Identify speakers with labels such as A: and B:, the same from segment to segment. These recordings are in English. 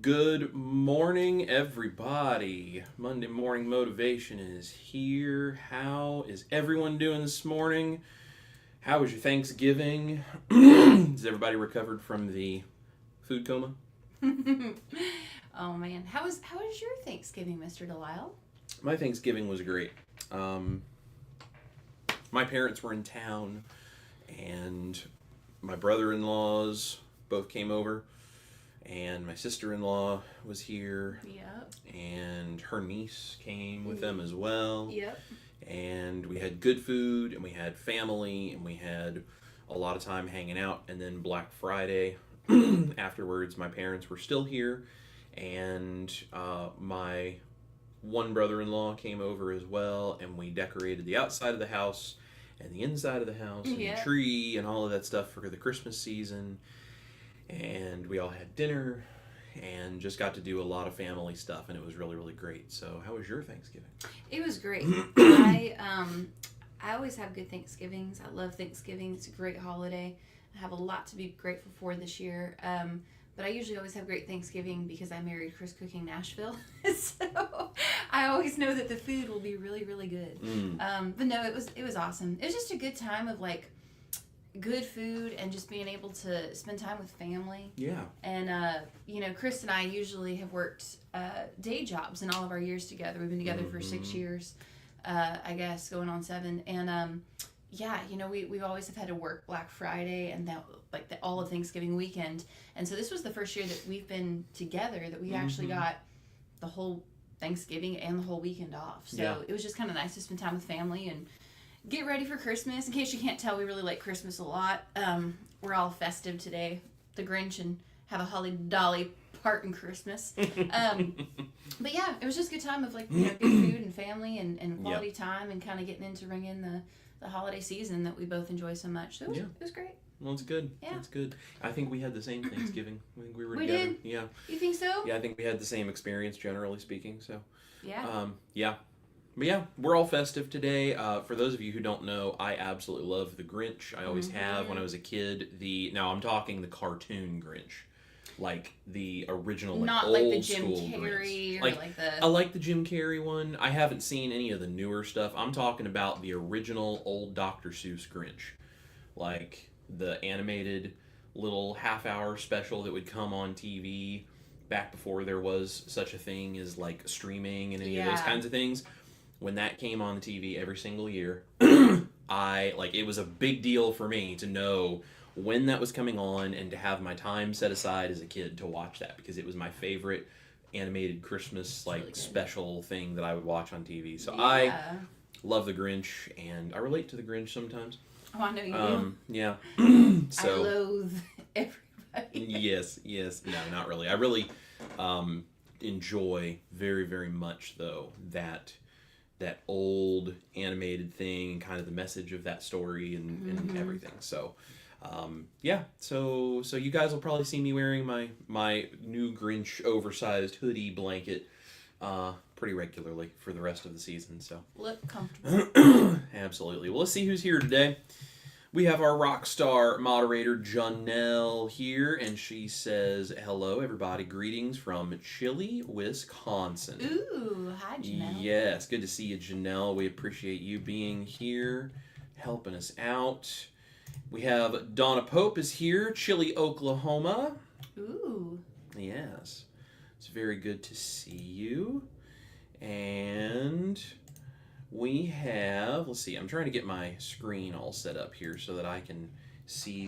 A: Good morning, everybody. Monday Morning Motivation is here. How is everyone doing this morning? How was your Thanksgiving? Has everybody recovered from the food coma?
B: Oh man, how was your Thanksgiving, Mr. Delisle?
A: My Thanksgiving was great. My parents were in town, and my brother-in-laws both came over. And my sister-in-law was here.
B: Yep.
A: And her niece came with them as well.
B: Yep.
A: And we had good food, and we had family, and we had a lot of time hanging out. And then Black Friday, afterwards, my parents were still here. And my one brother-in-law came over as well, and we decorated the outside of the house and the inside of the house and the tree and all of that stuff for the Christmas season. And we all had dinner and just got to do a lot of family stuff, and it was really, really great. So how was your Thanksgiving?
B: It was great. I always have good Thanksgivings. I love Thanksgiving. It's a great holiday. I have a lot to be grateful for this year. But I usually always have great Thanksgiving because I married Chris Cooking Nashville. So I always know that the food will be really, really good. But no, it was awesome. It was just a good time of like good food and just being able to spend time with family.
A: Yeah.
B: And, Chris and I usually have worked day jobs in all of our years together. We've been together for 6 years, I guess, going on 7. And, we always have had to work Black Friday and all of Thanksgiving weekend. And so this was the first year that we've been together that we actually got the whole Thanksgiving and the whole weekend off. So it was just kind of nice to spend time with family and get ready for Christmas. In case you can't tell, we really like Christmas a lot. We're all festive today. The Grinch and have a holly dolly part in Christmas. But yeah, it was just a good time of good food and family and quality time and kind of getting into ringing the holiday season that we both enjoy so much. So it was great.
A: Well, it's good.
B: Yeah.
A: It's good. I think we had the same Thanksgiving. I think we were
B: we
A: together.
B: Did?
A: Yeah.
B: You think so?
A: Yeah, I think we had the same experience, generally speaking. So.
B: Yeah.
A: Yeah. But yeah, we're all festive today. For those of you who don't know, I absolutely love the Grinch. I always have when I was a kid. Now I'm talking the cartoon Grinch, like the original,
B: not
A: old
B: like the Jim
A: school
B: Carrey
A: Grinch.
B: or like the.
A: I like the Jim Carrey one. I haven't seen any of the newer stuff. I'm talking about the original old Dr. Seuss Grinch, like the animated little half-hour special that would come on TV back before there was such a thing as like streaming and any of those kinds of things. When that came on the TV every single year, it was a big deal for me to know when that was coming on and to have my time set aside as a kid to watch that because it was my favorite animated Christmas really special thing that I would watch on TV. So I love the Grinch, and I relate to the Grinch sometimes.
B: Oh, I know you do.
A: Yeah.
B: I loathe everybody.
A: Yes. No, not really. I really enjoy very, very much, though, that old animated thing and kind of the message of that story and everything. So, So you guys will probably see me wearing my new Grinch oversized hoodie blanket pretty regularly for the rest of the season. So
B: look comfortable.
A: Absolutely. Well, let's see who's here today. We have our rock star moderator, Janelle, here, and she says, hello, everybody. Greetings from Chile, Wisconsin.
B: Ooh, hi, Janelle.
A: Yes, good to see you, Janelle. We appreciate you being here, helping us out. We have Donna Pope is here, Chile, Oklahoma.
B: Ooh.
A: Yes. It's very good to see you. And we have, let's see, I'm trying to get my screen all set up here so that I can see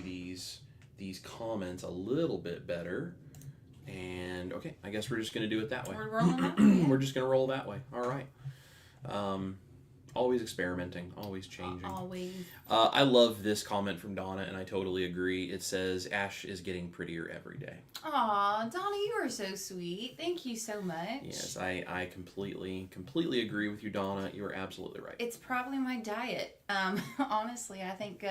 A: these comments a little bit better. And, okay, I guess we're just going to do it that way.
B: We're rolling that way.
A: We're just going to roll that way. All right. Always experimenting, always changing.
B: Always.
A: I love this comment from Donna, and I totally agree. It says, Ash is getting prettier every day.
B: Aw, Donna, you are so sweet. Thank you so much.
A: Yes, I completely agree with you, Donna. You are absolutely right.
B: It's probably my diet. Honestly, I think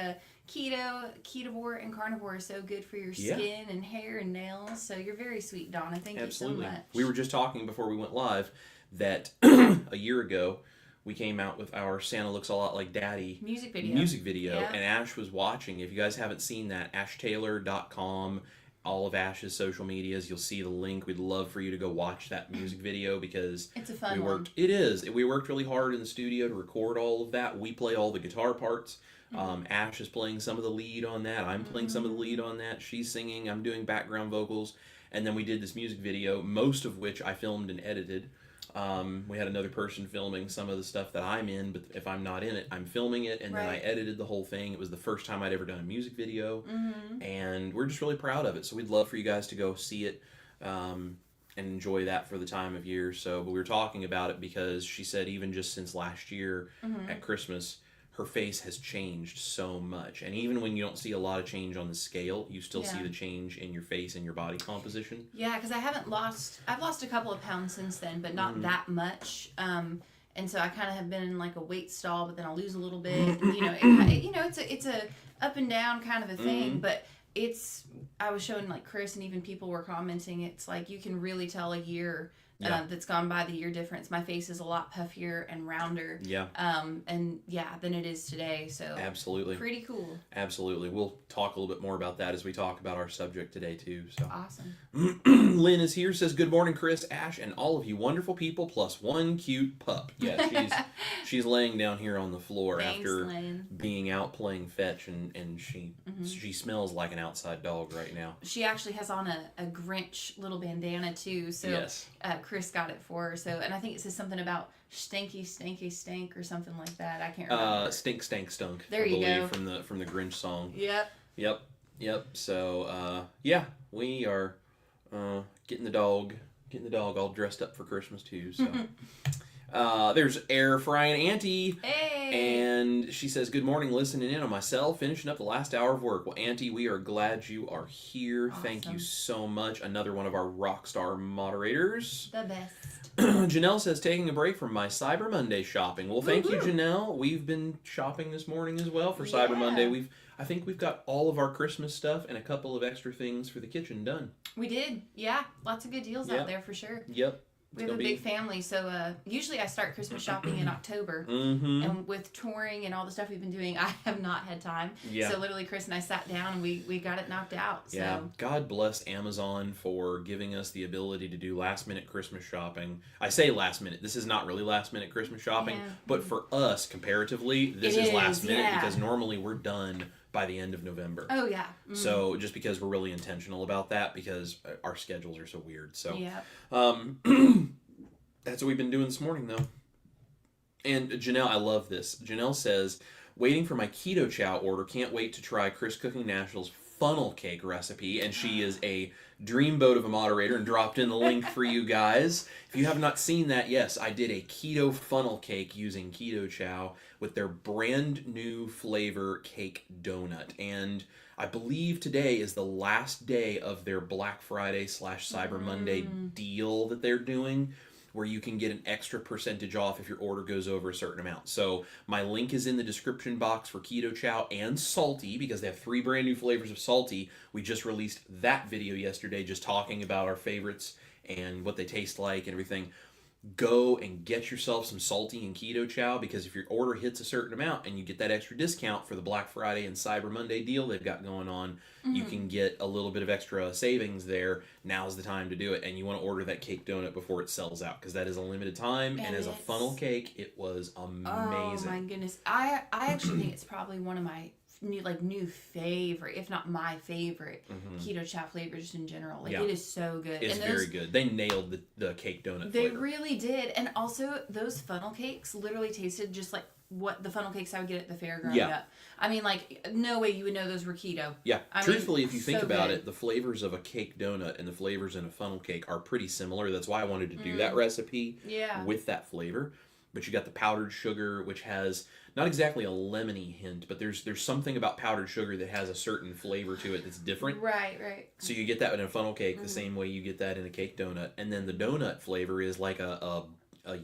B: ketovore, and carnivore are so good for your skin and hair and nails. So you're very sweet, Donna. Thank you so much.
A: We were just talking before we went live that a year ago, we came out with our Santa Looks a Lot Like Daddy music video, and Ash was watching. If you guys haven't seen that, ashtaylor.com all of Ash's social medias. You'll see the link. We'd love for you to go watch that music video because
B: it's a fun one.
A: It is. We worked really hard in the studio to record all of that. We play all the guitar parts. Ash is playing some of the lead on that. I'm playing some of the lead on that. She's singing. I'm doing background vocals. And then we did this music video, most of which I filmed and edited. We had another person filming some of the stuff that I'm in, but if I'm not in it, I'm filming it, and then I edited the whole thing. It was the first time I'd ever done a music video, and we're just really proud of it. So we'd love for you guys to go see it and enjoy that for the time of year. So, but we were talking about it because she said even just since last year at Christmas, her face has changed so much. And even when you don't see a lot of change on the scale, you still see the change in your face and your body composition.
B: Yeah, because I've lost a couple of pounds since then, but not that much. And so I kind of have been in like a weight stall, but then I'll lose a little bit. It's a up and down kind of a thing, but I was showing like Chris and even people were commenting, it's like you can really tell a year that's gone by, the year difference. My face is a lot puffier and rounder. Yeah. Than it is today. So
A: absolutely.
B: Pretty cool.
A: Absolutely. We'll talk a little bit more about that as we talk about our subject today too. So
B: awesome.
A: Lynn is here, says, "Good morning, Chris, Ash, and all of you wonderful people, plus one cute pup." Yeah, she's laying down here on the floor. Thanks, after Lynn. Being out playing fetch, and she smells like an outside dog right now.
B: She actually has on a Grinch little bandana too. So
A: yes.
B: Chris got it for her. So, and I think it says something about stinky, stinky, stink or something like that. I can't remember.
A: Stink, stank, stunk.
B: There you go.
A: From the Grinch song.
B: Yep.
A: So we are getting the dog all dressed up for Christmas too. So there's Air Frying Auntie.
B: Hey.
A: And she says, "Good morning, listening in on myself, finishing up the last hour of work." Well, Auntie, we are glad you are here. Awesome. Thank you so much. Another one of our rock star moderators.
B: The best.
A: Janelle says, "Taking a break from my Cyber Monday shopping." Well, thank you, Janelle. We've been shopping this morning as well for Cyber Monday. I think we've got all of our Christmas stuff and a couple of extra things for the kitchen done.
B: We did. Yeah. Lots of good deals out there for sure.
A: Yep.
B: We have a big family, so usually I start Christmas shopping in October. And with touring and all the stuff we've been doing, I have not had time. Yeah. So literally Chris and I sat down and we got it knocked out. So.
A: Yeah. God bless Amazon for giving us the ability to do last minute Christmas shopping. I say last minute. This is not really last minute Christmas shopping, but for us, comparatively, this is last minute because normally we're done by the end of November.
B: Oh, yeah.
A: So just because we're really intentional about that because our schedules are so weird. So that's what we've been doing this morning, though. And Janelle, I love this. Janelle says, "Waiting for my Keto Chow order. Can't wait to try Chris Cooking Nashville's funnel cake recipe." And she is a dreamboat of a moderator and dropped in the link for you guys. If you have not seen that, yes, I did a keto funnel cake using Keto Chow with their brand new flavor cake donut. And I believe today is the last day of their Black Friday / Cyber Monday deal that they're doing, where you can get an extra percentage off if your order goes over a certain amount. So my link is in the description box for Keto Chow and Salty, because they have 3 brand new flavors of Salty. We just released that video yesterday, just talking about our favorites and what they taste like and everything. Go and get yourself some Salty and Keto Chow, because if your order hits a certain amount and you get that extra discount for the Black Friday and Cyber Monday deal they've got going on, you can get a little bit of extra savings there. Now's the time to do it. And you want to order that cake donut before it sells out, because that is a limited time. And as a funnel cake, it was amazing.
B: Oh my goodness. I actually think it's probably one of my new favorite, if not my favorite, Keto Chow flavor just in general. It is so good.
A: It's very good. They nailed the cake donut
B: They
A: flavor.
B: really did. And also, those funnel cakes literally tasted just like what the funnel cakes I would get at the fair growing up. I mean, like, no way you would know those were keto.
A: Yeah. Truthfully, if you think about it, the flavors of a cake donut and the flavors in a funnel cake are pretty similar. That's why I wanted to do that recipe with that flavor. But you got the powdered sugar, which has not exactly a lemony hint, but there's something about powdered sugar that has a certain flavor to it that's different.
B: Right.
A: So you get that in a funnel cake the same way you get that in a cake donut. And then the donut flavor is like a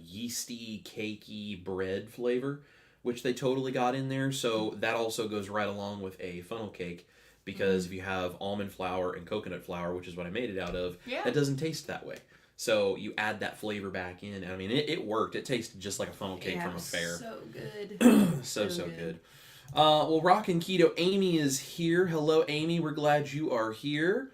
A: yeasty, cakey bread flavor, which they totally got in there. So that also goes right along with a funnel cake, because if you have almond flour and coconut flour, which is what I made it out of, that doesn't taste that way. So you add that flavor back in. And I mean, it worked. It tasted just like a funnel cake from a fair.
B: So good.
A: so good. Well, Rockin' Keto, Amy is here. Hello, Amy. We're glad you are here.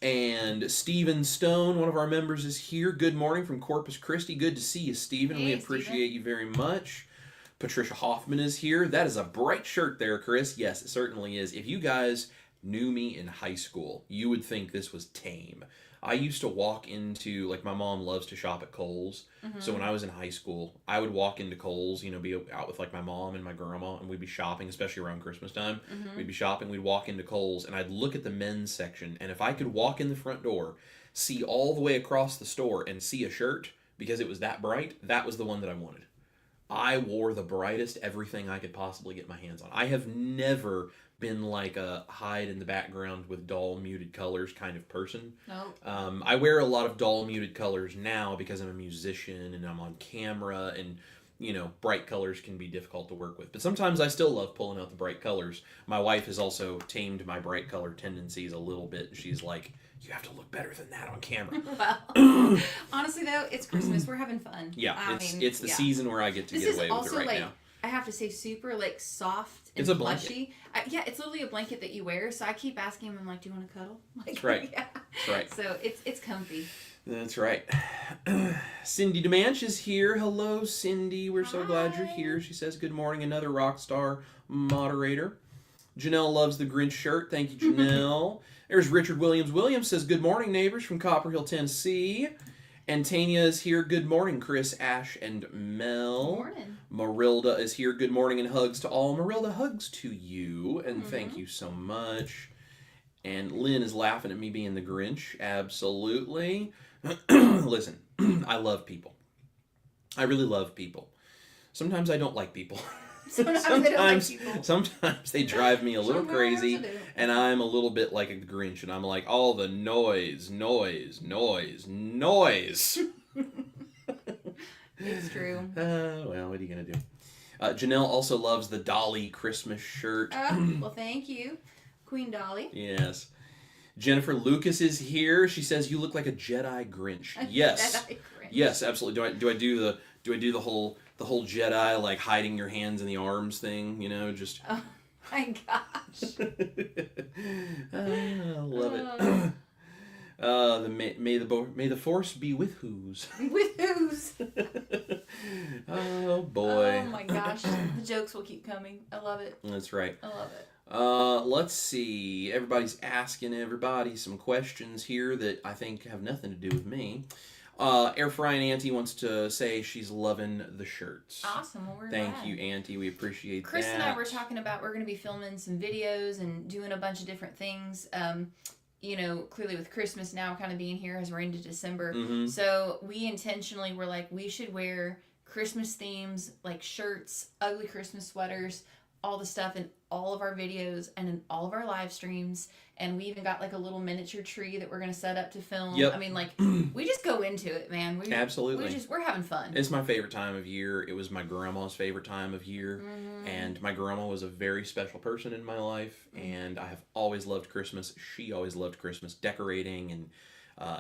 A: And Stephen Stone, one of our members, is here. Good morning from Corpus Christi. Good to see you, Stephen.
B: Hey,
A: We appreciate you very much. Patricia Hoffman is here. That is a bright shirt there, Chris. Yes, it certainly is. If you guys knew me in high school, you would think this was tame. I used to walk into, like, my mom loves to shop at Kohl's. So when I was in high school, I would walk into Kohl's, be out with, like, my mom and my grandma, and we'd be shopping, especially around Christmas time. We'd be shopping, we'd walk into Kohl's, and I'd look at the men's section, and if I could walk in the front door, see all the way across the store, and see a shirt, because it was that bright, that was the one that I wanted. I wore the brightest everything I could possibly get my hands on. I have never been like a hide in the background with dull muted colors kind of person.
B: Nope.
A: I wear a lot of dull muted colors now because I'm a musician and I'm on camera, and bright colors can be difficult to work with. But sometimes I still love pulling out the bright colors. My wife has also tamed my bright color tendencies a little bit. She's like, you have to look better than that on camera.
B: Well, honestly though, it's Christmas. We're having fun.
A: Yeah, it's the season where I get to get away with it right now.
B: I have to say, super soft and
A: it's a blanket.
B: plushy. It's literally a blanket that you wear. So I keep asking him, I'm like, do you want to cuddle?
A: That's right.
B: Yeah.
A: That's right.
B: So it's comfy.
A: That's right. Cindy DeManch is here. Hello, Cindy. We're so glad you're here. She says, good morning. Another rock star moderator. Janelle loves the Grinch shirt. Thank you, Janelle. There's Richard Williams. Williams says, good morning, neighbors from Copper Hill, Tennessee. And Tanya is here. Good morning, Chris, Ash, and Mel.
B: Good morning.
A: Marilda is here. Good morning and hugs to all. Marilda, hugs to you, and thank you so much. And Lynn is laughing at me being the Grinch. Absolutely. Listen, I love people. I really love people. Sometimes I don't like people.
B: Sometimes they don't like people.
A: Sometimes they drive me a little crazy, and I'm a little bit like a Grinch, and I'm like, all the noise.
B: It's true.
A: Well, what are you going to do? Janelle also loves the Dolly Christmas shirt.
B: Well, thank you, Queen Dolly.
A: Yes. Jennifer Lucas is here. She says, you look like a Jedi Grinch. Yes.
B: Jedi Grinch.
A: Yes, absolutely. Do I do the whole Jedi, like hiding your hands in the arms thing, just...
B: Oh my gosh.
A: I love it. May the force be with who's.
B: With who's?
A: Oh boy.
B: Oh my gosh. The jokes will keep coming. I love it.
A: That's right.
B: I love it.
A: Let's see. Everybody's asking everybody some questions here that I think have nothing to do with me. Air Frying Auntie wants to say she's loving the shirts.
B: Awesome. Well, we're
A: Thank
B: glad.
A: you, Auntie. We appreciate
B: Chris
A: that.
B: and I were talking about we're going to be filming some videos and doing a bunch of different things. Clearly with Christmas now kind of being here as we're into December. So we intentionally were like, we should wear Christmas themes, like shirts, ugly Christmas sweaters, all the stuff in all of our videos and in all of our live streams. And we even got like a little miniature tree that we're going to set up to film.
A: Yep.
B: I mean, like, we just go into it, man.
A: Absolutely.
B: We're having fun.
A: It's my favorite time of year. It was my grandma's favorite time of year. And my grandma was a very special person in my life. And I have always loved Christmas. She always loved Christmas. Decorating and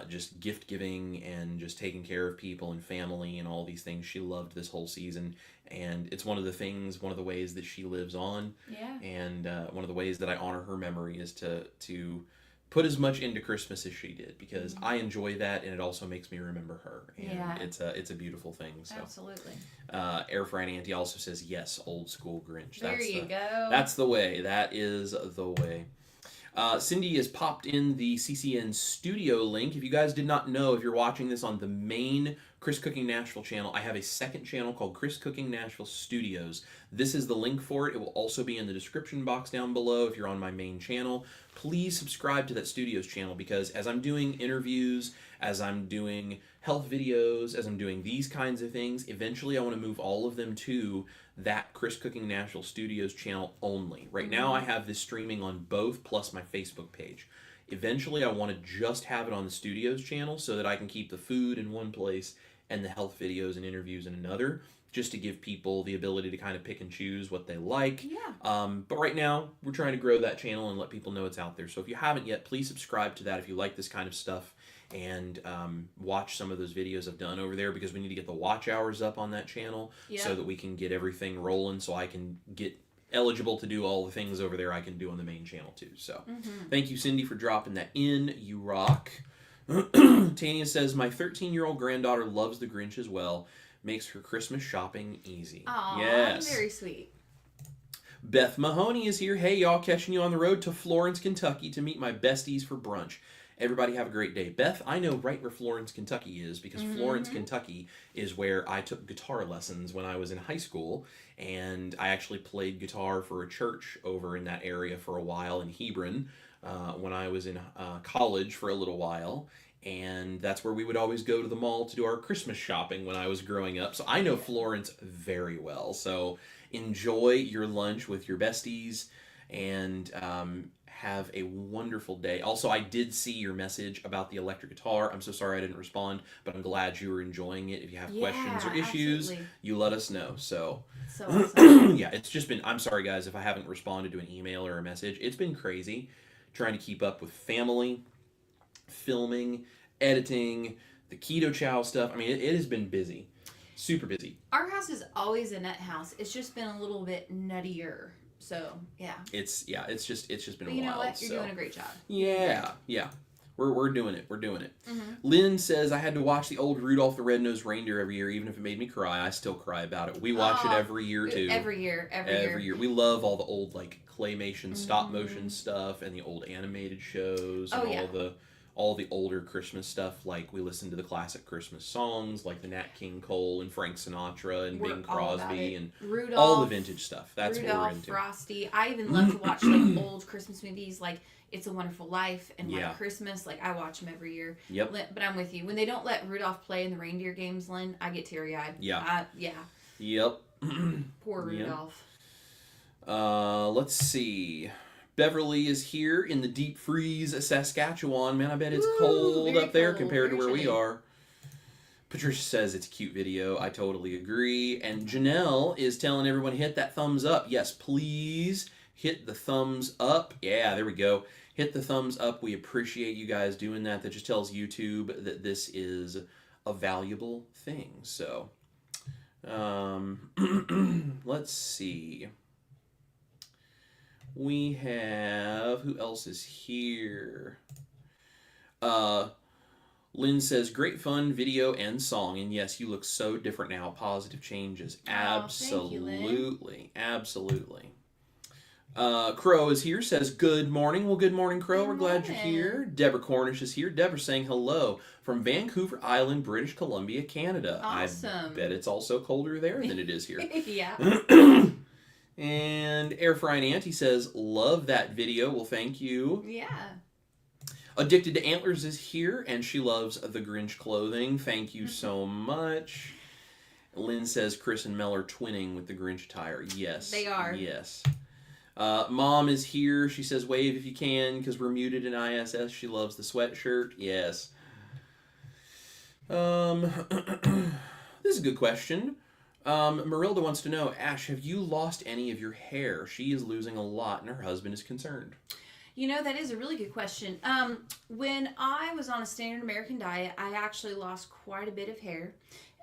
A: just gift giving and just taking care of people and family and all these things. She loved this whole season. And it's one of the ways that she lives on.
B: Yeah.
A: And one of the ways that I honor her memory is to put as much into Christmas as she did, because I enjoy that, and it also makes me remember her. And it's a beautiful thing. So.
B: Absolutely.
A: Air Frying Auntie also says, yes, old school Grinch.
B: There you go.
A: That's the way. That is the way. Cindy has popped in the CCN studio link. If you guys did not know, if you're watching this on the main Chris Cooking Nashville channel, I have a second channel called Chris Cooking Nashville Studios. This is the link for it. It will also be in the description box down below if you're on my main channel. Please subscribe to that Studios channel, because as I'm doing interviews, as I'm doing health videos, as I'm doing these kinds of things, eventually I want to move all of them to that Chris Cooking Nashville Studios channel only. Right now I have this streaming on both, plus my Facebook page. Eventually I want to just have it on the Studios channel so that I can keep the food in one place and the health videos and interviews in another, just to give people the ability to kind of pick and choose what they like.
B: Yeah.
A: But right now, we're trying to grow that channel and let people know it's out there. So if you haven't yet, please subscribe to that if you like this kind of stuff, and watch some of those videos I've done over there, because we need to get the watch hours up on that channel so that we can get everything rolling, so I can get eligible to do all the things over there I can do on the main channel too. So thank you, Cindy, for dropping that in. You rock. Tanya says, my 13-year-old granddaughter loves the Grinch as well. Makes her Christmas shopping easy.
B: Aw,
A: yes.
B: very sweet.
A: Beth Mahoney is here. Hey, y'all, catching you on the road to Florence, Kentucky to meet my besties for brunch. Everybody have a great day. Beth, I know right where Florence, Kentucky is because Florence, Kentucky is where I took guitar lessons when I was in high school, and I actually played guitar for a church over in that area for a while in Hebron when I was in college for a little while. And that's where we would always go to the mall to do our Christmas shopping when I was growing up. So I know Florence very well. So enjoy your lunch with your besties and have a wonderful day. Also, I did see your message about the electric guitar. I'm so sorry I didn't respond, but I'm glad you were enjoying it. If you have questions or issues, you let us know. So
B: awesome.
A: yeah, it's just been, I'm sorry guys if I haven't responded to an email or a message. It's been crazy trying to keep up with family, filming, editing, the Keto Chow stuff. I mean, it has been busy. Super busy.
B: Our house is always a nut house. It's just been a little bit nuttier. So, yeah.
A: It's just been
B: but
A: a while.
B: You know what? You're doing a great job.
A: Yeah. We're doing it. We're doing it. Lynn says, I had to watch the old Rudolph the Red-Nosed Reindeer every year, even if it made me cry. I still cry about it. We watch it every year, too.
B: Every year.
A: We love all the old, like, claymation, stop-motion stuff and the old animated shows and all the older Christmas stuff. Like, we listen to the classic Christmas songs, like the Nat King Cole and Frank Sinatra and Bing Crosby and
B: Rudolph,
A: all the vintage stuff. That's
B: Rudolph,
A: what we're into.
B: Frosty. I even love to watch like old Christmas movies, like It's a Wonderful Life and White Christmas. Like, I watch them every year.
A: Yep.
B: But I'm with you. When they don't let Rudolph play in the reindeer games, Lynn, I get teary-eyed.
A: Yeah. Yep.
B: Poor Rudolph.
A: Let's see. Beverly is here in the deep freeze Saskatchewan. Man, I bet it's cold up there compared to where we are. Patricia says it's a cute video. I totally agree. And Janelle is telling everyone, hit that thumbs up. Yes, please hit the thumbs up. Yeah, there we go. Hit the thumbs up. We appreciate you guys doing that. That just tells YouTube that this is a valuable thing. So, let's see. We have, who else is here? Lynn says, great fun video and song. And yes, you look so different now. Positive changes. Absolutely. Absolutely. Crow is here, says, good morning. Well, good morning, Crow. We're glad you're here. Deborah Cornish is here. Deborah saying hello from Vancouver Island, British Columbia, Canada.
B: Awesome.
A: I bet it's also colder there than it is here.
B: Yeah.
A: And Air Frying Auntie says, love that video. Well, thank you.
B: Yeah.
A: Addicted to Antlers is here, and she loves the Grinch clothing. Thank you so much. Lynn says Chris and Mel are twinning with the Grinch attire. Yes.
B: They are.
A: Yes. Mom is here. She says, wave if you can, because we're muted in ISS. She loves the sweatshirt. Yes. This is a good question. Marilda wants to know, Ash, have you lost any of your hair? She is losing a lot, and her husband is concerned.
B: You know, that is a really good question. When I was on a standard American diet, I actually lost quite a bit of hair.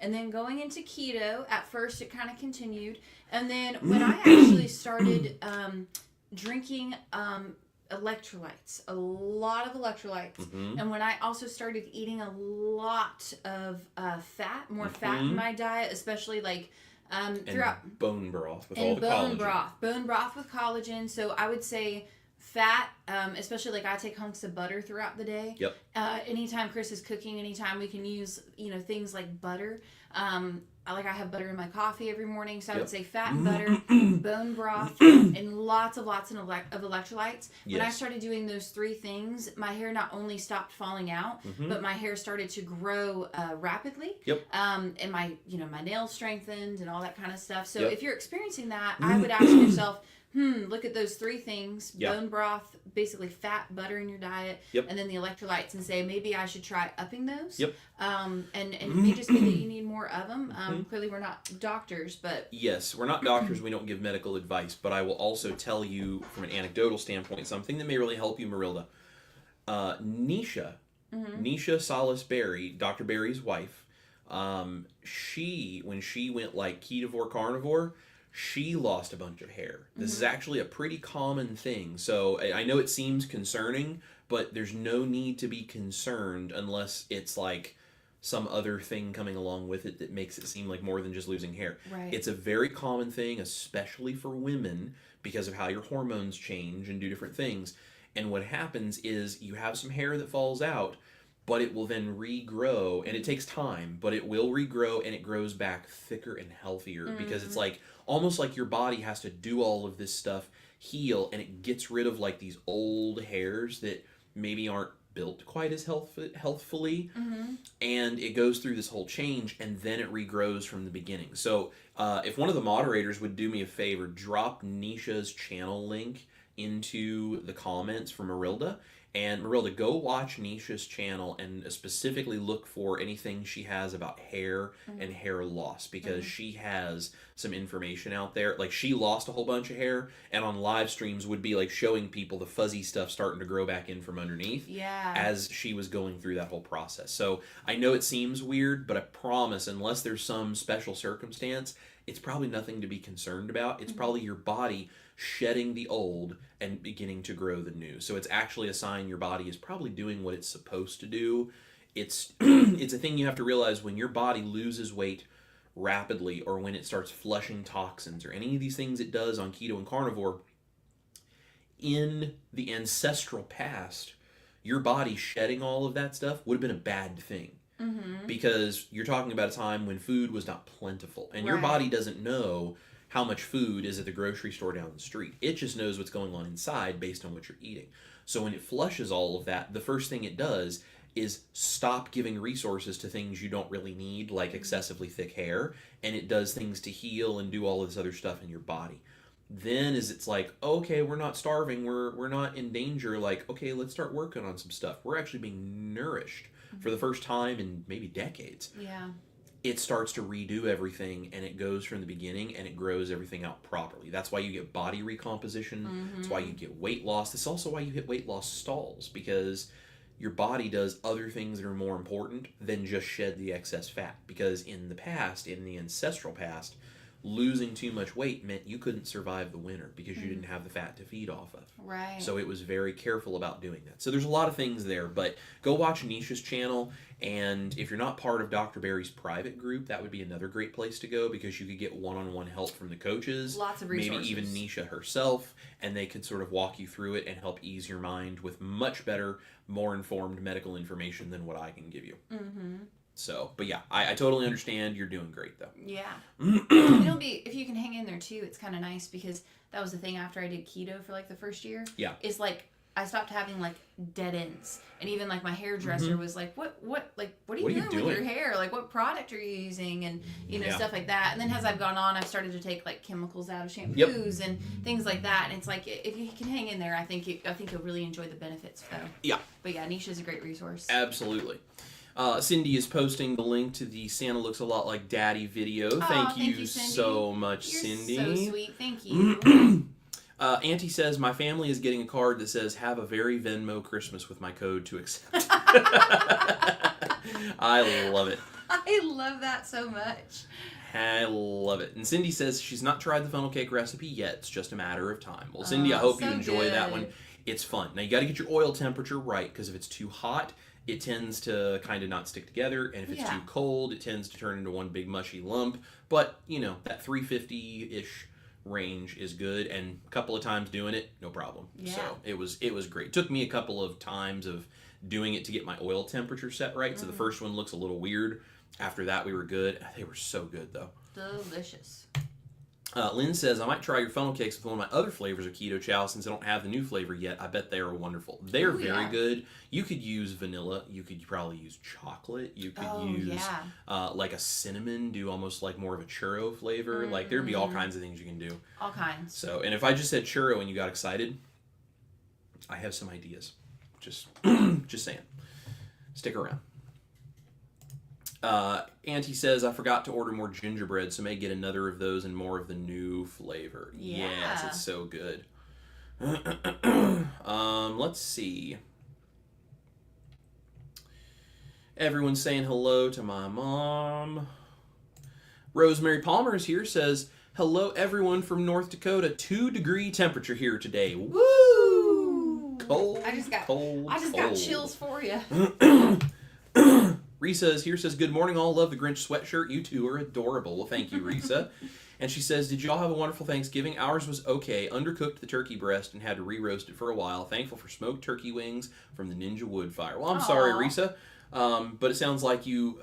B: And then going into keto, at first it kind of continued. And then when I actually started drinking electrolytes, a lot of electrolytes. And when I also started eating a lot of fat, more fat in my diet, especially like throughout.
A: And bone broth with all the collagen.
B: Bone broth with collagen. So I would say fat, especially like I take hunks of butter throughout the day.
A: Yep.
B: Anytime Chris is cooking, anytime we can use, things like butter. I have butter in my coffee every morning, so I would say fat and butter, bone broth, and lots of electrolytes. When I started doing those three things, my hair not only stopped falling out, but my hair started to grow rapidly.
A: Yep.
B: And my nails strengthened and all that kind of stuff. So if you're experiencing that, I would ask yourself, look at those three things, bone broth, basically fat, butter in your diet, and then the electrolytes, and say, maybe I should try upping those. And it may just be that you need more of them. Clearly we're not doctors, but... Yes,
A: we're not doctors. We don't give medical advice, but I will also tell you from an anecdotal standpoint, something that may really help you, Marilda. Nisha Salas Berry, Dr. Berry's wife, when she went like ketovore, carnivore, she lost a bunch of hair. This is actually a pretty common thing. So I know it seems concerning, but there's no need to be concerned unless it's like some other thing coming along with it that makes it seem like more than just losing hair.
B: Right.
A: It's a very common thing, especially for women, because of how your hormones change and do different things. And what happens is you have some hair that falls out, but it will then regrow, and it takes time, but it will regrow, and it grows back thicker and healthier because it's like almost like your body has to do all of this stuff, heal, and it gets rid of like these old hairs that maybe aren't built quite as healthfully, and it goes through this whole change, and then it regrows from the beginning. So if one of the moderators would do me a favor, drop Nisha's channel link into the comments for Marilda. And Marilda, go watch Nisha's channel and specifically look for anything she has about hair and hair loss, because she has some information out there. Like, she lost a whole bunch of hair, and on live streams would be like showing people the fuzzy stuff starting to grow back in from underneath as she was going through that whole process. So I know it seems weird, but I promise, unless there's some special circumstance, it's probably nothing to be concerned about. It's probably your body shedding the old and beginning to grow the new. So it's actually a sign your body is probably doing what it's supposed to do. It's it's a thing you have to realize when your body loses weight rapidly, or when it starts flushing toxins, or any of these things it does on keto and carnivore. In the ancestral past, your body shedding all of that stuff would have been a bad thing. Because you're talking about a time when food was not plentiful, and your body doesn't know how much food is at the grocery store down the street. It just knows what's going on inside based on what you're eating. So when it flushes all of that, the first thing it does is stop giving resources to things you don't really need, like excessively thick hair, and it does things to heal and do all of this other stuff in your body. Then is it's like, okay, we're not starving, we're not in danger, like, okay, let's start working on some stuff. We're actually being nourished for the first time in maybe decades. It starts to redo everything, and it goes from the beginning, and it grows everything out properly. That's why you get body recomposition. That's why you get weight loss. That's also why you hit weight loss stalls, because your body does other things that are more important than just shed the excess fat. Because in the past, in the ancestral past, losing too much weight meant you couldn't survive the winter because you didn't have the fat to feed off of. So it was very careful about doing that. So there's a lot of things there, but go watch Nisha's channel, and if you're not part of Dr. Barry's private group, that would be another great place to go, because you could get one-on-one help from the coaches.
B: Lots of resources.
A: Maybe even Nisha herself, and they could sort of walk you through it and help ease your mind with much better, more informed medical information than what I can give you. So, but yeah, I totally understand. You're doing great, though.
B: It'll be, if you can hang in there too, it's kind of nice, because that was the thing after I did keto for like the first year. Is like, I stopped having like dead ends. And even like my hairdresser was like, what are you doing with your hair? Like, what product are you using? And, you know, stuff like that. And then as I've gone on, I've started to take like chemicals out of shampoos and things like that. And it's like, if you can hang in there, I think you'll really enjoy the benefits, though. But yeah, Nisha's a great resource.
A: Absolutely. Cindy is posting the link to the Santa Looks a Lot Like Daddy video. Thank you so much,
B: You're
A: Cindy.
B: So sweet. Thank you.
A: Auntie says, my family is getting a card that says, have a very Venmo Christmas with my code to accept. I love it.
B: I love that so much.
A: I love it. And Cindy says she's not tried the funnel cake recipe yet. It's just a matter of time. Well, Cindy, I hope you enjoy that one. It's fun. Now, you got to get your oil temperature right, because if it's too hot, it tends to kind of not stick together, and if it's too cold, it tends to turn into one big mushy lump. But, you know, that 350-ish range is good, and a couple of times doing it, no problem. So it was great. It took me a couple of times of doing it to get my oil temperature set right, so the first one looks a little weird. After that, we were good. They were so good, though.
B: Delicious.
A: Lynn says, I might try your funnel cakes with one of my other flavors of Keto Chow since I don't have the new flavor yet. I bet they are wonderful. They're very good. You could use vanilla. You could probably use chocolate. You could use like a cinnamon, do almost like more of a churro flavor. Like, there'd be all kinds of things you can do.
B: All kinds.
A: So, and if I just said churro and you got excited, I have some ideas. Just saying. Stick around. Auntie says, I forgot to order more gingerbread, so may get another of those and more of the new flavor. Yes, it's so good. Let's see. Everyone's saying hello to my mom. Rosemary Palmer is here, says, Hello, everyone from North Dakota. 2-degree temperature here today.
B: Woo!
A: Cold.
B: I just got
A: cold.
B: chills for you.
A: Risa is here, says, good morning, all. Love the Grinch sweatshirt. You two are adorable. Well, thank you, Risa. And she says, did y'all have a wonderful Thanksgiving? Ours was okay. Undercooked the turkey breast and had to re-roast it for a while. Thankful for smoked turkey wings from the Ninja Wood Fire. Well, I'm sorry, Risa. But it sounds like you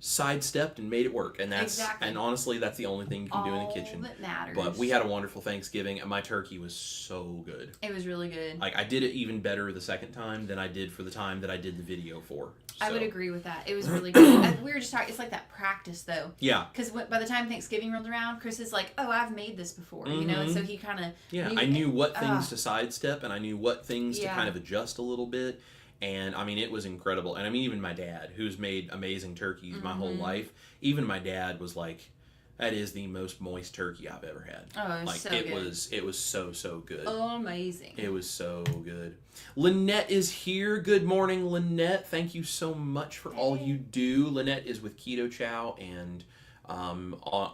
A: sidestepped and made it work. And and honestly, that's the only thing you can do in the kitchen.
B: That matters.
A: But we had a wonderful Thanksgiving, and my turkey was so good.
B: It was really good.
A: Like, I did it even better the second time than I did for the time that I did the video for. So.
B: I would agree with that. It was really good. We were just talking, it's like that practice, though.
A: Yeah.
B: Because by the time Thanksgiving rolls around, Chris is like, oh, I've made this before, you know? And so he kind of...
A: Yeah, I knew what things to sidestep, and I knew what things to kind of adjust a little bit. And, I mean, it was incredible. And, I mean, even my dad, who's made amazing turkeys my whole life, even my dad was like, that is the most moist turkey I've ever had.
B: Oh, it was so good.
A: It was so good.
B: Oh, amazing.
A: It was so good. Lynette is here. Good morning, Lynette. Thank you so much for all you do. Lynette is with Keto, Chow, and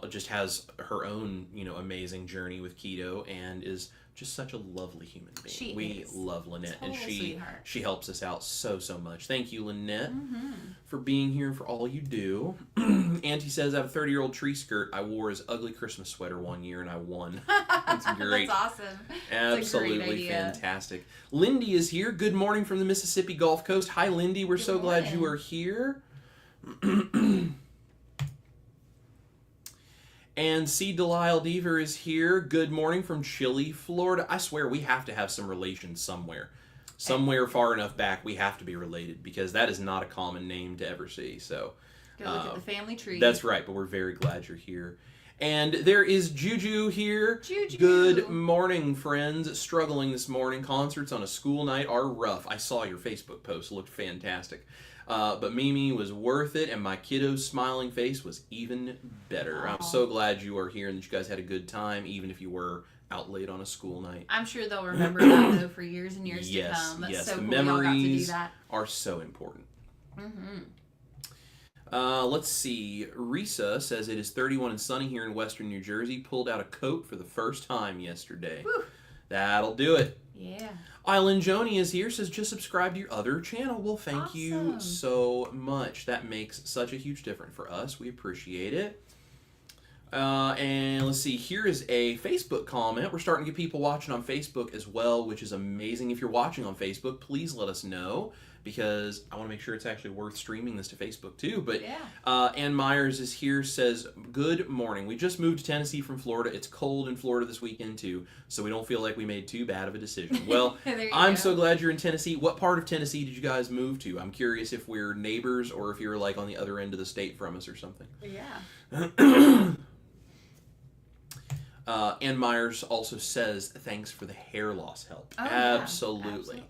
A: just has her own, amazing journey with keto, and is just such a lovely human being. We love Lynette, and she helps us out so much. Thank you, Lynette, for being here and for all you do. Auntie says, I have a 30-year-old tree skirt I wore as ugly Christmas sweater one year, and I won. That's great.
B: That's awesome.
A: Absolutely fantastic. Lindy is here. Good morning from the Mississippi Gulf Coast. Hi, Lindy. We're so glad you are here. And C. Delisle Deaver is here. Good morning from Chile, Florida. I swear we have to have some relations somewhere. Somewhere far enough back we have to be related, because that is not a common name to ever see. So
B: go look at the family tree.
A: That's right, but we're very glad you're here. And there is Juju here.
B: Juju.
A: Good morning, friends. Struggling this morning. Concerts on a school night are rough. I saw your Facebook post. It looked fantastic. But Mimi was worth it, and my kiddo's smiling face was even better. Aww. I'm so glad you are here and that you guys had a good time, even if you were out late on a school night.
B: I'm sure they'll remember that, though, for years and years to come. That's so
A: the
B: cool
A: memories
B: y'all got to do that.
A: Are so important. Let's see. Risa says it is 31 and sunny here in western New Jersey. Pulled out a coat for the first time yesterday.
B: Whew.
A: That'll do it.
B: Yeah.
A: Island Joni is here, says just subscribe to your other channel. Well, thank you so much. That makes such a huge difference for us. We appreciate it. And let's see, here is a Facebook comment. We're starting to get people watching on Facebook as well, which is amazing. If you're watching on Facebook, please let us know, because I want to make sure it's actually worth streaming this to Facebook too. But Ann Myers is here, says, good morning. We just moved to Tennessee from Florida. It's cold in Florida this weekend too, so we don't feel like we made too bad of a decision. Well, I'm so glad you're in Tennessee. What part of Tennessee did you guys move to? I'm curious if we're neighbors or if you're like on the other end of the state from us or something.
B: Yeah.
A: Ann Myers also says, thanks for the hair loss help.
B: Oh,
A: absolutely.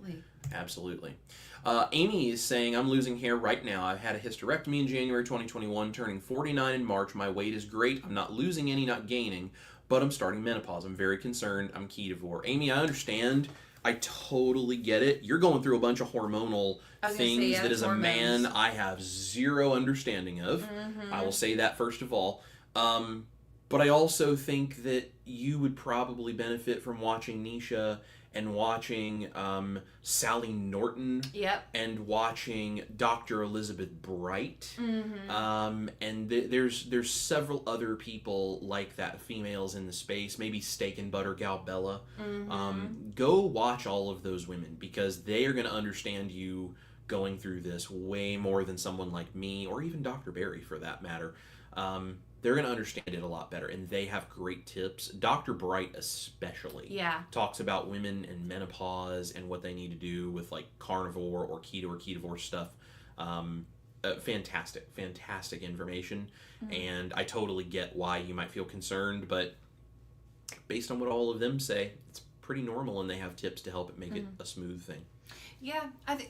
A: Amy is saying, I'm losing hair right now. I've had a hysterectomy in January 2021, turning 49 in March. My weight is great. I'm not losing any, not gaining, but I'm starting menopause. I'm very concerned. I'm ketovore. Amy, I understand. I totally get it. You're going through a bunch of hormonal things that as a man I have zero understanding of. I will say that first of all. But I also think that you would probably benefit from watching Nisha and watching Sally Norton and watching Dr. Elizabeth Bright. And there's several other people like that, females in the space, maybe Steak and Butter Gal Bella. Go watch all of those women, because they are going to understand you going through this way more than someone like me, or even Dr. Barry for that matter. They're going to understand it a lot better, and they have great tips. Dr. Bright especially talks about women and menopause and what they need to do with like carnivore or ketovore stuff. Fantastic information, and I totally get why you might feel concerned, but based on what all of them say, it's pretty normal, and they have tips to help it make it a smooth thing.
B: Yeah,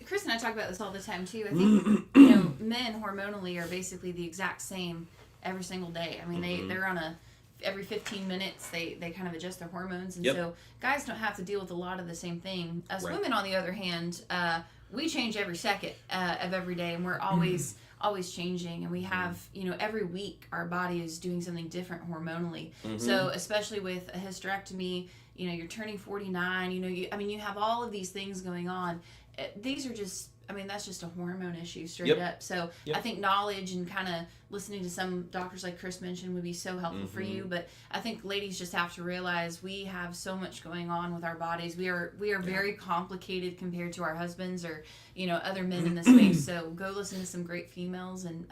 B: Chris and I talk about this all the time too. I think men hormonally are basically the exact same every single day. I mean, they're on every 15 minutes they kind of adjust their hormones, and so guys don't have to deal with a lot of the same thing. Us women, on the other hand, we change every second of every day, and we're always always changing, and we have, every week our body is doing something different hormonally. So especially with a hysterectomy, you're turning 49, you have all of these things going on. These are just, that's just a hormone issue straight up. So I think knowledge and kind of listening to some doctors like Chris mentioned would be so helpful for you. But I think ladies just have to realize we have so much going on with our bodies. We are very complicated compared to our husbands or, other men in the space. So go listen to some great females and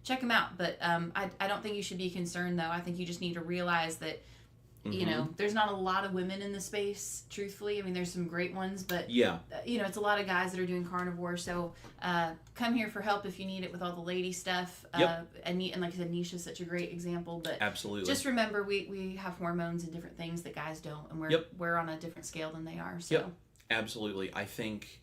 B: check them out. But I don't think you should be concerned, though. I think you just need to realize that there's not a lot of women in the space, truthfully. There's some great ones, but it's a lot of guys that are doing carnivore. So come here for help if you need it with all the lady stuff. And like I said, Nisha's such a great example. But
A: absolutely,
B: just remember we have hormones and different things that guys don't, and we're on a different scale than they are. So
A: absolutely, I think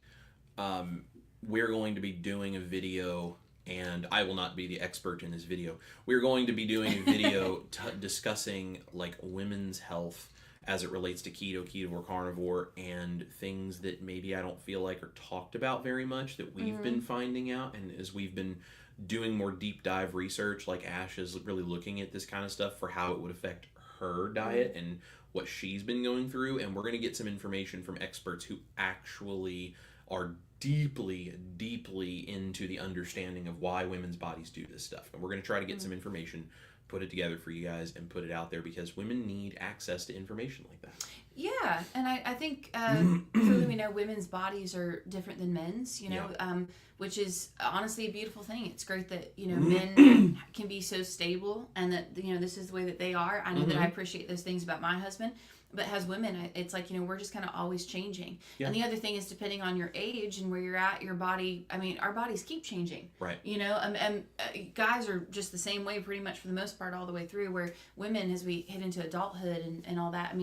A: we're going to be doing a video. And I will not be the expert in this video. We're going to be doing a video discussing like women's health as it relates to keto or carnivore, and things that maybe I don't feel like are talked about very much that we've been finding out. And as we've been doing more deep dive research, like Ash is really looking at this kind of stuff for how it would affect her diet and what she's been going through. And we're going to get some information from experts who actually are deeply into the understanding of why women's bodies do this stuff. And we're going to try to get some information, put it together for you guys, and put it out there, because women need access to information like that.
B: Yeah, and I think clearly we know women's bodies are different than men's, which is honestly a beautiful thing. It's great that, men can be so stable, and that, this is the way that they are. I know that I appreciate those things about my husband. But as women, it's like, we're just kind of always changing. Yeah. And the other thing is, depending on your age and where you're at, your body, our bodies keep changing.
A: Right.
B: And guys are just the same way pretty much for the most part all the way through, where women, as we hit into adulthood and all that,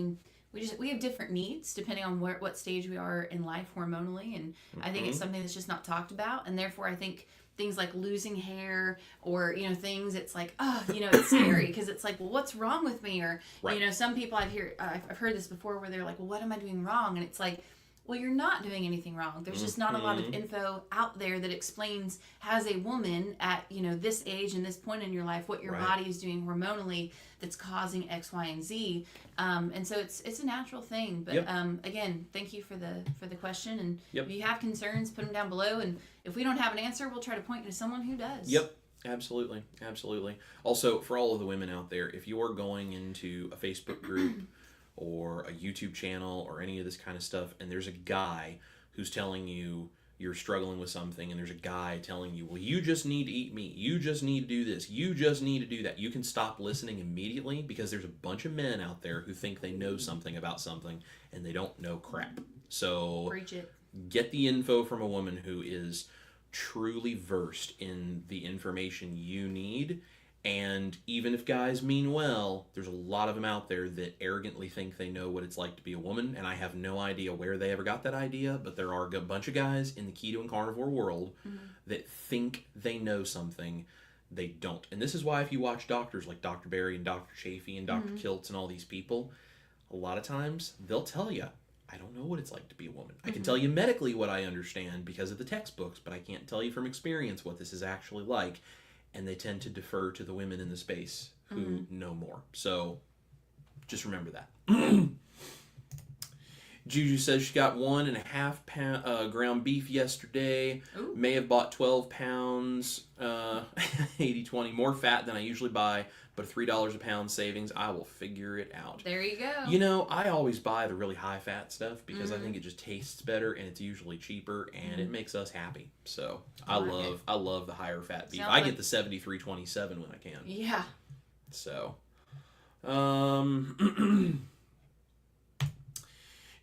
B: we have different needs depending on what stage we are in life hormonally. And I think it's something that's just not talked about. And therefore, I think things like losing hair or, things, it's like, it's scary because it's like, well, what's wrong with me? Or, some people I've heard this before where they're like, well, what am I doing wrong? And it's like, well, you're not doing anything wrong. There's just not a lot of info out there that explains, as a woman at, this age and this point in your life, what your body is doing hormonally that's causing X, Y, and Z. And so it's a natural thing. But again, thank you for the question. And if you have concerns, put them down below. And if we don't have an answer, we'll try to point you to someone who does.
A: Yep. Absolutely. Also, for all of the women out there, if you're going into a Facebook group or a YouTube channel or any of this kind of stuff, and there's a guy who's telling you you're struggling with something, and there's a guy telling you, well, you just need to eat meat, you just need to do this, you just need to do that, you can stop listening immediately, because there's a bunch of men out there who think they know something about something, and they don't know crap. So
B: preach it. Get
A: the info from a woman who is truly versed in the information you need. And even if guys mean well, there's a lot of them out there that arrogantly think they know what it's like to be a woman, and I have no idea where they ever got that idea, but there are a bunch of guys in the keto and carnivore world that think they know something they don't. And this is why if you watch doctors like Dr. Barry and Dr. Chafee and Dr. Kiltz and all these people, a lot of times they'll tell you, I don't know what it's like to be a woman. I can tell you medically what I understand because of the textbooks, but I can't tell you from experience what this is actually like. And they tend to defer to the women in the space who know more. So just remember that. Juju says she got 1.5 pound ground beef yesterday. Ooh. May have bought 12 pounds, 80-20, more fat than I usually buy, but $3 a pound savings. I will figure it out.
B: There you go.
A: I always buy the really high fat stuff because I think it just tastes better, and it's usually cheaper, and it makes us happy. So I love the higher fat beef. I get the 73-27 when I can.
B: Yeah.
A: So,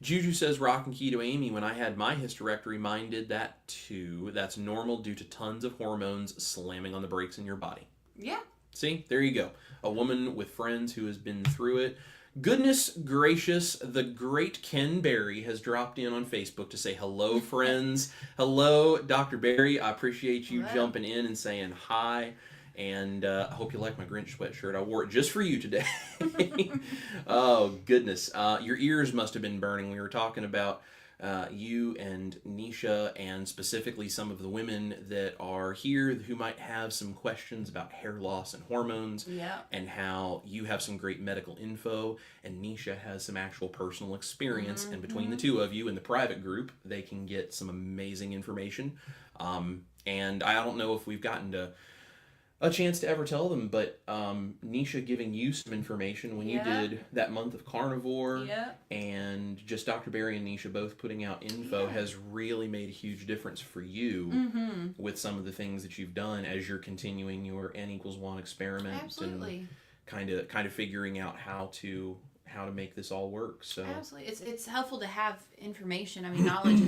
A: Juju says, Rockin' Keto Amy, when I had my hysterectomy, mine did that too. That's normal due to tons of hormones slamming on the brakes in your body.
B: Yeah.
A: See, there you go. A woman with friends who has been through it. Goodness gracious, the great Ken Berry has dropped in on Facebook to say hello, friends. Hello, Dr. Berry. I appreciate you jumping in and saying hi. And I hope you like my Grinch sweatshirt. I wore it just for you today. Oh, goodness. Your ears must have been burning. We were talking about you and Nisha, and specifically some of the women that are here who might have some questions about hair loss and hormones, and how you have some great medical info, and Nisha has some actual personal experience, and between the two of you in the private group, they can get some amazing information. And I don't know if we've gotten to a chance to ever tell them, but Nisha giving you some information when you did that month of carnivore, and just Dr. Barry and Nisha both putting out info has really made a huge difference for you with some of the things that you've done as you're continuing your N=1 experiment.
B: Absolutely.
A: And kind of figuring out how to make this all work. So
B: absolutely, it's helpful to have information. I mean, knowledge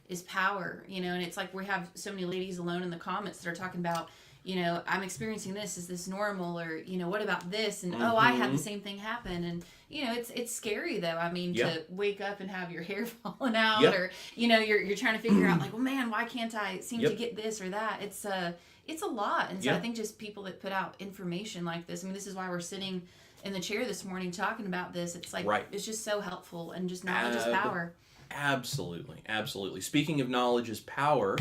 B: is power, you know. And it's like we have so many ladies alone in the comments that are talking about, you know, I'm experiencing this. Is this normal? Or, you know, what about this? And oh, I had the same thing happen. And, you know, it's scary though. I mean, to wake up and have your hair falling out, or, you know, you're trying to figure out like, well, man, why can't I seem to get this or that? It's a lot. And so I think just people that put out information like this. I mean, this is why we're sitting in the chair this morning talking about this. It's like it's just so helpful, and just knowledge is power.
A: Absolutely. Speaking of knowledge is power,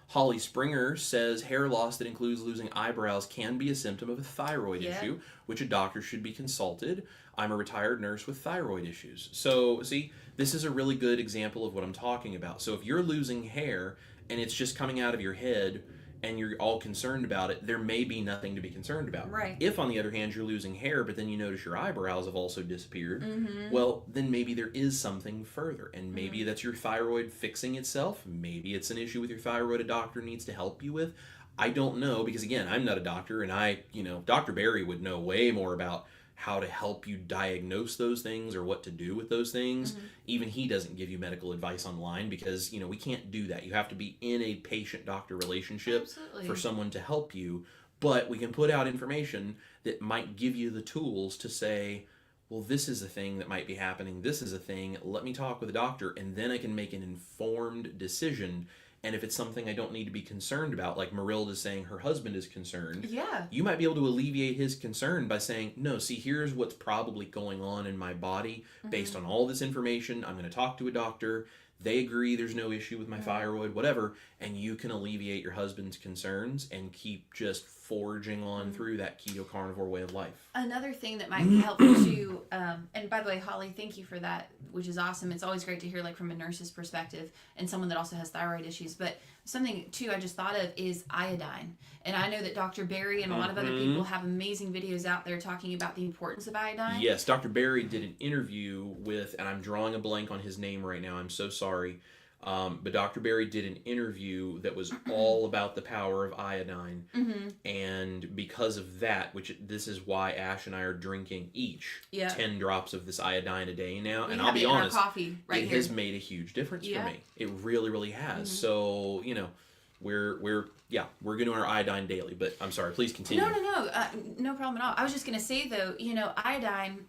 A: Holly Springer says hair loss that includes losing eyebrows can be a symptom of a thyroid issue, which a doctor should be consulted. I'm a retired nurse with thyroid issues. So, see, this is a really good example of what I'm talking about. So if you're losing hair and it's just coming out of your head and you're all concerned about it, there may be nothing to be concerned about.
B: Right.
A: If, on the other hand, you're losing hair, but then you notice your eyebrows have also disappeared, well, then maybe there is something further. And maybe that's your thyroid fixing itself. Maybe it's an issue with your thyroid a doctor needs to help you with. I don't know, because, again, I'm not a doctor, and Dr. Barry would know way more about how to help you diagnose those things or what to do with those things. Even he doesn't give you medical advice online because, we can't do that. You have to be in a patient-doctor relationship for someone to help you. But we can put out information that might give you the tools to say, well, this is a thing that might be happening. This is a thing. Let me talk with a doctor, and then I can make an informed decision. And if it's something I don't need to be concerned about, like Marilda's saying her husband is concerned, you might be able to alleviate his concern by saying, no, see, here's what's probably going on in my body based on all this information. I'm going to talk to a doctor. They agree there's no issue with my thyroid, whatever, and you can alleviate your husband's concerns and keep just forging on through that keto carnivore way of life.
B: Another thing that might be helpful too, and by the way, Holly, thank you for that, which is awesome. It's always great to hear like from a nurse's perspective and someone that also has thyroid issues. But something too I just thought of is iodine. And I know that Dr. Barry and a lot of other people have amazing videos out there talking about the importance of iodine.
A: Yes, Dr. Barry did an interview with, and I'm drawing a blank on his name right now, I'm so sorry, but Dr. Barry did an interview that was all about the power of iodine, and because of that, this is why Ash and I are drinking each 10 drops of this iodine a day now, and I'll be honest, it has made a huge difference for me. It really, really has. So, we're going to our iodine daily, but I'm sorry, please continue.
B: No problem at all. I was just going to say though, iodine,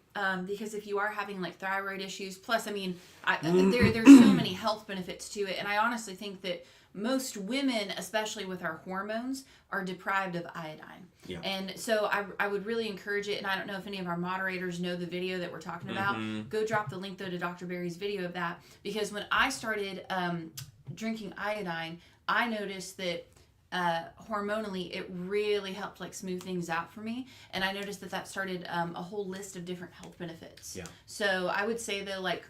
B: because if you are having like thyroid issues, plus, I mean, there's so many health benefits to it. And I honestly think that most women, especially with our hormones, are deprived of iodine. Yeah. And so I would really encourage it. And I don't know if any of our moderators know the video that we're talking about. Go drop the link though to Dr. Barry's video of that, because when I started drinking iodine, I noticed that hormonally it really helped like smooth things out for me, and I noticed that started a whole list of different health benefits. So I would say though, like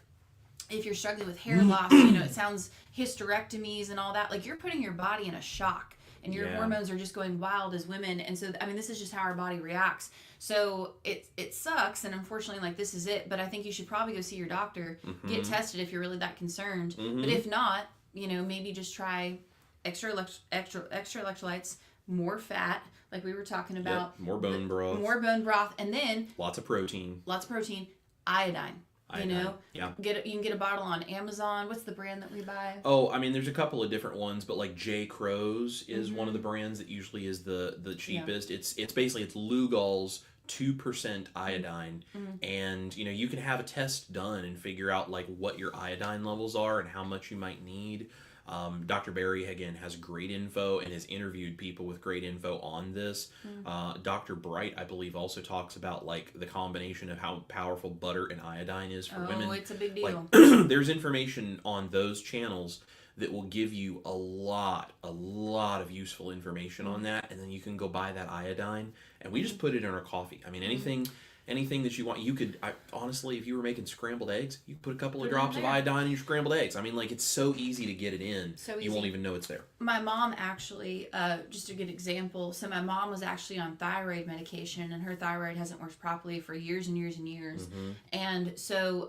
B: if you're struggling with hair loss, it sounds hysterectomies and all that, like you're putting your body in a shock and your hormones are just going wild as women. And so I mean, this is just how our body reacts. So it sucks, and unfortunately like this is it, but I think you should probably go see your doctor, get tested if you're really that concerned. But if not, maybe just try extra electrolytes, more fat, like we were talking about. More bone broth, and then
A: lots of protein,
B: iodine. You can get a bottle on Amazon. What's the brand that we buy?
A: Oh, I mean, there's a couple of different ones, but like J. Crow's is one of the brands that usually is the cheapest. It's basically Lugol's 2% iodine, and you can have a test done and figure out like what your iodine levels are and how much you might need. Dr. Barry, again, has great info and has interviewed people with great info on this. Dr. Bright, I believe, also talks about like the combination of how powerful butter and iodine is for women.
B: Oh, it's a big deal.
A: Like, there's information on those channels that will give you a lot of useful information on that, and then you can go buy that iodine, and we just put it in our coffee. I mean, anything that you want, you could, honestly, if you were making scrambled eggs, you could put a couple of drops of iodine in your scrambled eggs. I mean, like, it's so easy to get it in, you won't even know it's there.
B: My mom actually, just a good example, so my mom was actually on thyroid medication, and her thyroid hasn't worked properly for years and years and years, and so,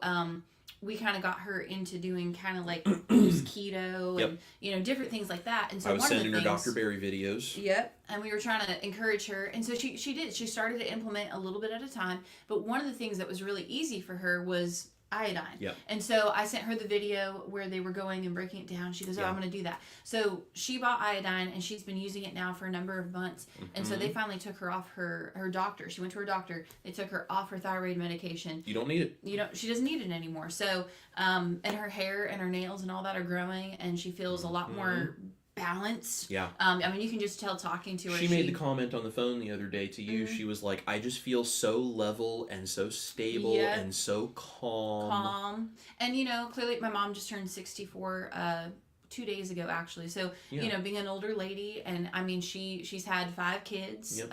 B: we kind of got her into doing kind of like keto and, you know, different things like that. And so
A: I was sending her Dr. Berry videos.
B: Yep. And we were trying to encourage her. And so she did. She started to implement a little bit at a time. But one of the things that was really easy for her was iodine.
A: Yep.
B: And so I sent her the video where they were going and breaking it down. She goes, I'm going to do that. So she bought iodine, and she's been using it now for a number of months. And so they finally took her off her doctor. She went to her doctor. They took her off her thyroid medication.
A: You don't need it.
B: She doesn't need it anymore. So, and her hair and her nails and all that are growing, and she feels a lot more balanced.
A: Yeah.
B: I mean, you can just tell talking to her.
A: She made the comment on the phone the other day to you. She was like, I just feel so level and so stable and so calm.
B: And, you know, clearly my mom just turned 64 2 days ago, actually. So, you know, being an older lady, and I mean, she's had 5 kids.
A: Yep.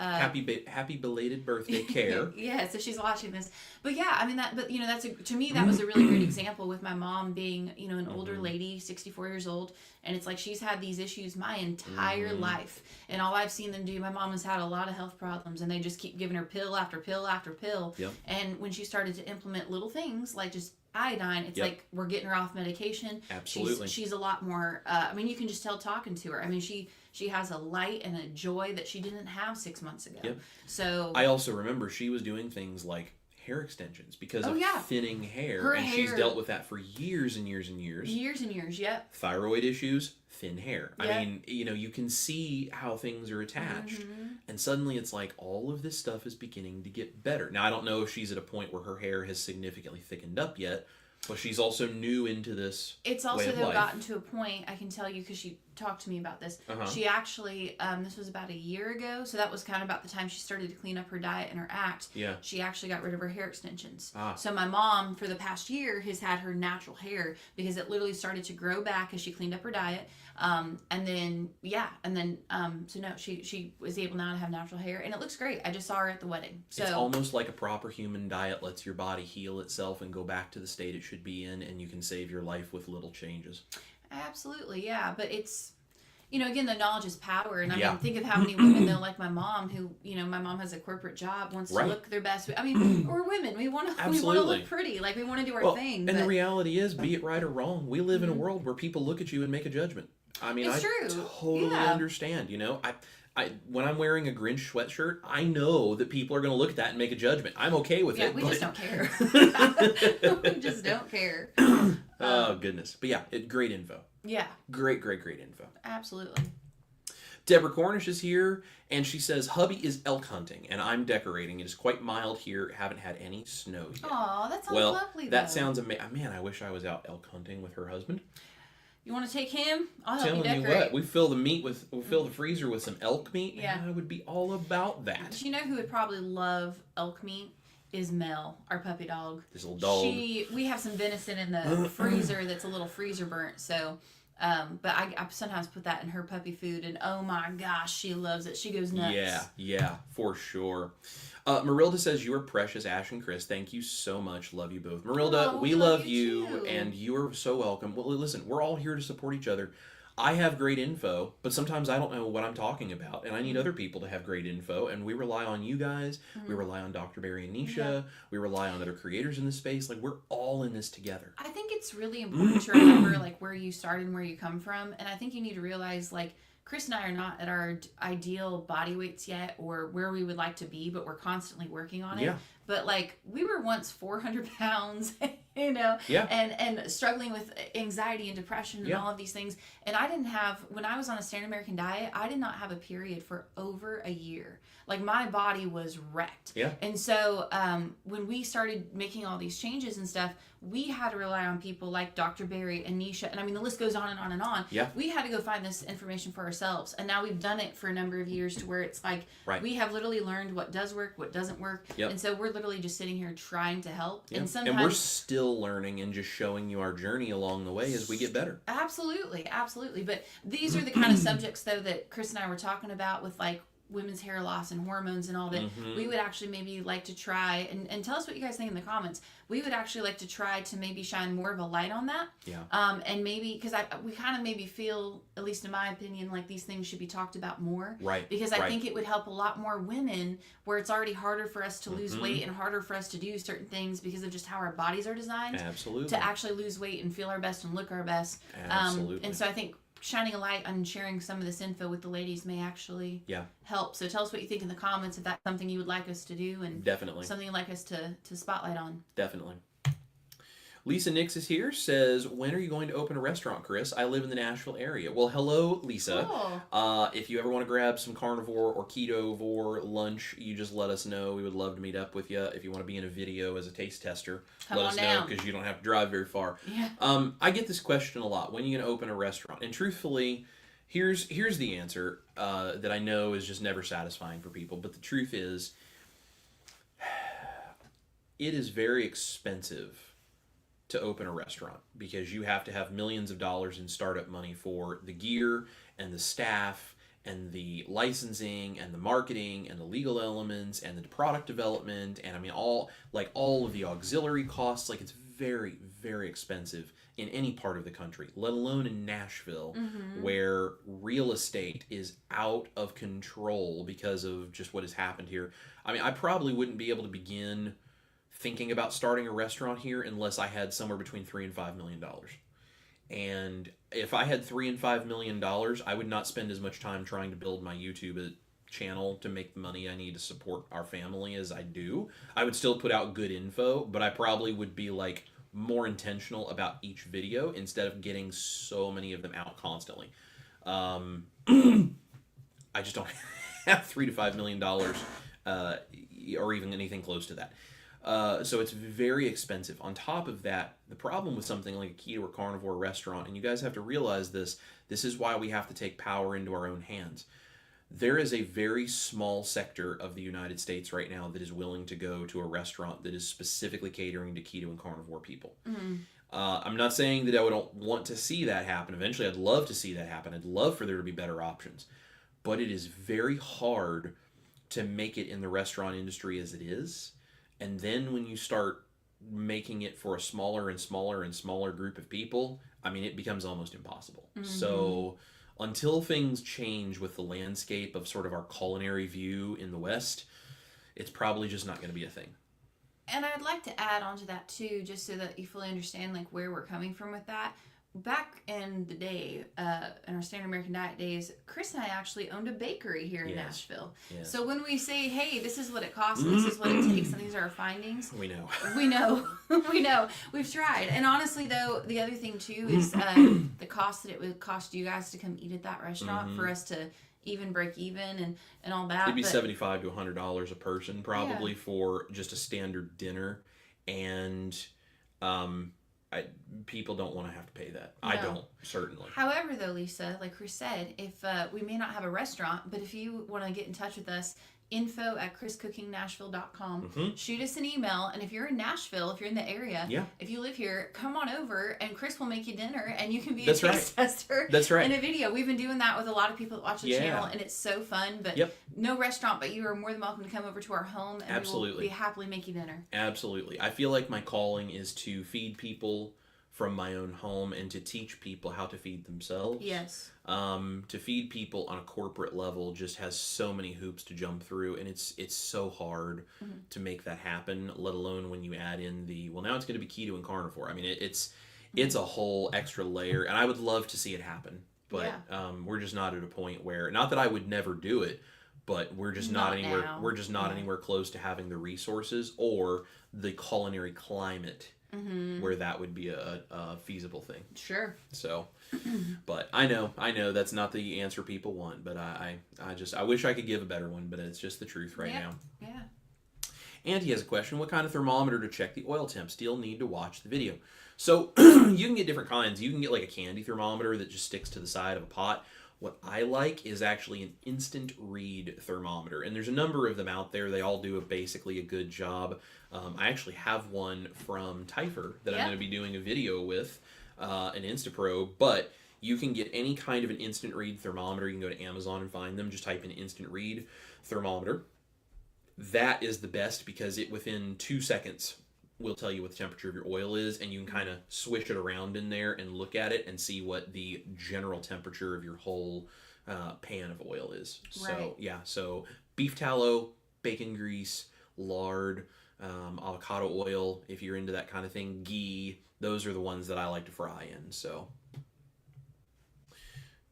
A: Happy belated birthday, Care.
B: Yeah, so she's watching this. But yeah, I mean, you know, to me, that was a really great example with my mom being, you know, an older lady, 64 years old. And it's like she's had these issues my entire life. And all I've seen them do, my mom has had a lot of health problems, and they just keep giving her pill after pill after pill.
A: Yep.
B: And when she started to implement little things like just iodine, it's like we're getting her off medication.
A: Absolutely.
B: She's a lot more, I mean, you can just tell talking to her. I mean, she has a light and a joy that she didn't have 6 months ago.
A: Yep.
B: So
A: I also remember she was doing things like hair extensions because of thinning hair.
B: Her
A: and
B: hair,
A: she's dealt with that for years and years and years.
B: Years and years, yep.
A: Thyroid issues, thin hair.
B: Yep.
A: I mean, you know, you can see how things are attached. And suddenly it's like all of this stuff is beginning to get better. Now, I don't know if she's at a point where her hair has significantly thickened up yet, but she's also new into this.
B: It's also,
A: way of
B: though,
A: life.
B: gotten to a point, I can tell you, because she talked to me about this. She actually, this was about a year ago, so that was kind of about the time she started to clean up her diet and her act.
A: Yeah.
B: She actually got rid of her hair extensions. So my mom, for the past year, has had her natural hair because it literally started to grow back as she cleaned up her diet. So no, she was able now to have natural hair, and it looks great. I just saw her at the wedding. So
A: it's almost like a proper human diet lets your body heal itself and go back to the state it should be in, and you can save your life with little changes.
B: Absolutely, yeah. But it's, you know, again, the knowledge is power. And I mean, think of how many women, though, like my mom, who, you know, my mom has a corporate job, wants to look their best. I mean, we're women. We want to look pretty. Like, we want to do our thing.
A: And the reality is, be it right or wrong, we live in a world where people look at you and make a judgment. I mean,
B: it's
A: I
B: true.
A: totally understand. You know, I when I'm wearing a Grinch sweatshirt, I know that people are going to look at that and make a judgment. I'm okay with it.
B: Yeah, we just don't care. We just don't care.
A: Oh, goodness. But yeah, great info.
B: Yeah.
A: Great info.
B: Absolutely.
A: Deborah Cornish is here, and she says, hubby is elk hunting, and I'm decorating. It is quite mild here. Haven't had any snow yet.
B: Aw, that sounds lovely, though.
A: That sounds amazing. Man, I wish I was out elk hunting with her husband.
B: You want to take him? I'll help you
A: Telling
B: decorate.
A: you what, we fill the freezer with some elk meat.
B: Yeah.
A: And I would be all about that.
B: But you know who would probably love elk meat? Is Mel, our puppy dog.
A: This little dog.
B: We have some venison in the freezer that's a little freezer burnt, so but I sometimes put that in her puppy food, and oh my gosh, she loves it. She goes nuts.
A: Yeah, for sure. Marilda says, you are precious, Ash and Chris. Thank you so much. Love you both. Marilda, we love you,
B: too.
A: And you are so welcome. Well, listen, we're all here to support each other. I have great info, but sometimes I don't know what I'm talking about, and I need other people to have great info, and we rely on you guys. We rely on Dr. Barry and Nisha. We rely on other creators in this space. Like, we're all in this together.
B: I think it's really important to remember, like, where you started and where you come from, and I think you need to realize, like, Chris and I are not at our ideal body weights yet or where we would like to be, but we're constantly working on it.
A: Yeah.
B: But, like, we were once 400 pounds, you know, and struggling with anxiety and depression and all of these things. And I didn't have, when I was on a standard American diet, I did not have a period for over a year. Like, my body was wrecked.
A: Yeah.
B: And so when we started making all these changes and stuff, we had to rely on people like Dr. Barry and Nisha, and I mean the list goes on and on and on.
A: Yeah.
B: We had to go find this information for ourselves, and now we've done it for a number of years to where it's like we have literally learned what does work, what doesn't work, and so we're literally just sitting here trying to help. And sometimes
A: and we're still learning and just showing you our journey along the way as we get better.
B: Absolutely. But these are the kind of subjects though that Chris and I were talking about with like women's hair loss and hormones and all that. We would actually maybe like to try and tell us what you guys think in the comments. We would actually like to try to maybe shine more of a light on that. And maybe because we kind of maybe feel, at least in my opinion, like these things should be talked about more. Because I think it would help a lot more women where it's already harder for us to lose weight and harder for us to do certain things because of just how our bodies are designed. To actually lose weight and feel our best and look our best. And so I think shining a light on sharing some of this info with the ladies may actually help. So tell us what you think in the comments if that's something you would like us to do and something you'd like us to spotlight on.
A: Definitely. Lisa Nix is here, says, when are you going to open a restaurant, Chris? I live in the Nashville area. Well, hello, Lisa.
B: Cool.
A: If you ever want to grab some carnivore or ketovore lunch, you just let us know. We would love to meet up with you. If you want to be in a video as a taste tester, let us know because you don't have to drive very far. I get this question a lot. When are you going to open a restaurant? And truthfully, here's the answer that I know is just never satisfying for people. But the truth is, it is very expensive to open a restaurant because you have to have millions of dollars in startup money for the gear and the staff and the licensing and the marketing and the legal elements and the product development and I mean all of the auxiliary costs. Like it's very, very expensive in any part of the country, let alone in Nashville, where real estate is out of control because of just what has happened here. I mean, I probably wouldn't be able to begin thinking about starting a restaurant here unless I had somewhere between $3 and $5 million. And if I had $3 and $5 million, I would not spend as much time trying to build my YouTube channel to make the money I need to support our family as I do. I would still put out good info, but I probably would be like more intentional about each video instead of getting so many of them out constantly. I just don't have $3 to $5 million or even anything close to that. So it's very expensive. On top of that, the problem with something like a keto or carnivore restaurant, and you guys have to realize this is why we have to take power into our own hands. There is a very small sector of the United States right now that is willing to go to a restaurant that is specifically catering to keto and carnivore people. I'm not saying that I don't want to see that happen. Eventually, I'd love to see that happen. I'd love for there to be better options. But it is very hard to make it in the restaurant industry as it is. And then when you start making it for a smaller and smaller and smaller group of people, I mean, it becomes almost impossible. So until things change with the landscape of sort of our culinary view in the West, it's probably just not going to be a thing.
B: And I'd like to add on to that too, just so that you fully understand like where we're coming from with that. Back in the day, in our Standard American Diet days, Chris and I actually owned a bakery here in Nashville. So when we say, hey, this is what it costs, and this is what it takes, and these are our findings. We know. We've tried. And honestly, though, the other thing, too, is the cost that it would cost you guys to come eat at that restaurant for us to even break even and all that.
A: It'd be $75 to $100 a person, probably, for just a standard dinner. And people don't want to have to pay that. No. I don't, certainly.
B: However, though, Lisa, like Chris said, if we may not have a restaurant, but if you want to get in touch with us, info@chriscookingnashville.com. Shoot us an email, and if you're in Nashville, if you're in the area, if you live here, come on over, and Chris will make you dinner, and you can be a taste tester in a video. We've been doing that with a lot of people that watch the channel, and it's so fun. But no restaurant, but you are more than welcome to come over to our home, and we will be happily make you dinner.
A: Absolutely. I feel like my calling is to feed people from my own home and to teach people how to feed themselves.
B: Yes.
A: To feed people on a corporate level just has so many hoops to jump through, and it's so hard to make that happen, let alone when you add in now it's going to be keto and carnivore. I mean, it's a whole extra layer, and I would love to see it happen, but we're just not at a point where, not that I would never do it, but we're just not anywhere now. We're just not anywhere close to having the resources or the culinary climate where that would be a feasible thing.
B: Sure.
A: So, but I know that's not the answer people want, but I wish I could give a better one, but it's just the truth right now.
B: Yeah.
A: And he has a question, what kind of thermometer to check the oil temp? Still need to watch the video. So you can get different kinds. You can get like a candy thermometer that just sticks to the side of a pot. What I like is actually an instant read thermometer. And there's a number of them out there. They all do basically a good job. I actually have one from Typher that I'm going to be doing a video with, an Instapro. But you can get any kind of an instant read thermometer. You can go to Amazon and find them. Just type in instant read thermometer. That is the best because it within 2 seconds will tell you what the temperature of your oil is, and you can kind of swish it around in there and look at it and see what the general temperature of your whole pan of oil is.
B: Right.
A: So beef tallow, bacon grease, lard, avocado oil, if you're into that kind of thing, ghee, those are the ones that I like to fry in. So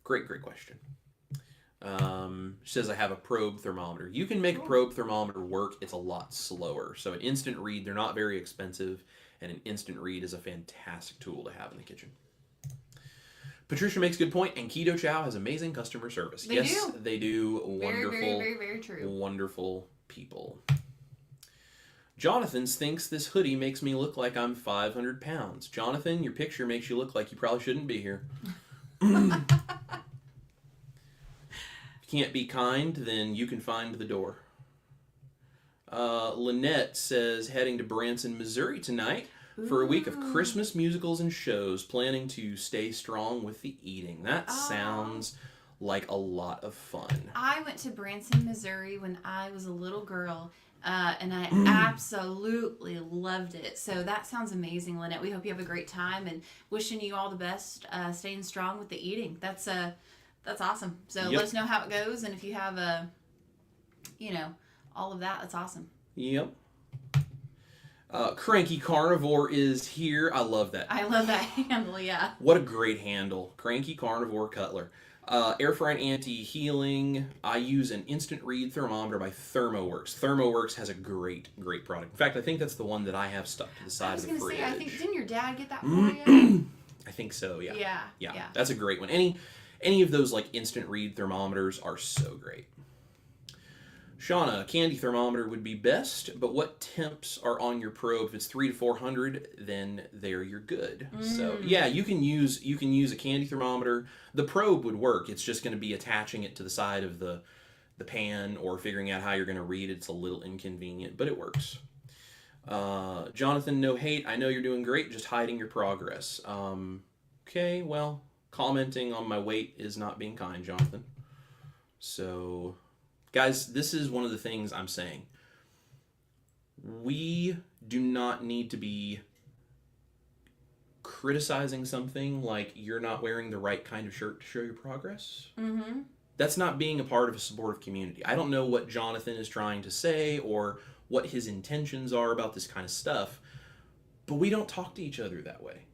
A: great question. She says I have a probe thermometer. You can make a probe thermometer work. It's a lot slower. So an instant read, they're not very expensive, and an instant read is a fantastic tool to have in the kitchen. Patricia makes a good point, and Keto Chow has amazing customer service. They do. Wonderful,
B: very true.
A: Wonderful people. Jonathan thinks this hoodie makes me look like I'm 500 pounds. Jonathan, your picture makes you look like you probably shouldn't be here. Can't be kind, then you can find the door. Lynette says, heading to Branson, Missouri tonight for a week of Christmas musicals and shows, planning to stay strong with the eating. That sounds like a lot of fun.
B: I went to Branson, Missouri when I was a little girl, and I absolutely loved it. So that sounds amazing, Lynette. We hope you have a great time, and wishing you all the best, staying strong with the eating. That's awesome. So let us know how it goes, and if you have all of that, that's awesome.
A: Yep. Cranky Carnivore is here. I love that.
B: I love that handle, yeah.
A: What a great handle. Cranky Carnivore Cutler. Air frying anti-healing. I use an instant read thermometer by ThermoWorks. ThermoWorks has a great product. In fact, I think that's the one that I have stuck to the side of the fridge.
B: I was going to say, didn't your dad get that for you?
A: I think so,
B: Yeah.
A: That's a great one. Any of those like instant read thermometers are so great. Shauna, a candy thermometer would be best, but what temps are on your probe? If it's 300 to 400, then you're good. So yeah, you can use a candy thermometer. The probe would work. It's just going to be attaching it to the side of the pan or figuring out how you're going to read it. It's a little inconvenient, but it works. Jonathan, no hate. I know you're doing great. Just hiding your progress. Okay, well, commenting on my weight is not being kind, Jonathan. So, guys, this is one of the things I'm saying. We do not need to be criticizing something like you're not wearing the right kind of shirt to show your progress. Mm-hmm. That's not being a part of a supportive community. I don't know what Jonathan is trying to say or what his intentions are about this kind of stuff, but we don't talk to each other that way.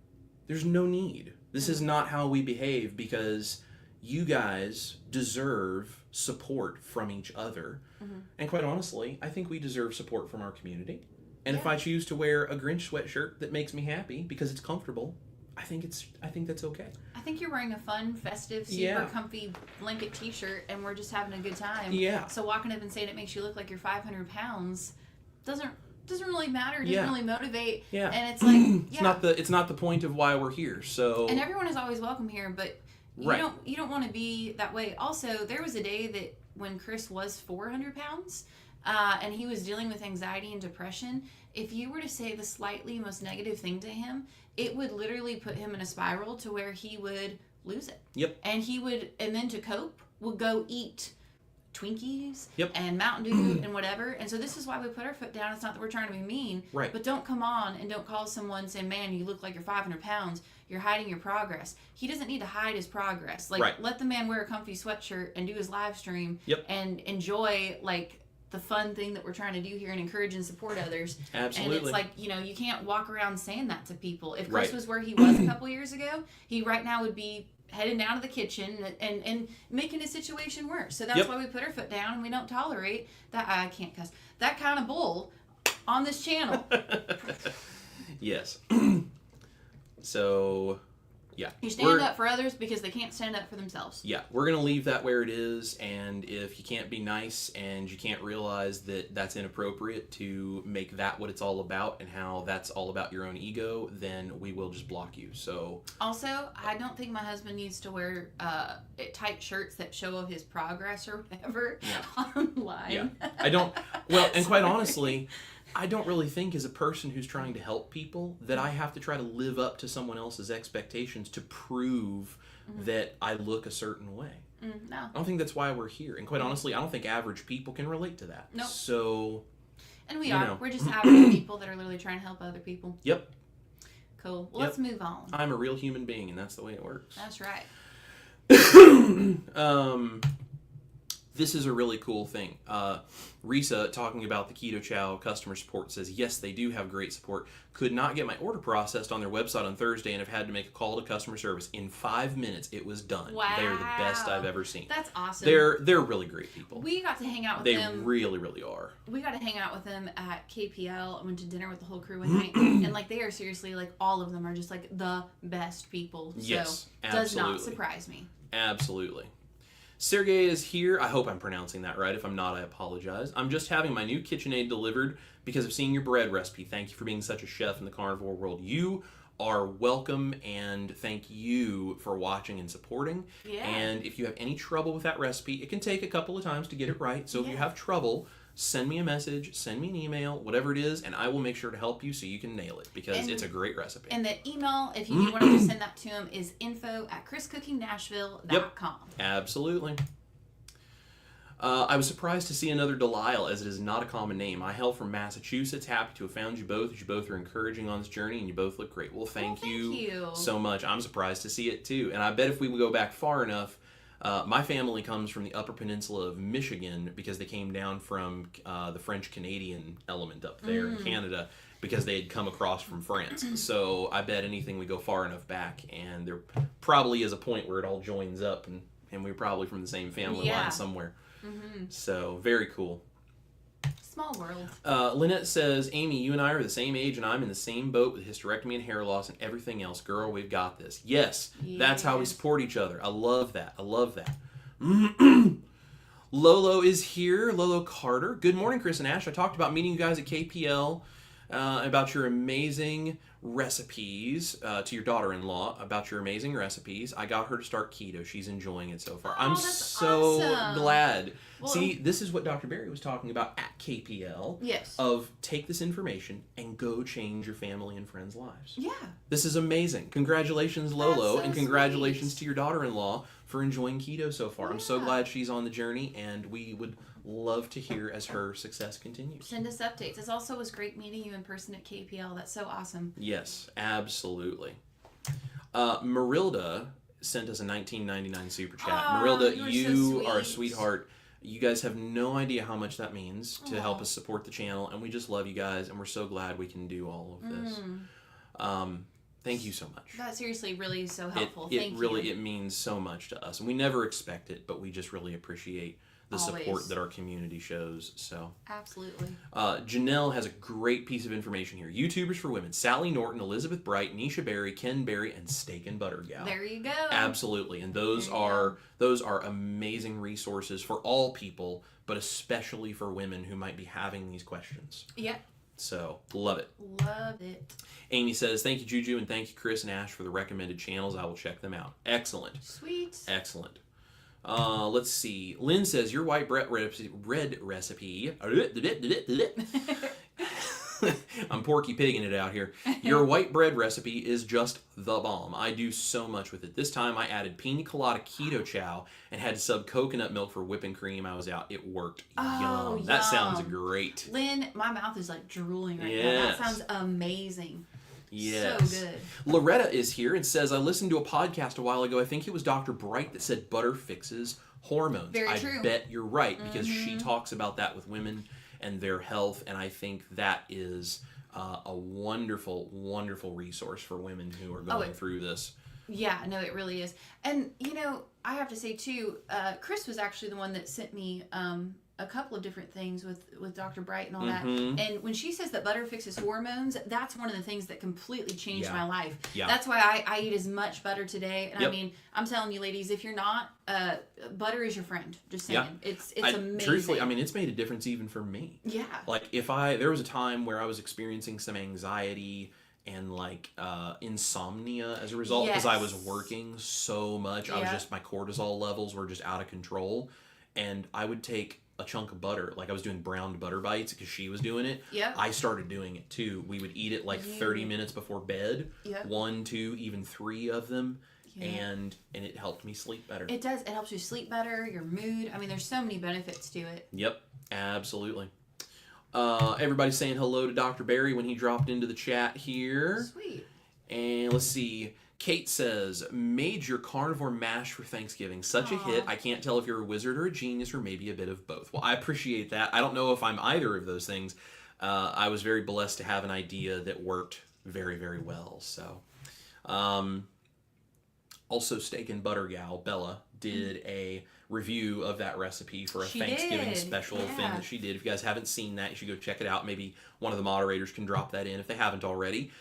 A: There's no need. This is not how we behave because you guys deserve support from each other. Mm-hmm. And quite honestly, I think we deserve support from our community. And if I choose to wear a Grinch sweatshirt that makes me happy because it's comfortable, I think that's okay. I
B: think you're wearing a fun, festive, super comfy blanket t-shirt and we're just having a good time.
A: Yeah.
B: So walking up and saying it makes you look like you're 500 pounds doesn't really matter. It doesn't really motivate.
A: Yeah.
B: And it's like
A: it's not the point of why we're here. So
B: and everyone is always welcome here, but you don't want to be that way. Also, there was a day that when Chris was 400 pounds and he was dealing with anxiety and depression, if you were to say the slightly most negative thing to him, it would literally put him in a spiral to where he would lose it.
A: Yep.
B: And then to cope, would go eat Twinkies
A: yep.
B: and Mountain Dew and whatever. And so this is why we put our foot down. It's not that we're trying to be mean,
A: right.
B: But don't come on and don't call someone saying, man, you look like you're 500 pounds. You're hiding your progress. He doesn't need to hide his progress. Like,
A: right.
B: Let the man wear a comfy sweatshirt and do his live stream
A: yep.
B: and enjoy, like, the fun thing that we're trying to do here and encourage and support others.
A: Absolutely.
B: And it's like, you can't walk around saying that to people. If Chris
A: right.
B: was where he was a couple years ago, he right now would be heading down to the kitchen and making his situation worse. So that's
A: yep.
B: why we put our foot down and we don't tolerate that, I can't cuss, that kind of bull on this channel.
A: Yes. So, Yeah.
B: You stand up for others because they can't stand up for themselves.
A: Yeah, we're going to leave that where it is, and if you can't be nice and you can't realize that that's inappropriate to make that what it's all about and how that's all about your own ego, then we will just block you. So
B: also, I don't think my husband needs to wear tight shirts that show his progress or whatever online.
A: Yeah, I don't, well, and quite honestly, I don't really think as a person who's trying to help people that I have to try to live up to someone else's expectations to prove that I look a certain way.
B: No.
A: I don't think that's why we're here. And quite honestly, I don't think average people can relate to that.
B: Nope.
A: So...
B: And we are. Know. We're just average people that are literally trying to help other people.
A: Yep.
B: Cool. Well, let's move on.
A: I'm a real human being, and that's the way it works.
B: That's right.
A: This is a really cool thing. Risa, talking about the Keto Chow customer support, says, yes, they do have great support. Could not get my order processed on their website on Thursday and have had to make a call to customer service. In 5 minutes, it was done.
B: Wow.
A: They're the best I've ever seen.
B: That's awesome.
A: They're really great people.
B: We got to hang out with them.
A: They really, really are.
B: We got to hang out with them at KPL. I went to dinner with the whole crew one night. And, like, they are seriously, like, all of them are just, like, the best people. So,
A: yes,
B: absolutely. Does not surprise me.
A: Absolutely. Sergey is here. I hope I'm pronouncing that right. If I'm not, I apologize. I'm just having my new KitchenAid delivered because of seeing your bread recipe. Thank you for being such a chef in the carnivore world. You are welcome, and thank you for watching and supporting.
B: Yeah.
A: And if you have any trouble with that recipe, it can take a couple of times to get it right. So if you have trouble, send me a message, send me an email, whatever it is, and I will make sure to help you so you can nail it because it's a great recipe.
B: And the email, if you do want to just send that to him, is info@chriscookingnashville.com.
A: Yep, absolutely. I was surprised to see another Delisle, as it is not a common name. I hail from Massachusetts. Happy to have found you both, as you both are encouraging on this journey, and you both look great. Well, thank you so much. I'm surprised to see it, too. And I bet if we would go back far enough, my family comes from the Upper Peninsula of Michigan because they came down from the French-Canadian element up there in Canada because they had come across from France. So I bet anything we go far enough back, and there probably is a point where it all joins up, and we're probably from the same family line somewhere. So, very cool.
B: Small world.
A: Lynette says, Amy, you and I are the same age, and I'm in the same boat with hysterectomy and hair loss and everything else. Girl, we've got this. Yes, that's how we support each other. I love that. I love that. Lolo is here. Lolo Carter. Good morning, Chris and Ash. I talked about meeting you guys at KPL, about your amazing recipes, to your daughter-in-law, about your amazing recipes. I got her to start keto. She's enjoying it so far. I'm so glad. Well, see, this is what Dr. Berry was talking about at KPL.
B: Yes.
A: Of take this information and go change your family and friends' lives.
B: Yeah.
A: This is amazing. Congratulations, Lolo,
B: so
A: and congratulations to your daughter-in-law for enjoying keto so far.
B: Yeah.
A: I'm so glad she's on the journey, and we would love to hear as her success continues.
B: Send us updates. It also was great meeting you in person at KPL. That's so awesome.
A: Yes, absolutely. Marilda sent us a $19.99 super chat. Marilda, you are a sweetheart. You guys have no idea how much that means to help us support the channel, and we just love you guys, and we're so glad we can do all of this. Thank you so much.
B: That seriously really is so helpful.
A: Thank you. It means so much to us, and we never expect it, but we just really appreciate the support that our community shows. So
B: absolutely.
A: Janelle has a great piece of information here. YouTubers for women: Sally Norton, Elizabeth Bright, Nisha Berry, Ken Berry, and Steak and Butter Gal.
B: There you go.
A: Absolutely, and those are amazing resources for all people, but especially for women who might be having these questions.
B: Yeah.
A: So, love it.
B: Love it.
A: Amy says, thank you, Juju, and thank you, Chris and Ash, for the recommended channels. I will check them out. Excellent.
B: Sweet.
A: Excellent. Let's see. Lynn says, your white bread recipe. I'm Porky Pigging it out here. Your white bread recipe is just the bomb. I do so much with it. This time I added pina colada keto chow and had to sub coconut milk for whipping cream. I was out. It worked. Yum. That sounds great.
B: Lynn, my mouth is like drooling right now. That sounds amazing.
A: Yes.
B: So good.
A: Loretta is here and says, I listened to a podcast a while ago. I think it was Dr. Bright that said butter fixes hormones.
B: Very true.
A: I bet you're right because she talks about that with women and their health, and I think that is a wonderful, wonderful resource for women who are going through this.
B: Yeah, no, it really is. And, you know, I have to say, too, Chris was actually the one that sent me a couple of different things with Dr. Bright and all
A: Mm-hmm.
B: that. And when she says that butter fixes hormones, that's one of the things that completely changed
A: Yeah.
B: my life.
A: Yeah.
B: That's why I eat as much butter today. And
A: Yep.
B: I mean, I'm telling you, ladies, if you're not, butter is your friend. Just saying.
A: Yeah.
B: It's amazing.
A: Truthfully, I mean, it's made a difference even for me.
B: Yeah.
A: Like, there was a time where I was experiencing some anxiety and like insomnia as a result because I was
B: Yes.
A: working so much. I was
B: Yeah.
A: just, my cortisol levels were just out of control, and I would take a chunk of butter, like I was doing browned butter bites because she was doing it.
B: Yep.
A: I started doing it too. We would eat it like 30 minutes before bed.
B: Yep.
A: 1, 2, even 3 of them.
B: Yeah.
A: And it helped me sleep better.
B: It does. It helps you sleep better, your mood. I mean, there's so many benefits to it.
A: Yep, absolutely. Everybody's saying hello to Dr. Barry when he dropped into the chat here.
B: Sweet.
A: And let's see. Kate says, made your carnivore mash for Thanksgiving. Such a hit. I can't tell if you're a wizard or a genius or maybe a bit of both. Well, I appreciate that. I don't know if I'm either of those things. I was very blessed to have an idea that worked very, very well. So, also, Steak and Butter Gal, Bella, did a review of that recipe for a
B: She
A: Thanksgiving
B: did,
A: special thing
B: yeah.
A: that she did. If you guys haven't seen that, you should go check it out. Maybe one of the moderators can drop that in if they haven't already.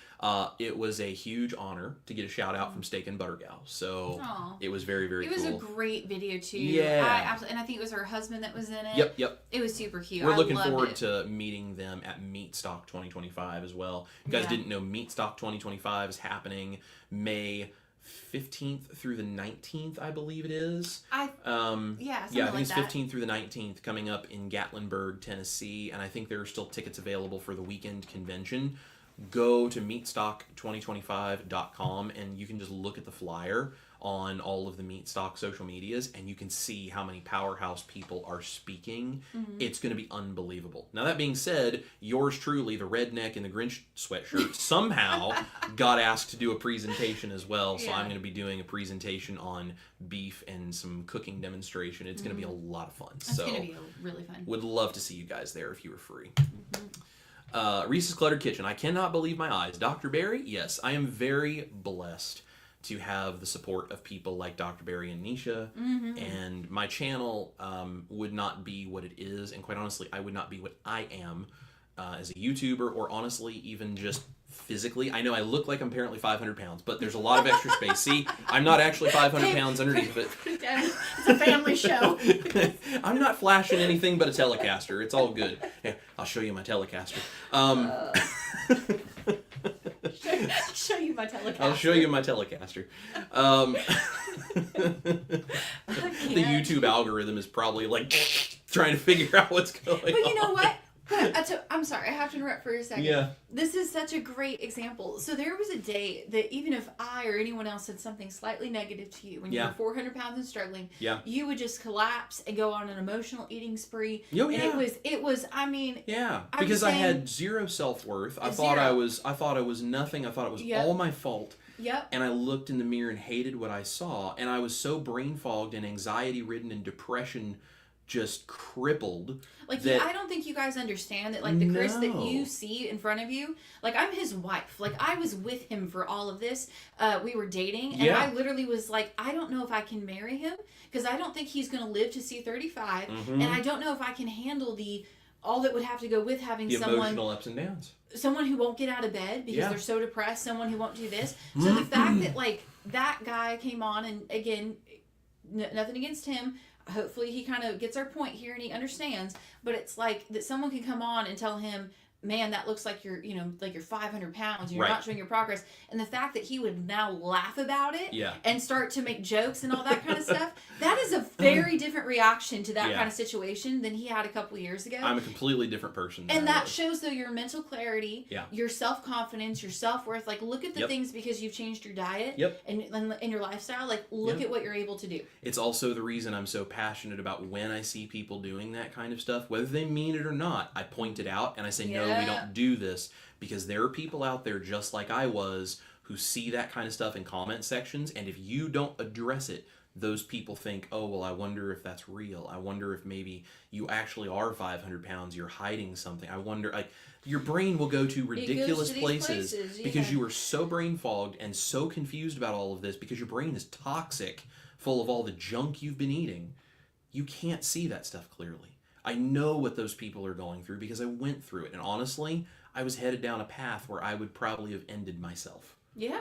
A: It was a huge honor to get a shout out from Steak and Butter Gal. So
B: Aw.
A: it was very, very
B: It was
A: cool.
B: a great video too.
A: Yeah.
B: And I think it was her husband that was in it.
A: Yep.
B: It was super cute.
A: We're
B: I
A: looking
B: loved
A: forward
B: it.
A: to meeting them at Meatstock 2025 as well. If you guys
B: Yeah.
A: didn't know, Meatstock 2025 is happening May 15th through the 19th, I believe it is.
B: Yeah,
A: I
B: something
A: think
B: like
A: it's
B: that.
A: 15th through the 19th, coming up in Gatlinburg, Tennessee, and I think there are still tickets available for the weekend convention. Go to meatstock2025.com and you can just look at the flyer on all of the Meatstock social medias and you can see how many powerhouse people are speaking.
B: Mm-hmm.
A: It's going to be unbelievable. Now, that being said, yours truly, the redneck in the Grinch sweatshirt, somehow got asked to do a presentation as well. So
B: Yeah.
A: I'm going to be doing a presentation on beef and some cooking demonstration. It's going to be a lot of fun.
B: It's going to be really fun.
A: Would love to see you guys there if you were free. Reese's Cluttered Kitchen. I cannot believe my eyes. Dr. Barry, yes, I am very blessed to have the support of people like Dr. Barry and Nisha. And my channel would not be what it is. And quite honestly, I would not be what I am as a YouTuber or honestly even just physically. I know I look like I'm apparently 500 pounds, but there's a lot of extra space. See, I'm not actually 500 pounds underneath it.
B: It's a family show.
A: I'm not flashing anything but a Telecaster. It's all good. Yeah, I'll show you my Telecaster.
B: Show you my Telecaster.
A: I'll show you my Telecaster. The YouTube algorithm is probably like trying to figure out what's going on.
B: But you know what? I'm sorry, I have to interrupt for a second.
A: Yeah.
B: This is such a great example. So there was a day that even if I or anyone else said something slightly negative to you when you
A: Yeah.
B: were 400 pounds and struggling,
A: Yeah.
B: you would just collapse and go on an emotional eating spree.
A: Oh,
B: And
A: yeah.
B: it was, I mean,
A: Yeah,
B: I'm
A: because I
B: saying-
A: had zero self-worth. I thought I
B: Zero.
A: was nothing. I thought it was
B: Yep.
A: all my fault.
B: yep.
A: And I looked in the mirror and hated what I saw. And I was so brain fogged and anxiety ridden and depression just crippled.
B: Like,
A: that-
B: I don't think you guys understand that, like, the Chris that
A: No.
B: you see in front of you, like, I'm his wife. Like, I was with him for all of this. We were dating, and
A: Yeah.
B: I literally was like, I don't know if I can marry him, because I don't think he's going to live to see 35,
A: Mhm.
B: and I don't know if I can handle all that would have to go with having
A: The
B: someone
A: emotional ups and downs.
B: who won't get out of bed because
A: Yeah.
B: they're so depressed, someone who won't do this. So the fact that, like, that guy came on, and again, nothing against him, hopefully he kind of gets our point here and he understands, but it's like that someone can come on and tell him, man, that looks like you're 500 pounds and you're
A: Right.
B: not showing your progress. And the fact that he would now laugh about it
A: Yeah.
B: and start to make jokes and all that kind of stuff, that is a very different reaction to that
A: Yeah.
B: kind of situation than he had a couple years ago.
A: I'm a completely different person. than
B: And
A: I
B: that
A: was.
B: shows, though, your mental clarity,
A: Yeah.
B: your self-confidence, your self-worth. Like, look at the
A: Yep.
B: things because you've changed your diet
A: Yep.
B: and your lifestyle. Like, look
A: Yep.
B: at what you're able to do.
A: It's also the reason I'm so passionate about when I see people doing that kind of stuff, whether they mean it or not. I point it out and I say, no, we
B: Yeah.
A: don't do this, because there are people out there just like I was who see that kind of stuff in comment sections, and if you don't address it, those people think, oh, well, I wonder if that's real. I wonder if maybe you actually are 500 pounds, you're hiding something. I wonder, like, your brain will go to ridiculous
B: these
A: places because
B: yeah.
A: you are so brain fogged and so confused about all of this because your brain is toxic, full of all the junk you've been eating. You can't see that stuff clearly. I know what those people are going through because I went through it. And honestly, I was headed down a path where I would probably have ended myself.
B: Yeah.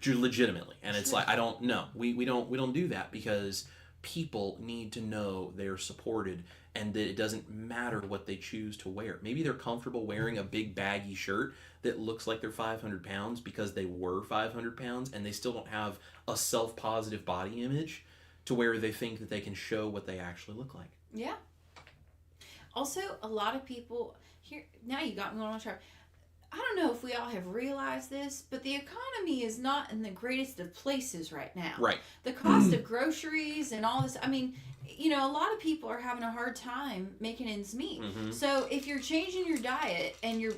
A: Legitimately. And it's like, I don't know. We don't do that because people need to know they're supported and that it doesn't matter what they choose to wear. Maybe they're comfortable wearing a big baggy shirt that looks like they're 500 pounds because they were 500 pounds and they still don't have a self-positive body image to where they think that they can show what they actually look like.
B: Yeah. Also, a lot of people here, now you got me on a track. I don't know if we all have realized this, but the economy is not in the greatest of places right now.
A: Right.
B: The cost of groceries and all this, I mean, you know, a lot of people are having a hard time making ends meet.
A: Mm-hmm.
B: So if you're changing your diet and you're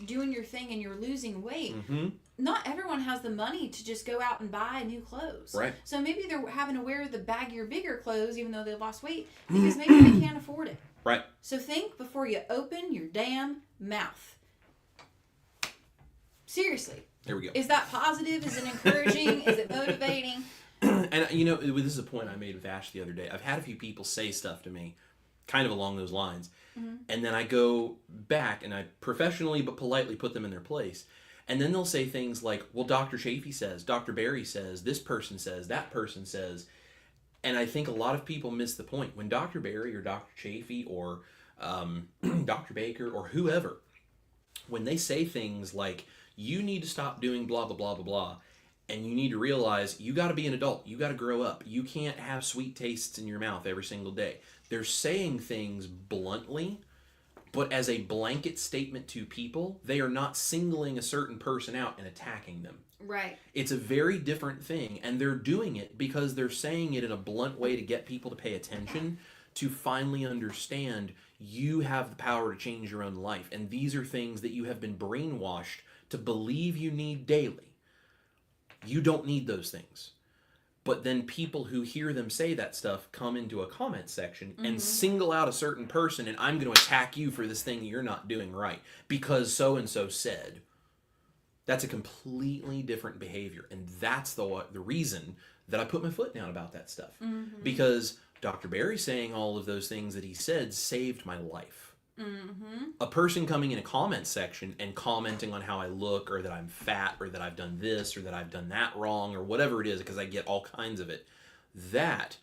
B: doing your thing and you're losing weight,
A: Mm-hmm.
B: not everyone has the money to just go out and buy new clothes.
A: Right.
B: So maybe they're having to wear the baggier, bigger clothes even though they've lost weight because maybe they can't afford it.
A: Right.
B: So think before you open your damn mouth. Seriously.
A: There we go.
B: Is that positive? Is it encouraging? Is it motivating?
A: And, you know, this is a point I made with Ash the other day. I've had a few people say stuff to me kind of along those lines. Mm-hmm. And then I go back and I professionally but politely put them in their place. And then they'll say things like, well, Dr. Chafee says, Dr. Barry says, this person says, that person says. And I think a lot of people miss the point. When Dr. Barry or Dr. Chafee or Dr. Baker or whoever, when they say things like, you need to stop doing blah, blah, blah, blah, blah, and you need to realize you got to be an adult. You got to grow up. You can't have sweet tastes in your mouth every single day. They're saying things bluntly, but as a blanket statement to people, they are not singling a certain person out and attacking them.
B: Right.
A: It's a very different thing, and they're doing it because they're saying it in a blunt way to get people to pay attention, to finally understand you have the power to change your own life. And these are things that you have been brainwashed to believe you need daily. You don't need those things. But then people who hear them say that stuff come into a comment section and single out a certain person, and I'm going to attack you for this thing you're not doing right because so-and-so said. That's a completely different behavior. And that's the reason that I put my foot down about that stuff. Mm-hmm. Because Dr. Barry saying all of those things that he said saved my life. Mm-hmm. A person coming in a comment section and commenting on how I look or that I'm fat or that I've done this or that I've done that wrong or whatever it is, because I get all kinds of it, that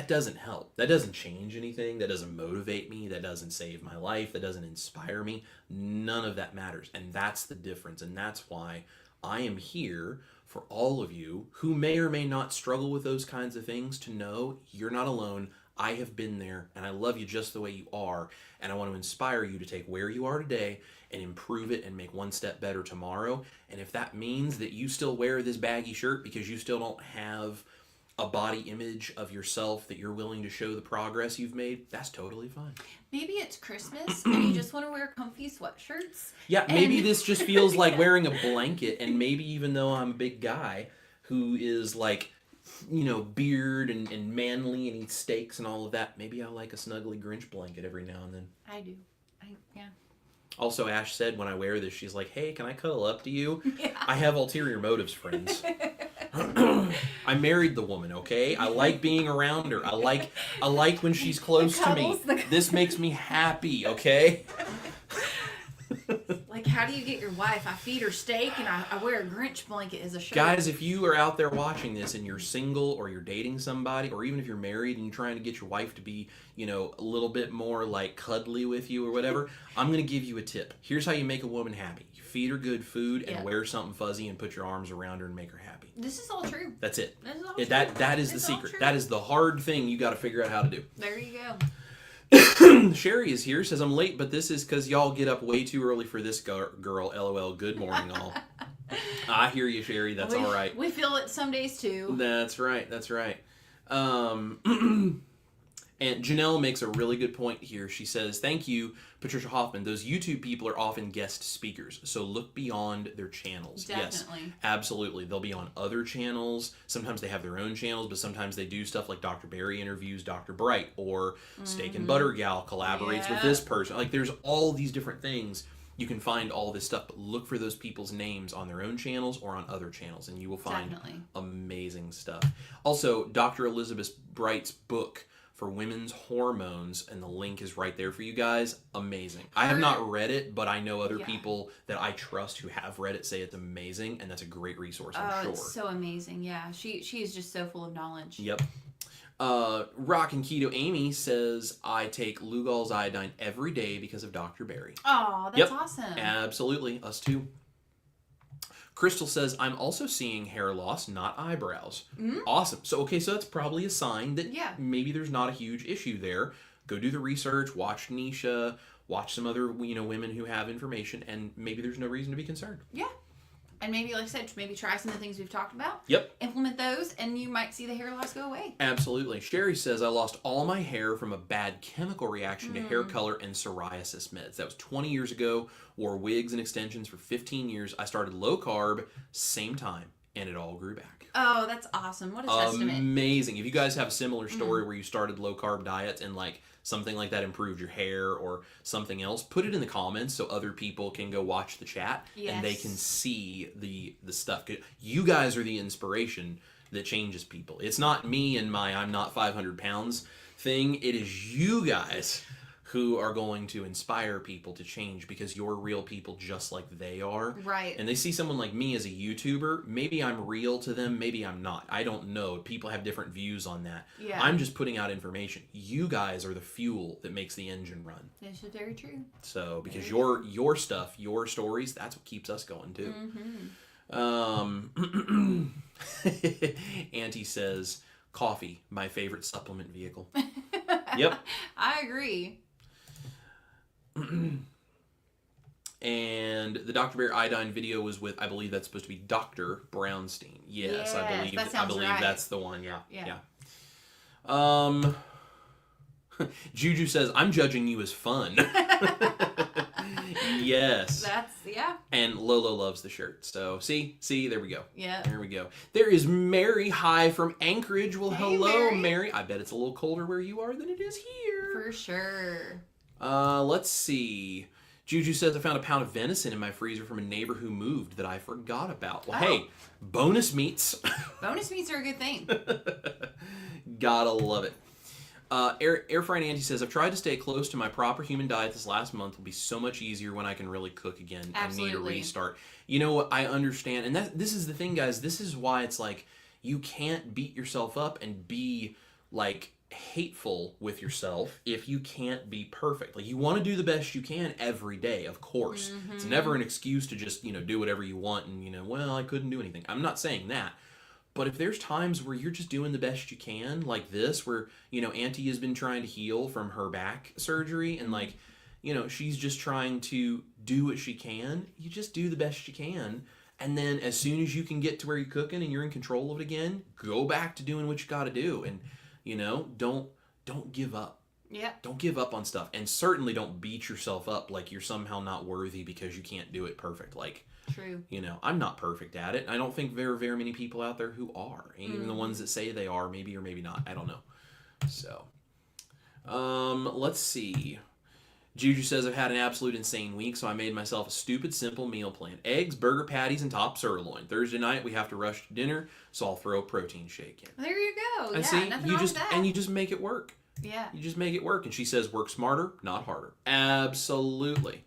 A: doesn't help. That doesn't change anything. That doesn't motivate me. That doesn't save my life. That doesn't inspire me. None of that matters. And that's the difference. And that's why I am here for all of you who may or may not struggle with those kinds of things to know you're not alone. I have been there, and I love you just the way you are, and I want to inspire you to take where you are today and improve it and make one step better tomorrow. And if that means that you still wear this baggy shirt because you still don't have a body image of yourself that you're willing to show the progress you've made, that's totally fine.
B: Maybe it's Christmas and you just want to wear comfy sweatshirts.
A: Yeah, maybe this just feels like wearing a blanket, and maybe even though I'm a big guy who is like, you know, beard and manly and eats steaks and all of that, maybe I like a snuggly Grinch blanket every now and then.
B: I do. Yeah.
A: Also, Ash said when I wear this, she's like, hey, can I cuddle up to you?
B: Yeah.
A: I have ulterior motives, friends. I married the woman, okay? I like being around her. I like when she's close to me. This makes me happy, okay?
B: Like, how do you get your wife? I feed her steak and I wear a Grinch blanket as a shirt.
A: Guys, if you are out there watching this and you're single or you're dating somebody, or even if you're married and you're trying to get your wife to be, you know, a little bit more like cuddly with you or whatever, I'm going to give you a tip. Here's how you make a woman happy. You feed her good food and wear something fuzzy and put your arms around her and make her happy.
B: This is all true.
A: That's it.
B: This is all true.
A: That is the secret. That is the hard thing you got to figure out how to do.
B: There you go.
A: Sherry is here, says I'm late, but this is because y'all get up way too early for this girl. LOL. Good morning, all. I hear you, Sherry. That's all right.
B: We feel it some days too.
A: That's right. And Janelle makes a really good point here. She says, thank you, Patricia Hoffman. Those YouTube people are often guest speakers, so look beyond their channels.
B: Definitely.
A: Yes, absolutely. They'll be on other channels. Sometimes they have their own channels, but sometimes they do stuff like Dr. Barry interviews Dr. Bright, or Steak and Butter Gal collaborates with this person. Like, there's all these different things. You can find all this stuff, but look for those people's names on their own channels or on other channels, and you will find amazing stuff. Also, Dr. Elizabeth Bright's book, for women's hormones, and the link is right there for you guys. Amazing. I have not read it, but I know other people that I trust who have read it say it's amazing, and that's a great resource, I'm sure.
B: It's so amazing. Yeah, she is just so full of knowledge.
A: Yep. Rock and Keto Amy says, I take Lugol's iodine every day because of Dr. Barry.
B: Oh, that's awesome.
A: Absolutely. Us too. Crystal says, I'm also seeing hair loss, not eyebrows. Awesome. So that's probably a sign that maybe there's not a huge issue there. Go do the research, watch Nisha, watch some other women who have information, and maybe there's no reason to be concerned.
B: Yeah. And maybe, like I said, maybe try some of the things we've talked about.
A: Yep.
B: Implement those, and you might see the hair loss go away.
A: Absolutely. Sherry says, I lost all my hair from a bad chemical reaction to hair color and psoriasis meds. That was 20 years ago. Wore wigs and extensions for 15 years. I started low carb, same time, and it all grew back.
B: Oh, that's awesome. What a testament.
A: Amazing. If you guys have a similar story where you started low carb diets and something like that improved your hair or something else, put it in the comments so other people can go watch the chat and they can see the stuff. You guys are the inspiration that changes people. It's not me and my I'm not 500 pounds thing. It is you guys who are going to inspire people to change because you're real people just like they are.
B: Right.
A: And they see someone like me as a YouTuber. Maybe I'm real to them. Maybe I'm not. I don't know. People have different views on that.
B: Yeah.
A: I'm just putting out information. You guys are the fuel that makes the engine run.
B: This is very true.
A: So, because your stuff, your stories, that's what keeps us going too. Auntie says, coffee, my favorite supplement vehicle. Yep.
B: I agree.
A: And the Dr. Bear iodine video was with, I believe that's supposed to be Dr. Brownstein. Yes, I believe
B: right.
A: That's the one. Yeah. Juju says, I'm judging you as fun. Yes. And Lolo loves the shirt. So, see, there we go.
B: Yeah.
A: There we go. There is Mary. Hi from Anchorage. Well,
B: hey,
A: hello, Mary. I bet it's a little colder where you are than it is here.
B: For sure.
A: Let's see. Juju says, I found a pound of venison in my freezer from a neighbor who moved that I forgot about. Well, hey, bonus meats.
B: Bonus meats are a good thing.
A: Gotta love it. Air Frying Auntie says, I've tried to stay close to my proper human diet this last month. Will be so much easier when I can really cook again.
B: Absolutely.
A: I need a restart. You know what? I understand. And this is the thing, guys. This is why it's like, you can't beat yourself up and be hateful with yourself if you can't be perfect. You want to do the best you can every day, of course. It's never an excuse to just, do whatever you want and, well, I couldn't do anything. I'm not saying that. But if there's times where you're just doing the best you can, like this, where, Auntie has been trying to heal from her back surgery and she's just trying to do what she can, you just do the best you can. And then as soon as you can get to where you're cooking and you're in control of it again, go back to doing what you got to do. And, don't give up.
B: Yeah.
A: Don't give up on stuff. And certainly don't beat yourself up like you're somehow not worthy because you can't do it perfect.
B: True.
A: I'm not perfect at it. I don't think there are very many people out there who are. Even the ones that say they are, maybe or maybe not. I don't know. So, let's see. Juju says, I've had an absolute insane week, so I made myself a stupid, simple meal plan. Eggs, burger patties, and top sirloin. Thursday night, we have to rush to dinner, so I'll throw a protein shake in.
B: There you go.
A: And
B: see, nothing wrong with that.
A: And you just make it work.
B: Yeah.
A: You just make it work. And she says, work smarter, not harder. Absolutely.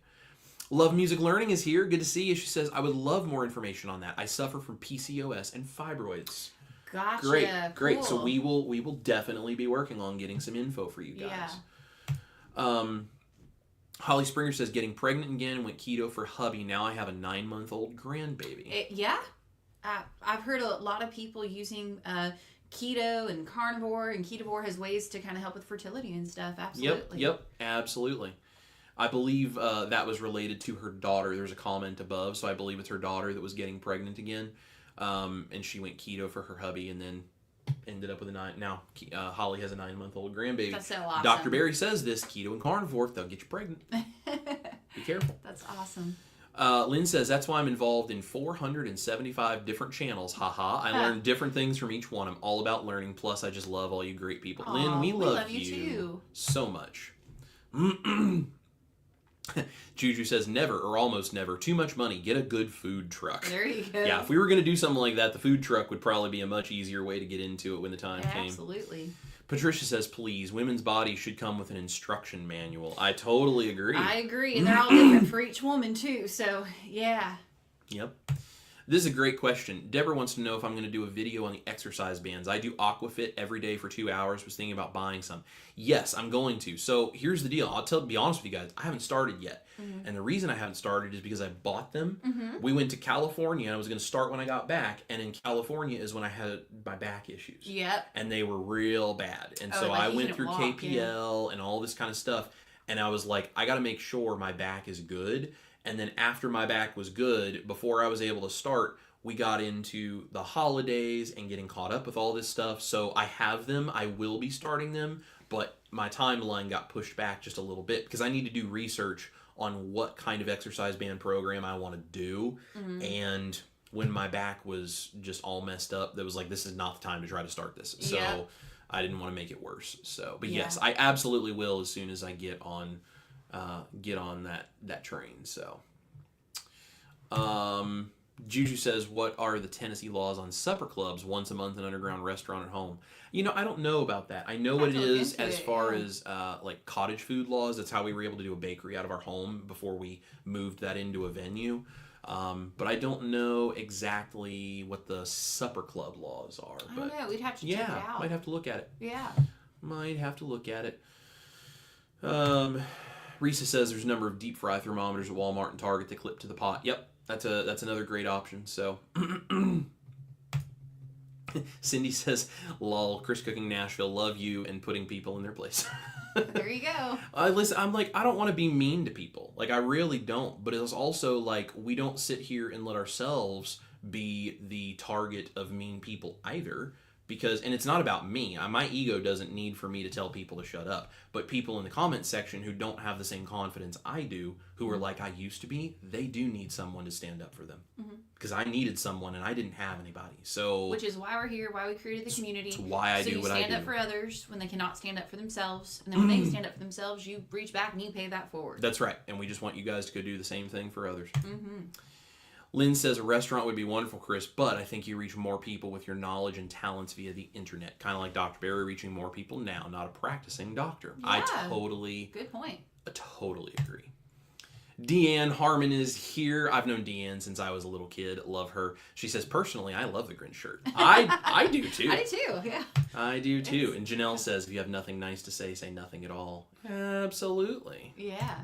A: Love Music Learning is here. Good to see you. She says, I would love more information on that. I suffer from PCOS and fibroids.
B: Gotcha.
A: Great.
B: Cool.
A: So we will definitely be working on getting some info for you guys. Yeah. Holly Springer says, getting pregnant again, went keto for hubby. Now I have a 9-month-old grandbaby.
B: I've heard a lot of people using keto and carnivore, and ketovore has ways to kind of help with fertility and stuff. Absolutely.
A: Yep, absolutely. I believe that was related to her daughter. There's a comment above, so I believe it's her daughter that was getting pregnant again. And she went keto for her hubby and then ended up with a 9. Now, Holly has a 9-month-old grandbaby.
B: That's so awesome.
A: Dr. Barry says this, keto and carnivore, they'll get you pregnant. Be careful.
B: That's awesome.
A: Lynn says, that's why I'm involved in 475 different channels. Haha. I learn different things from each one. I'm all about learning. Plus, I just love all you great people.
B: Aww,
A: Lynn, we love
B: you too.
A: So much. Juju says, never or almost never. Too much money. Get a good food truck.
B: There you go.
A: Yeah, if we were going to do something like that, the food truck would probably be a much easier way to get into it when the time came.
B: Absolutely.
A: Patricia says, please, women's bodies should come with an instruction manual. I totally agree.
B: I agree, and they're all different for each woman, too, so, yeah.
A: Yep. This is a great question. Deborah wants to know if I'm going to do a video on the exercise bands. I do Aquafit every day for 2 hours. Was thinking about buying some. Yes, I'm going to. So here's the deal. Be honest with you guys. I haven't started yet. Mm-hmm. And the reason I haven't started is because I bought them. Mm-hmm. We went to California, and I was going to start when I got back. And in California is when I had my back issues.
B: Yep.
A: And they were real bad. And so I went through KPL and all this kind of stuff. And I was like, I got to make sure my back is good. And then after my back was good, before I was able to start, we got into the holidays and getting caught up with all this stuff. So I have them. I will be starting them. But my timeline got pushed back just a little bit because I need to do research on what kind of exercise band program I want to do. Mm-hmm. And when my back was just all messed up, that was like, this is not the time to try to start this. So I didn't want to make it worse. So, but yes, I absolutely will as soon as I get on that train. So Juju says, what are the Tennessee laws on supper clubs, once a month, an underground restaurant at home? I don't know about that. I know what it is as far as like cottage food laws. That's how we were able to do a bakery out of our home before we moved that into a venue. But I don't know exactly what the supper club laws are.
B: I don't know. We'd have to check it out.
A: Might have to look at it.
B: Yeah.
A: Might have to look at it. Risa says there's a number of deep fry thermometers at Walmart and Target that clip to the pot. Yep, that's another great option. So, Cindy says, "Lol, Chris Cooking Nashville, love you and putting people in their place."
B: There you go.
A: Listen, I'm like, I don't want to be mean to people. Like, I really don't. But it's also like, we don't sit here and let ourselves be the target of mean people either. And it's not about me. My ego doesn't need for me to tell people to shut up. But people in the comment section who don't have the same confidence I do, who are like I used to be, they do need someone to stand up for them. Mm-hmm. Because I needed someone and I didn't have anybody. So, which is why we're here, why we created the community. It's why I do what I do. So you stand up for others when they cannot stand up for themselves. And then when they stand up for themselves, you reach back and you pay that forward. That's right. And we just want you guys to go do the same thing for others. Mm-hmm. Lynn says a restaurant would be wonderful, Chris, but I think you reach more people with your knowledge and talents via the internet. Kind of like Dr. Barry reaching more people now, not a practicing doctor. Yeah, good point. I totally agree. Deanne Harmon is here. I've known Deanne since I was a little kid. Love her. She says, personally, I love the Grinch shirt. I do too. I do too, yeah. I do too. And Janelle says, if you have nothing nice to say nothing at all. Absolutely. Yeah.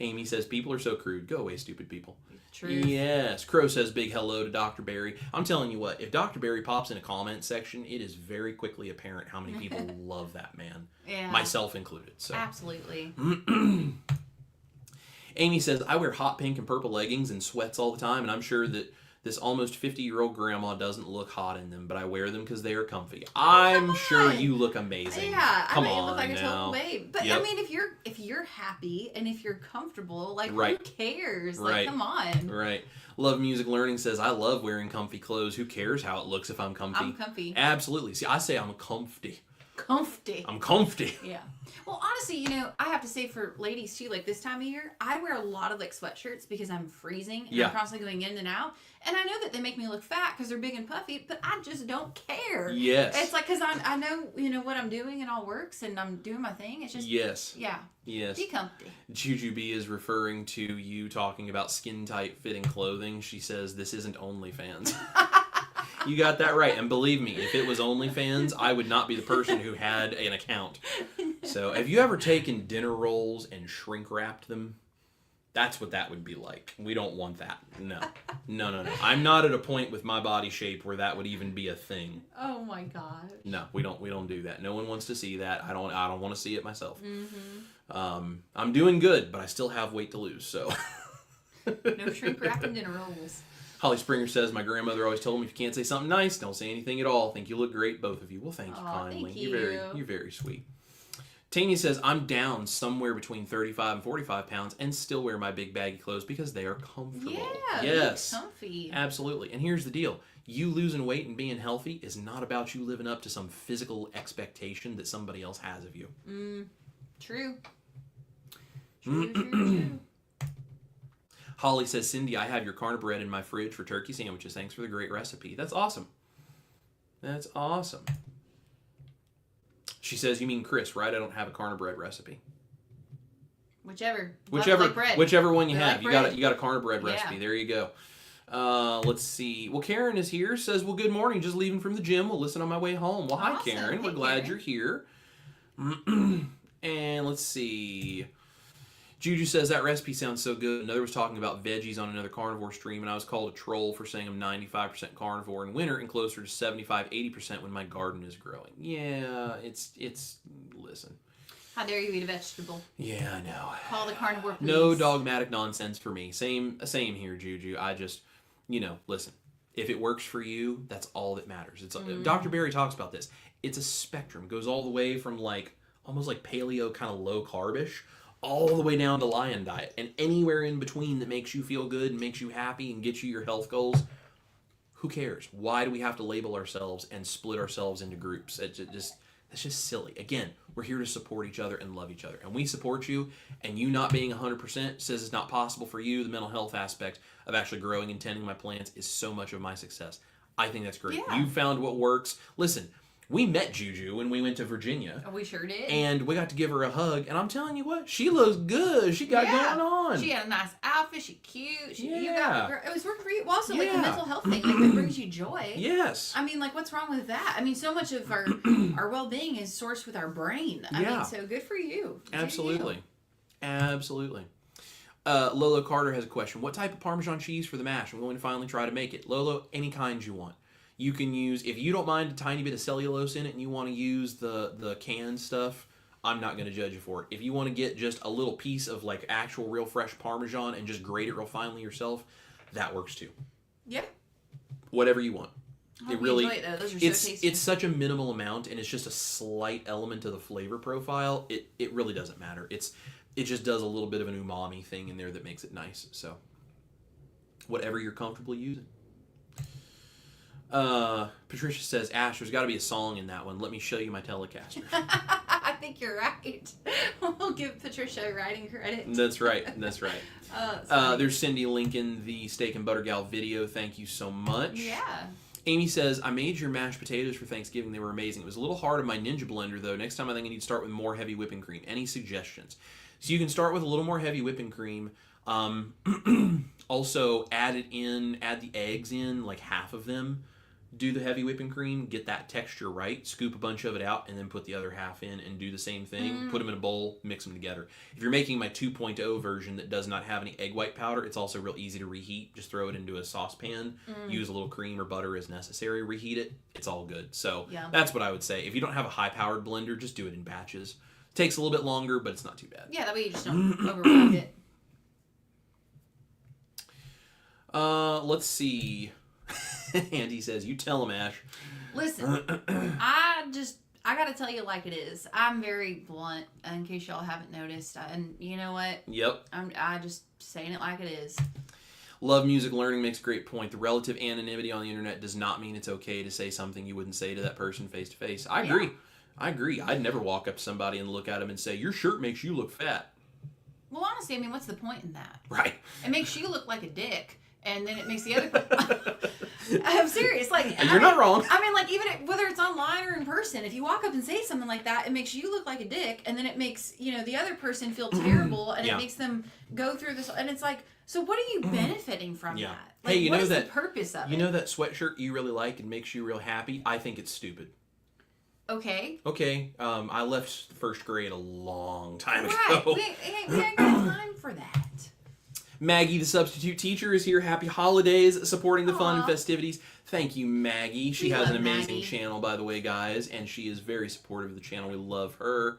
A: Amy says, people are so crude. Go away, stupid people. Truth. Yes. Crow says, big hello to Dr. Barry. I'm telling you what, if Dr. Barry pops in a comment section, it is very quickly apparent how many people love that man. Yeah. Myself included. So. Absolutely. Amy says, I wear hot pink and purple leggings and sweats all the time, and I'm sure that this almost 50-year-old grandma doesn't look hot in them, but I wear them because they are comfy. I'm sure you look amazing. Yeah, I mean, you look like a total babe. But I mean, if you're happy and if you're comfortable, like who cares? Like, come on. Right. Love Music Learning says, I love wearing comfy clothes. Who cares how it looks if I'm comfy? I'm comfy. Absolutely. See, I say I'm comfy. I'm comfy. Yeah. Well, honestly, I have to say for ladies too, like this time of year, I wear a lot of like sweatshirts because I'm freezing and I'm constantly going in and out. And I know that they make me look fat because they're big and puffy, but I just don't care. Yes. It's like, because I know, what I'm doing and all works and I'm doing my thing. It's just, yes. Yeah. Yes. Be comfy. Juju B is referring to you talking about skin tight fitting clothing. She says, this isn't OnlyFans. You got that right. And believe me, if it was OnlyFans, I would not be the person who had an account. So have you ever taken dinner rolls and shrink wrapped them? That's what that would be like. We don't want that. No. I'm not at a point with my body shape where that would even be a thing. Oh my God. No, we don't do that. No one wants to see that. I don't want to see it myself. Mm-hmm. I'm doing good, but I still have weight to lose, so. No shrink wrapping dinner rolls. Holly Springer says, my grandmother always told me if you can't say something nice, don't say anything at all. Think you look great, both of you. Well, thank you kindly. Thank you. You're very sweet. Tanya says, I'm down somewhere between 35 and 45 pounds and still wear my big baggy clothes because they are comfortable. Yeah, yes, comfy. Absolutely. And here's the deal. You losing weight and being healthy is not about you living up to some physical expectation that somebody else has of you. True. True. Holly says, Cindy, I have your carne bread in my fridge for turkey sandwiches. Thanks for the great recipe. That's awesome. That's awesome. She says, you mean Chris, right? I don't have a Karna bread recipe.
B: Whichever
A: one you
B: They
A: have.
B: like
A: You got a Karna bread recipe.
B: Yeah.
A: There you go. Let's see. Well, Karen is here. Says, well, good morning. Just leaving from the gym. We'll listen on my way home. Well, hi,
B: Awesome.
A: Karen. We're
B: Hey,
A: glad
B: Karen.
A: you're here. And let's see. Juju says, that recipe sounds so good. Another was talking about veggies on another carnivore stream, and I was called a troll for saying I'm 95% carnivore in winter and closer to 75-80% when my garden is growing. Yeah, it's listen.
B: How dare you eat a vegetable?
A: Yeah, I know.
B: Call the carnivore police.
A: No dogmatic nonsense for me. Same here, Juju. I just, listen. If it works for you, that's all that matters. It's Dr. Berry talks about this. It's a spectrum. It goes all the way from almost like paleo kind of low carbish all the way down to lion diet, and anywhere in between that makes you feel good and makes you happy and gets you your health goals. Who cares? Why do we have to label ourselves and split ourselves into groups? That's just silly. Again, we're here to support each other and love each other. And we support you, and you not being 100% says it's not possible for you. The mental health aspect of actually growing and tending my plants is so much of my success. I think that's great.
B: Yeah.
A: You found what works. Listen, we met Juju when we went to Virginia.
B: Oh, we sure did.
A: And we got to give her a hug. And I'm telling you what, she looks good. She got it going on.
B: She had a nice outfit. She cute.
A: Yeah.
B: It was working for you. Also, like
A: Yeah.
B: the mental health thing, that brings you joy.
A: Yes.
B: I mean, what's wrong with that? I mean, so much of our well-being is sourced with our brain. I mean, so good for you.
A: Absolutely. Absolutely. Lolo Carter has a question. What type of Parmesan cheese for the mash? I'm going to finally try to make it. Lolo, any kind you want. You can use, if you don't mind a tiny bit of cellulose in it and you want to use the canned stuff, I'm not going to judge you for it. If you want to get just a little piece of actual real fresh Parmesan and just grate it real finely yourself, that works too.
B: Yeah.
A: Whatever you want.
B: It really enjoy it, though. Those are so tasty.
A: It's such a minimal amount, and it's just a slight element to the flavor profile. It really doesn't matter. It just does a little bit of an umami thing in there that makes it nice. So whatever you're comfortable using. Patricia says, Ash, there's got to be a song in that one. Let me show you my Telecaster.
B: I think you're right. We'll give Patricia writing credit.
A: That's right. There's Cindy Lincoln, the Steak and Butter Gal video. Thank you so much.
B: Yeah.
A: Amy says, I made your mashed potatoes for Thanksgiving. They were amazing. It was a little hard on my Ninja blender, though. Next time I think I need to start with more heavy whipping cream. Any suggestions? So you can start with a little more heavy whipping cream. Also, add the eggs in, half of them. Do the heavy whipping cream, get that texture right, scoop a bunch of it out, and then put the other half in and do the same thing. Put them in a bowl, mix them together. If you're making my 2.0 version that does not have any egg white powder, it's also real easy to reheat. Just throw it into a saucepan, use a little cream or butter as necessary, reheat it. It's all good. So that's what I would say. If you don't have a high-powered blender, just do it in batches. Takes a little bit longer, but it's not too bad.
B: Yeah, that way you just don't overwork it.
A: Let's see. Andy says, you tell him, Ash.
B: Listen, I gotta tell you like it is. I'm very blunt, in case y'all haven't noticed. And you know what?
A: Yep.
B: I just saying it like it is.
A: Love Music Learning makes a great point. The relative anonymity on the internet does not mean it's okay to say something you wouldn't say to that person face to face. I agree. I'd never walk up to somebody and look at them and say, your shirt makes you look fat.
B: Well, honestly, I mean, what's the point in that?
A: Right.
B: It makes you look like a dick. And then it makes the other. I'm serious.
A: You're not wrong.
B: I mean, even whether it's online or in person, if you walk up and say something like that, it makes you look like a dick, and then it makes the other person feel terrible, and it makes them go through this. And it's so what are you benefiting from that?
A: Hey,
B: what is the purpose of it?
A: You know that sweatshirt you really like and makes you real happy? I think it's stupid.
B: Okay.
A: I left first grade a long time ago.
B: Right. We ain't got time for that.
A: Maggie, the substitute teacher, is here. Happy holidays, supporting the fun and festivities. Thank you, Maggie. She has an amazing channel, by the way, guys, and she is very supportive of the channel. We love her.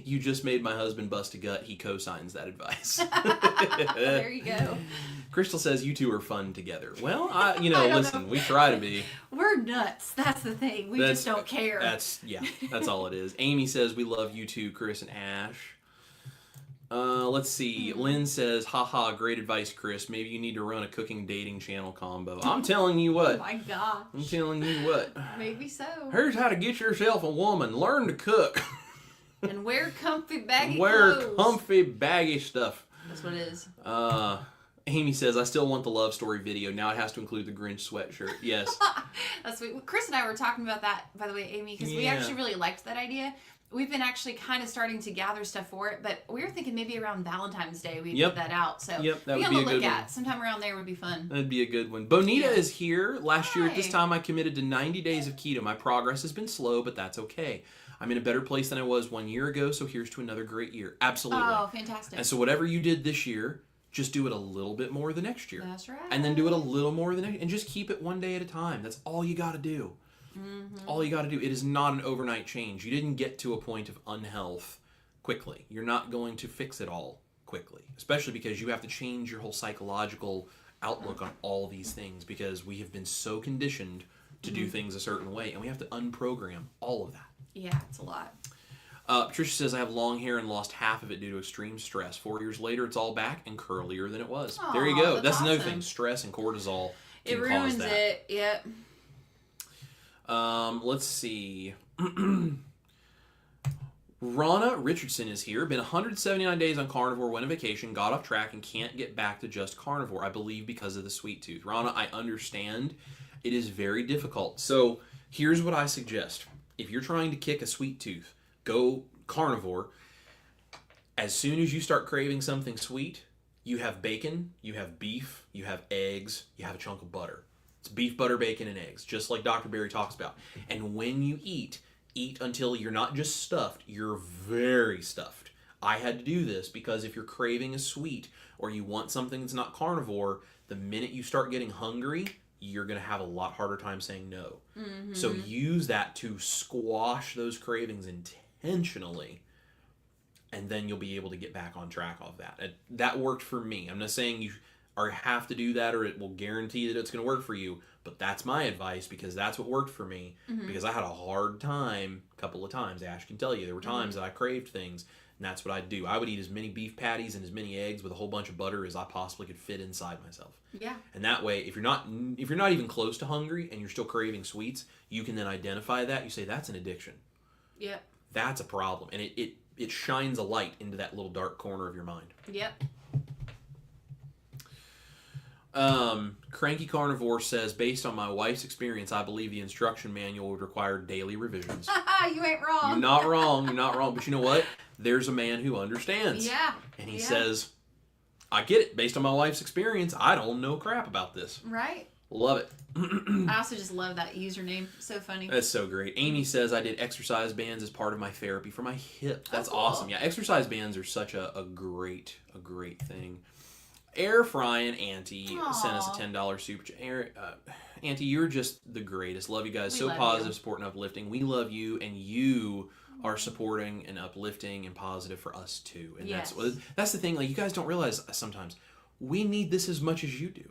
A: You just made my husband bust a gut. He co-signs that advice.
B: There you go.
A: Crystal says you two are fun together. Well, listen, we try to be.
B: We're nuts. That's the thing. We just don't care.
A: That's all it is. Amy says we love you two, Chris and Ash. Let's see. Lynn says, haha, great advice, Chris. Maybe you need to run a cooking dating channel combo. I'm telling you what.
B: Oh my gosh.
A: I'm telling you what.
B: Maybe so.
A: Here's how to get yourself a woman. Learn to cook.
B: And wear comfy baggy
A: Wear
B: clothes.
A: comfy baggy stuff.
B: That's what it is.
A: Amy says, I still want the love story video. Now it has to include the Grinch sweatshirt. Yes.
B: That's sweet. Chris and I were talking about that, by the way, Amy, because we actually really liked that idea. We've been actually kind of starting to gather stuff for it, but we were thinking maybe around Valentine's Day we'd put that out. So
A: that would be a good one.
B: Sometime around there would be fun.
A: That'd be a good one. Bonita is here. Last year at this time, I committed to 90 days of keto. My progress has been slow, but that's okay. I'm in a better place than I was 1 year ago, so here's to another great year. Absolutely.
B: Oh, fantastic.
A: And so whatever you did this year, just do it a little bit more the next year.
B: That's right.
A: And then do it a little more the next, and just keep it one day at a time. That's all you got to do. All you got to do. It is not an overnight change. You didn't get to a point of unhealth quickly. You're not going to fix it all quickly, especially because you have to change your whole psychological outlook on all these things, because we have been so conditioned to do things a certain way, and we have to unprogram all of that.
B: Yeah, it's a lot.
A: Patricia says, I have long hair and lost half of it due to extreme stress. 4 years later, it's all back and curlier than it was.
B: Aww,
A: there you go. That's
B: awesome.
A: another thing. Stress and cortisol can
B: it ruins
A: cause that.
B: it. Yep.
A: Let's see. Rana Richardson is here. Been 179 days on carnivore, went on vacation, got off track, and can't get back to just carnivore, I believe because of the sweet tooth. Rana, I understand. It is very difficult. So here's what I suggest. If you're trying to kick a sweet tooth, go carnivore. As soon as you start craving something sweet, you have bacon, you have beef, you have eggs, you have a chunk of butter. It's beef, butter, bacon, and eggs, just like Dr. Berry talks about. And when you eat until you're not just stuffed, you're very stuffed. I had to do this because if you're craving a sweet or you want something that's not carnivore, the minute you start getting hungry, you're going to have a lot harder time saying no. So use that to squash those cravings intentionally, and then you'll be able to get back on track off that. That worked for me. I'm not saying you have to do that or it will guarantee that it's going to work for you, but that's my advice because that's what worked for me, because I had a hard time a couple of times. Ash can tell you there were times that I craved things, and that's what I'd do. I would eat as many beef patties and as many eggs with a whole bunch of butter as I possibly could fit inside myself.
B: Yeah.
A: And that way, if you're not even close to hungry and you're still craving sweets, you can then identify that. You say, that's an addiction.
B: Yep.
A: That's a problem. And it shines a light into that little dark corner of your mind.
B: Yep.
A: Cranky Carnivore says, based on my wife's experience, I believe the instruction manual would require daily revisions.
B: You ain't wrong.
A: You're not wrong. You're not wrong. But you know what? There's a man who understands.
B: Yeah.
A: And he says, I get it. Based on my wife's experience, I don't know crap about this.
B: Right.
A: Love it.
B: I also just love that username. So funny.
A: That's so great. Amy says, I did exercise bands as part of my therapy for my hip. That's
B: cool.
A: awesome. Yeah, exercise bands are such a great thing. Air Frying Auntie sent us a $10 super chat. Auntie, you're just the greatest. Love you guys.
B: We
A: so
B: love
A: positive,
B: you.
A: supporting, uplifting. We love you, and you are supporting and uplifting and positive for us too. And
B: Yes.
A: that's the thing. Like, you guys don't realize sometimes we need this as much as you do.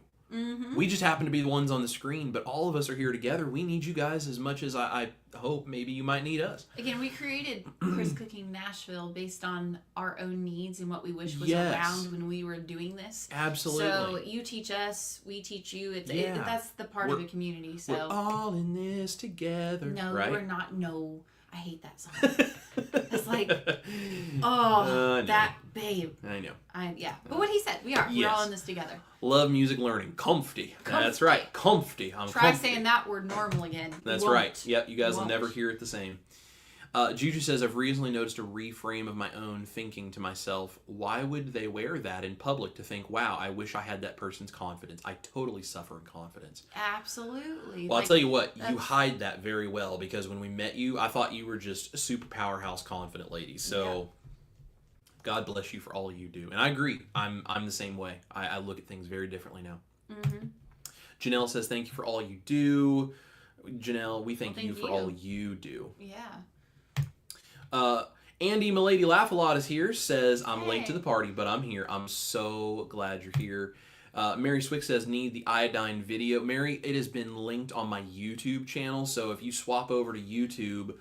A: We just happen to be the ones on the screen, but all of us are here together. We need you guys as much as I hope maybe you might need us.
B: Again, we created Chris Cooking Nashville based on our own needs and what we wish was
A: Yes.
B: around when we were doing this.
A: Absolutely.
B: So you teach us, we teach you. That's the part of the community. So
A: we're all in this together.
B: no,
A: right?
B: we're not. No, I hate that song. It's like, that babe.
A: I know.
B: But what he said, we're
A: Yes.
B: all in this together.
A: Love music learning. Comfy. That's right. Comfy. I'm
B: Try
A: comfy.
B: saying that word normal again.
A: That's
B: You won't.
A: right. Yep, you guys will
B: Won't.
A: never hear it the same. Juju says, I've recently noticed a reframe of my own thinking to myself. Why would they wear that in public to think, wow, I wish I had that person's confidence? I totally suffer in confidence.
B: Absolutely.
A: Well, I'll tell you what, you hide that very well, because when we met you, I thought you were just a super powerhouse confident lady. So God bless you for all you do. And I agree. I'm the same way. I look at things very differently now. Janelle says, thank you for all you do. Janelle, we thank you for all you do.
B: Yeah.
A: Andy Milady Laugh-A-Lot is here, says, I'm late to
B: Hey.
A: the party, but I'm here. I'm so glad you're here. Mary Swick says, need the iodine video. Mary, it has been linked on my YouTube channel, so if you swap over to YouTube,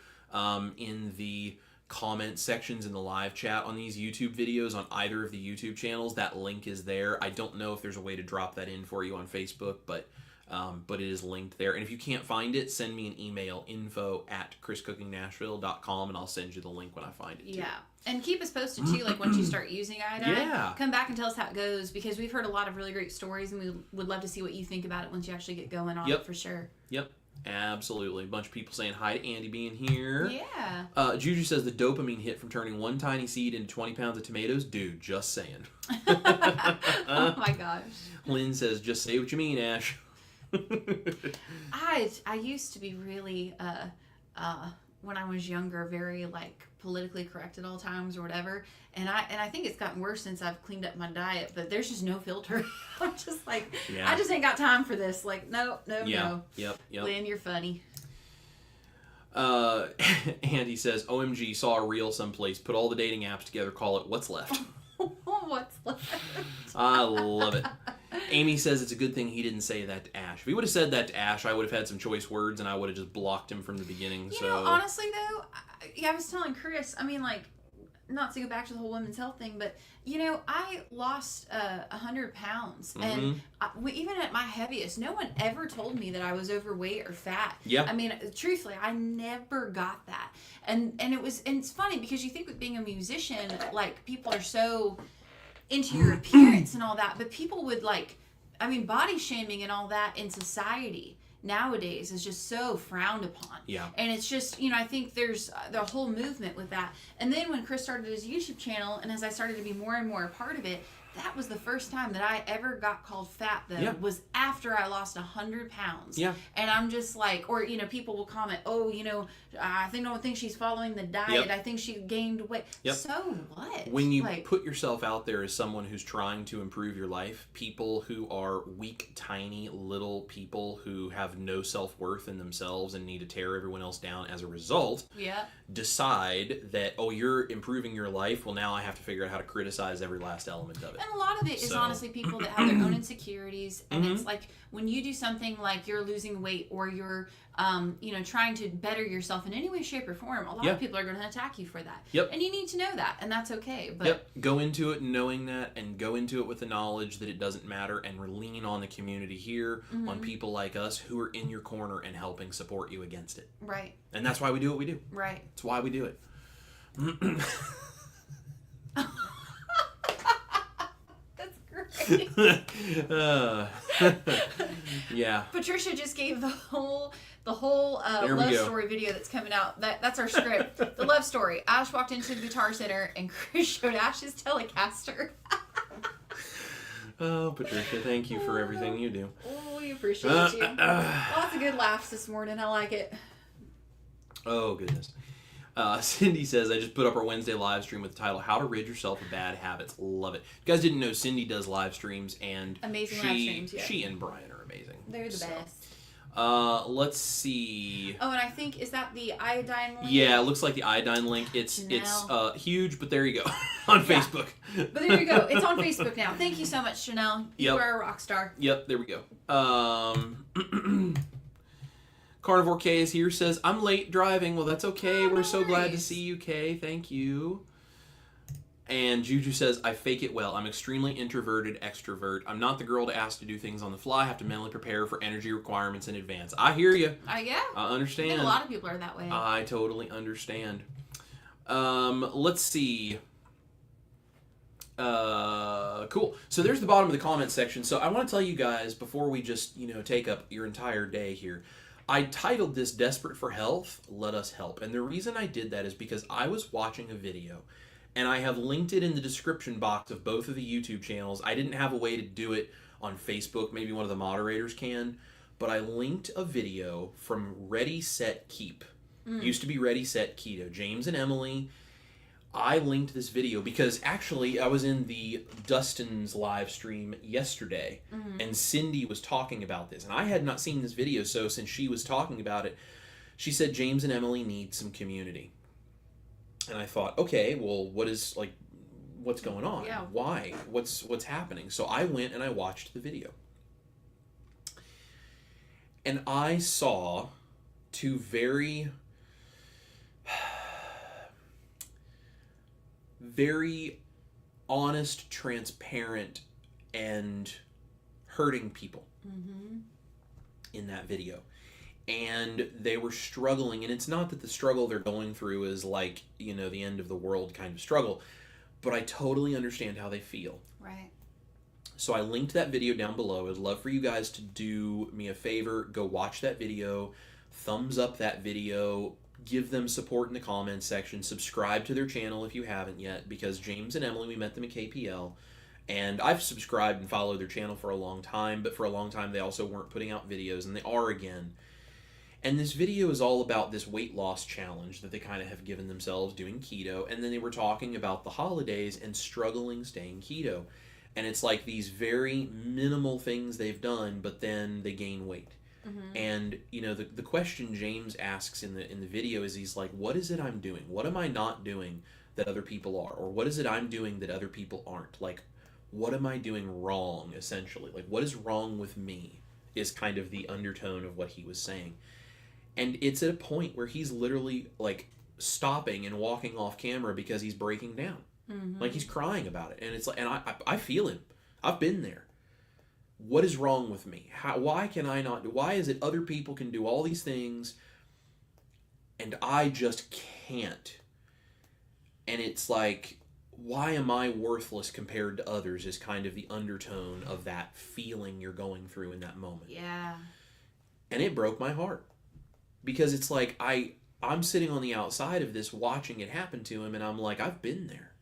A: in the comment sections in the live chat on these YouTube videos on either of the YouTube channels, that link is there. I don't know if there's a way to drop that in for you on Facebook, but But it is linked there. And if you can't find it, send me an email, info@chriscookingnashville.com, and I'll send you the link when I find it too.
B: Yeah. And keep us posted too, like once you start using iodine.
A: Yeah.
B: Come back and tell us how it goes, because we've heard a lot of really great stories, and we would love to see what you think about it once you actually get going on it for sure.
A: Yep. Absolutely. A bunch of people saying hi to Andy being here.
B: Yeah.
A: Juju says the dopamine hit from turning one tiny seed into 20 pounds of tomatoes. Dude, just saying.
B: Oh my gosh.
A: Lynn says, just say what you mean, Ash.
B: I used to be really when I was younger, very like politically correct at all times or whatever, and I think it's gotten worse since I've cleaned up my diet, but there's just no filter. I'm just like, I just ain't got time for this. Like, no.
A: Yep.
B: Lynn, you're funny.
A: Andy says, OMG, saw a reel someplace, put all the dating apps together, call it What's Left.
B: What's left?
A: I love it. Amy says it's a good thing he didn't say that to Ash. If he would have said that to Ash, I would have had some choice words, and I would have just blocked him from the beginning.
B: You know, honestly, though, I was telling Chris, I mean, like, not to go back to the whole women's health thing, but, you know, I lost 100 pounds. And even at my heaviest, no one ever told me that I was overweight or fat.
A: Yeah.
B: I mean, truthfully, I never got that. And it's funny because you think with being a musician, like, people are so into your appearance and all that, but people would body shaming and all that in society nowadays is just so frowned upon.
A: Yeah.
B: And it's just, I think there's the whole movement with that. And then when Chris started his YouTube channel, and as I started to be more and more a part of it, that was the first time that I ever got called fat, though, was after I lost 100 pounds.
A: Yeah.
B: And I'm just like, or, people will comment, oh, I don't think she's following the diet.
A: Yep.
B: I think she gained weight.
A: Yep.
B: So what?
A: When you put yourself out there as someone who's trying to improve your life, people who are weak, tiny, little people who have no self-worth in themselves and need to tear everyone else down as a result, decide that, oh, you're improving your life. Well, now I have to figure out how to criticize every last element of it.
B: And a lot of it is honestly people that have their own insecurities, and it's like when you do something like you're losing weight or you're trying to better yourself in any way, shape, or form, a lot of people are going to attack you for that.
A: Yep.
B: And you need to know that, and that's okay. But
A: go into it knowing that, and go into it with the knowledge that it doesn't matter, and lean on the community here, on people like us who are in your corner and helping support you against it.
B: Right.
A: And that's why we do what we do.
B: Right.
A: That's why we do it. Yeah.
B: Patricia just gave the whole love story video that's coming out. That's our script. The love story. Ash walked into the Guitar Center and Chris showed Ash's Telecaster.
A: Oh, Patricia, thank you for everything you do.
B: Oh, we appreciate you. Lots of good laughs this morning. I like it.
A: Oh, goodness. Cindy says, I just put up our Wednesday live stream with the title, How to Rid Yourself of Bad Habits. Love it. If you guys didn't know, Cindy does live streams, and
B: amazing live streams,
A: she and Brian are amazing.
B: They're the best.
A: Let's see.
B: Oh, and I think, is that the iodine link?
A: Yeah, it looks like the iodine link. It's huge, but there you go. On Facebook.
B: But there you go. It's on Facebook now. Thank you so much, Chanel. You are a rock star.
A: Yep, there we go. Carnivore K is here, says, I'm late driving. Well, that's okay.
B: Oh,
A: We're so glad to see you, Kay. Thank you. And Juju says, I fake it well. I'm extremely introverted extrovert. I'm not the girl to ask to do things on the fly. I have to mentally prepare for energy requirements in advance. I hear you.
B: Yeah.
A: I understand.
B: I think a lot of people are that way.
A: I totally understand. Let's see. Cool. So there's the bottom of the comment section. So I want to tell you guys, before we just, take up your entire day here, I titled this Desperate for Health, Let Us Help. And the reason I did that is because I was watching a video, and I have linked it in the description box of both of the YouTube channels. I didn't have a way to do it on Facebook. Maybe one of the moderators can. But I linked a video from Ready, Set, Keep. Used to be Ready, Set, Keto. James and Emily. I linked this video because actually I was in the Dustin's live stream yesterday, and Cindy was talking about this, and I had not seen this video, so since she was talking about it, she said James and Emily need some community. And I thought, okay, well, what's going on?
B: Yeah.
A: Why? What's happening? So I went and I watched the video. And I saw two very honest, transparent, and hurting people. in that video. And they were struggling, and it's not that the struggle they're going through is like, the end of the world kind of struggle, but I totally understand how they feel.
B: Right.
A: So I linked that video down below. I'd love for you guys to do me a favor, go watch that video, thumbs up that video, give them support in the comments section, subscribe to their channel if you haven't yet, because James and Emily, we met them at KPL, and I've subscribed and followed their channel for a long time, but for a long time they also weren't putting out videos, and they are again. And this video is all about this weight loss challenge that they kind of have given themselves doing keto, and then they were talking about the holidays and struggling staying keto. And it's like these very minimal things they've done, but then they gain weight. Mm-hmm. And, the question James asks in the video is, he's like, what is it I'm doing? What am I not doing that other people are? Or what is it I'm doing that other people aren't? Like, what am I doing wrong, essentially? Like, what is wrong with me is kind of the undertone of what he was saying. And it's at a point where he's literally, like, stopping and walking off camera because he's breaking down. Mm-hmm. Like, he's crying about it. And it's like, and I feel him. I've been there. What is wrong with me? Why can I not do? Why is it other people can do all these things and I just can't? And it's like, why am I worthless compared to others is kind of the undertone of that feeling you're going through in that moment.
B: Yeah. And
A: it broke my heart. Because it's like, I'm sitting on the outside of this watching it happen to him, and I'm like, I've been there.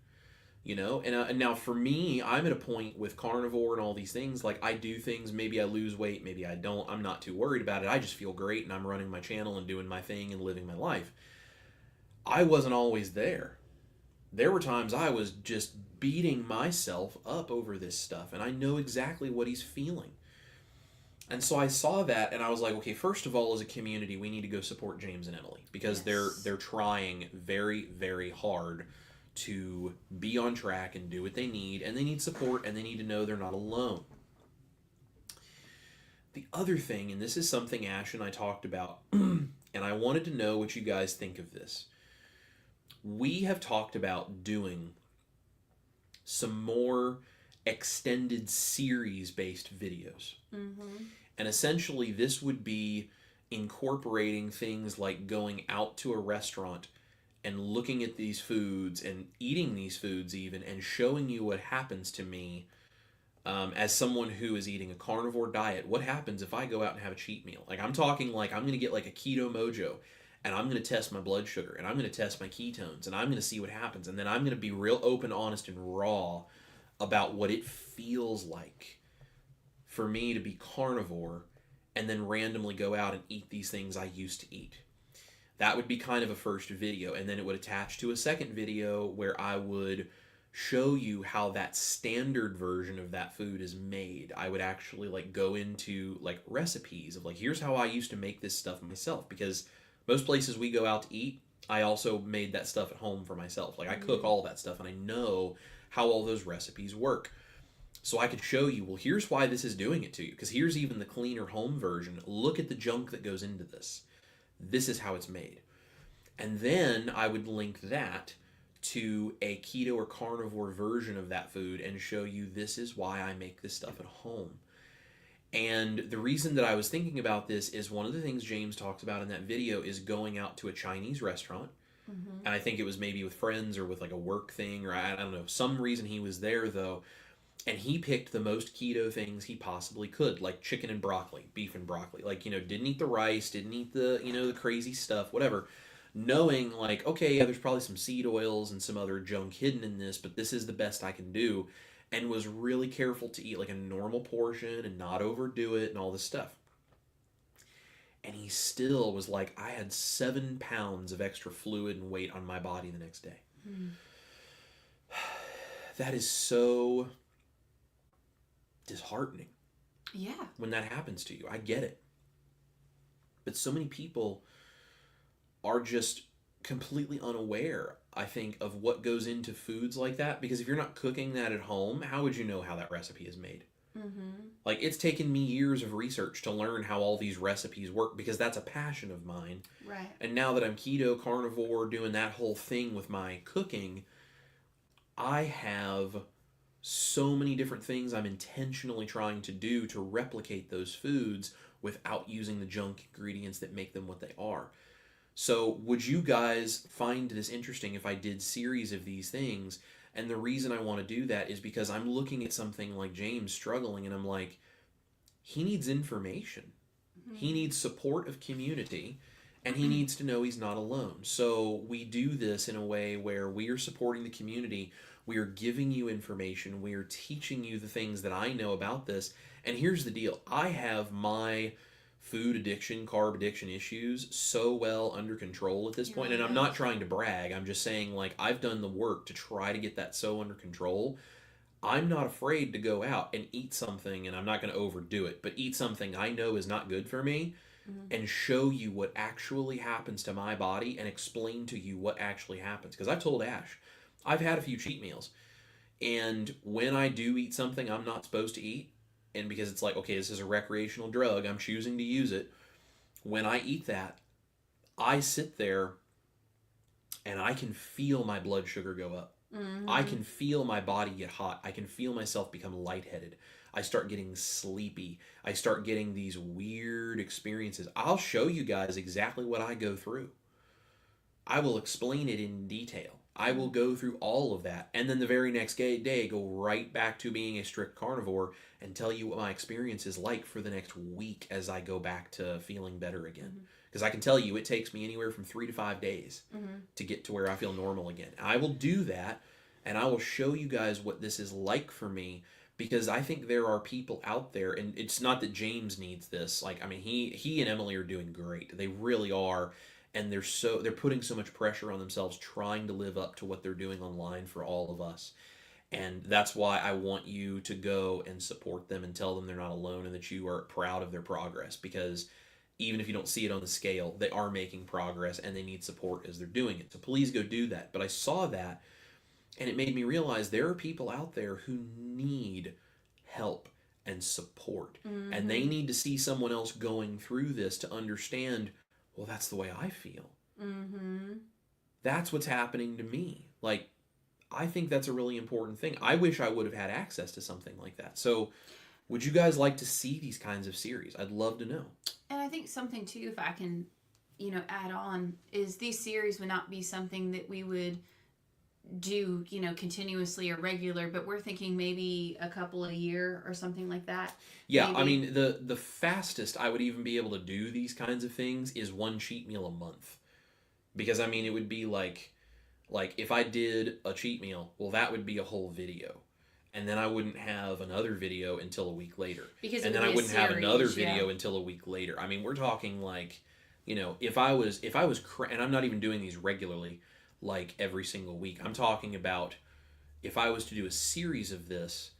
A: And now for me, I'm at a point with carnivore and all these things, like, I do things, maybe I lose weight, maybe I don't, I'm not too worried about it, I just feel great, and I'm running my channel and doing my thing and living my life. I wasn't always there. There were times I was just beating myself up over this stuff, and I know exactly what he's feeling. And so I saw that, and I was like, okay, first of all, as a community, we need to go support James and Emily, because they're trying very, very hard to be on track and do what they need, and they need support, and they need to know they're not alone. The other thing, and this is something Ash and I talked about, and I wanted to know what you guys think of this. We have talked about doing some more extended series-based videos. Mm-hmm. And essentially, this would be incorporating things like going out to a restaurant and looking at these foods and eating these foods even, and showing you what happens to me as someone who is eating a carnivore diet. What happens if I go out and have a cheat meal? Like, I'm talking like I'm going to get like a keto mojo, and I'm going to test my blood sugar, and I'm going to test my ketones, and I'm going to see what happens. And then I'm going to be real open, honest, and raw about what it feels like for me to be carnivore and then randomly go out and eat these things I used to eat. That would be kind of a first video, and then it would attach to a second video where I would show you how that standard version of that food is made. I would actually like go into like recipes of like, here's how I used to make this stuff myself, because most places we go out to eat, I also made that stuff at home for myself. Like, I cook all that stuff, and I know how all those recipes work. So I could show you, well, here's why this is doing it to you, because here's even the cleaner home version. Look at the junk that goes into this. This is how it's made. And then I would link that to a keto or carnivore version of that food and show you, this is why I make this stuff at home. And the reason that I was thinking about this is one of the things James talks about in that video is going out to a Chinese restaurant. Mm-hmm. And I think it was maybe with friends or with like a work thing, or I don't know, some reason he was there though. And he picked the most keto things he possibly could, like chicken and broccoli, beef and broccoli. Like, didn't eat the rice, didn't eat the, the crazy stuff, whatever. Knowing like, okay, yeah, there's probably some seed oils and some other junk hidden in this, but this is the best I can do. And was really careful to eat like a normal portion and not overdo it and all this stuff. And he still was like, I had 7 pounds of extra fluid and weight on my body the next day. Mm. That is so disheartening.
B: Yeah.
A: When that happens to you. I get it. But so many people are just completely unaware, I think, of what goes into foods like that. Because if you're not cooking that at home, how would you know how that recipe is made? Mm-hmm. Like, it's taken me years of research to learn how all these recipes work, because that's a passion of mine.
B: Right.
A: And now that I'm keto, carnivore, doing that whole thing with my cooking, I have so many different things I'm intentionally trying to do to replicate those foods without using the junk ingredients that make them what they are. So, would you guys find this interesting if I did series of these things? And the reason I want to do that is because I'm looking at something like James struggling, and I'm like, he needs information. He needs support of community, and he needs to know he's not alone. So we do this in a way where we are supporting the community. We are giving you information. We are teaching you the things that I know about this. And here's the deal. I have my food addiction, carb addiction issues so well under control at this point. And I'm not trying to brag. I'm just saying, like, I've done the work to try to get that so under control. I'm not afraid to go out and eat something, and I'm not going to overdo it, but eat something I know is not good for me and show you what actually happens to my body and explain to you what actually happens. Because I've told Ash, I've had a few cheat meals, and when I do eat something I'm not supposed to eat, and because it's like, okay, this is a recreational drug, I'm choosing to use it, when I eat that, I sit there and I can feel my blood sugar go up. I can feel my body get hot. I can feel myself become lightheaded. I start getting sleepy. I start getting these weird experiences. I'll show you guys exactly what I go through. I will explain it in detail. I will go through all of that. And then the very next day, go right back to being a strict carnivore and tell you what my experience is like for the next week as I go back to feeling better again. Because I can tell you it takes me anywhere from 3 to 5 days to get to where I feel normal again. I will do that, and I will show you guys what this is like for me, because I think there are people out there, and it's not that James needs this. Like, I mean, he and Emily are doing great. They really are, and they're putting so much pressure on themselves trying to live up to what they're doing online for all of us. And that's why I want you to go and support them and tell them they're not alone and that you are proud of their progress, because even if you don't see it on the scale, they are making progress and they need support as they're doing it. So please go do that. But I saw that, and it made me realize there are people out there who need help and support. And they need to see someone else going through this to understand, well, that's the way I feel. That's what's happening to me. Like, I think that's a really important thing. I wish I would have had access to something like that. So would you guys like to see these kinds of series? I'd love to know.
B: And I think something too, if I can, add on, is these series would not be something that we would do, continuously or regular, but we're thinking maybe a couple a year or something like that.
A: Yeah,
B: maybe.
A: I mean, the fastest I would even be able to do these kinds of things is one cheat meal a month. Because, I mean, it would be like if I did a cheat meal, well, that would be a whole video. And then I wouldn't have another video until a week later. And then I wouldn't have another video until a week later. I mean, we're talking like, if I was, and I'm not even doing these regularly, like every single week. I'm talking about if I was to do a series of this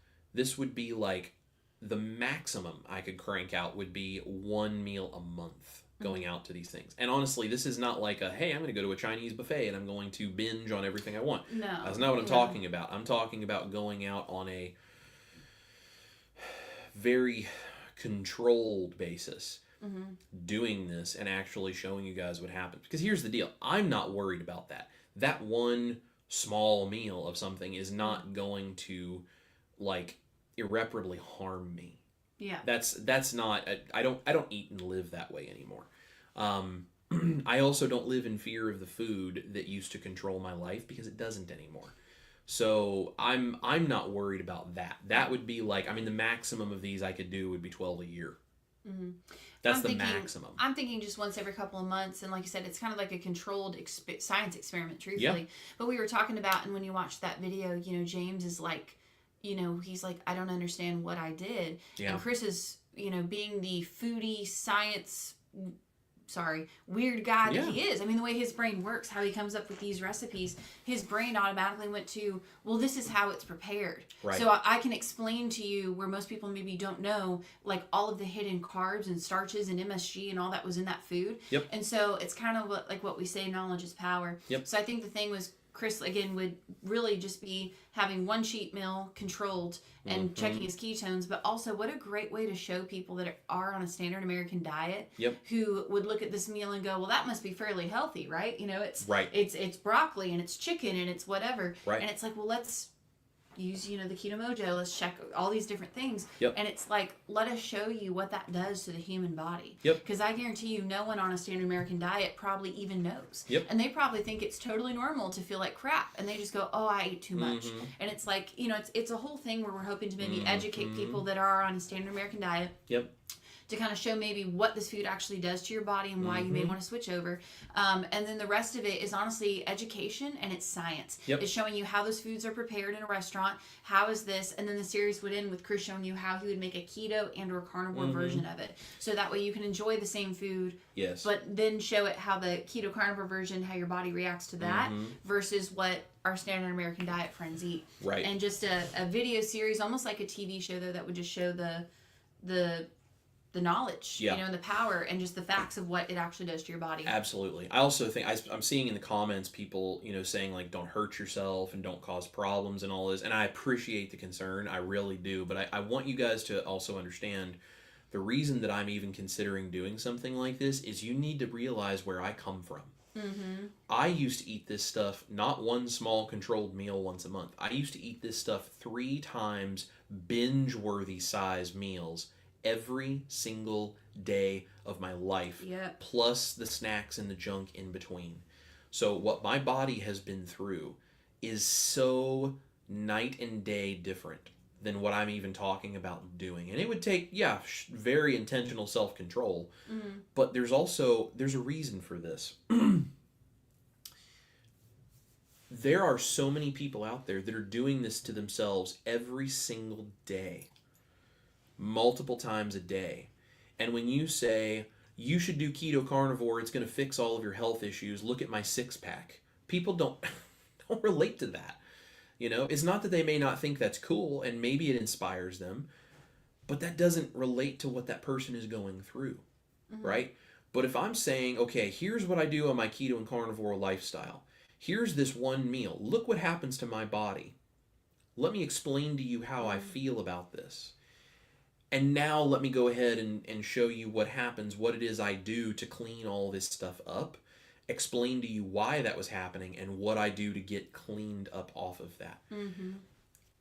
A: would be like the maximum I could crank out would be one meal a month going out to these things. And honestly, this is not like hey, I'm going to go to a Chinese buffet and I'm going to binge on everything I want.
B: No.
A: That's not what I'm talking about. I'm talking about going out on a very controlled basis, doing this and actually showing you guys what happens. Because here's the deal. I'm not worried about that. That one small meal of something is not going to, like, irreparably harm me.
B: Yeah.
A: That's not. I don't eat and live that way anymore. I also don't live in fear of the food that used to control my life, because it doesn't anymore. So I'm not worried about that. That would be like, I mean, the maximum of these I could do would be 12 a year. That's the maximum.
B: I'm thinking just once every couple of months, and like you said, it's kind of like a controlled science experiment, truthfully. Yeah. But we were talking about, and when you watch that video, James is like, he's like, I don't understand what I did. Yeah. And Chris is, being the foodie weird guy that he is. I mean, the way his brain works, how he comes up with these recipes, his brain automatically went to, well, this is how it's prepared. Right. So I can explain to you where most people maybe don't know, like all of the hidden carbs and starches and MSG and all that was in that food. Yep. And so it's kind of like what we say, knowledge is power. Yep. So I think the thing was, Chris, again, would really just be having one cheat meal controlled and checking his ketones, but also what a great way to show people that are on a standard American diet who would look at this meal and go, well, that must be fairly healthy, right? It's broccoli and it's chicken and it's whatever. Right. And it's like, well, let's use, the Keto Mojo. Let's check all these different things.
A: Yep.
B: And it's like, let us show you what that does to the human body.
A: Yep.
B: Because I guarantee you, no one on a standard American diet probably even knows.
A: Yep.
B: And they probably think it's totally normal to feel like crap. And they just go, oh, I ate too much. And it's like, it's a whole thing where we're hoping to maybe educate people that are on a standard American diet.
A: Yep.
B: To kind of show maybe what this food actually does to your body and why you may want to switch over. And then the rest of it is honestly education and it's science.
A: Yep.
B: It's showing you how those foods are prepared in a restaurant. How is this? And then the series would end with Chris showing you how he would make a keto and or carnivore version of it. So that way you can enjoy the same food.
A: Yes.
B: But then show it how the keto carnivore version, how your body reacts to that versus what our standard American diet friends eat.
A: Right.
B: And just a video series, almost like a TV show though, that would just show the knowledge, and the power and just the facts of what it actually does to your body.
A: Absolutely. I also think I'm seeing in the comments people, saying like, don't hurt yourself and don't cause problems and all this. And I appreciate the concern. I really do. But I want you guys to also understand the reason that I'm even considering doing something like this is you need to realize where I come from. I used to eat this stuff, not one small controlled meal once a month. I used to eat this stuff 3 times binge-worthy size meals every single day of my life, plus the snacks and the junk in between. So what my body has been through is so night and day different than what I'm even talking about doing. And it would take, very intentional self-control, but there's a reason for this. There are so many people out there that are doing this to themselves every single day. Multiple times a day. And when you say, you should do keto carnivore, it's going to fix all of your health issues, look at my 6-pack. People don't relate to that. It's not that they may not think that's cool, and maybe it inspires them, but that doesn't relate to what that person is going through, right? But if I'm saying, okay, here's what I do on my keto and carnivore lifestyle. Here's this one meal. Look what happens to my body. Let me explain to you how I feel about this. And now let me go ahead and show you what happens, what it is I do to clean all this stuff up, explain to you why that was happening, and what I do to get cleaned up off of that.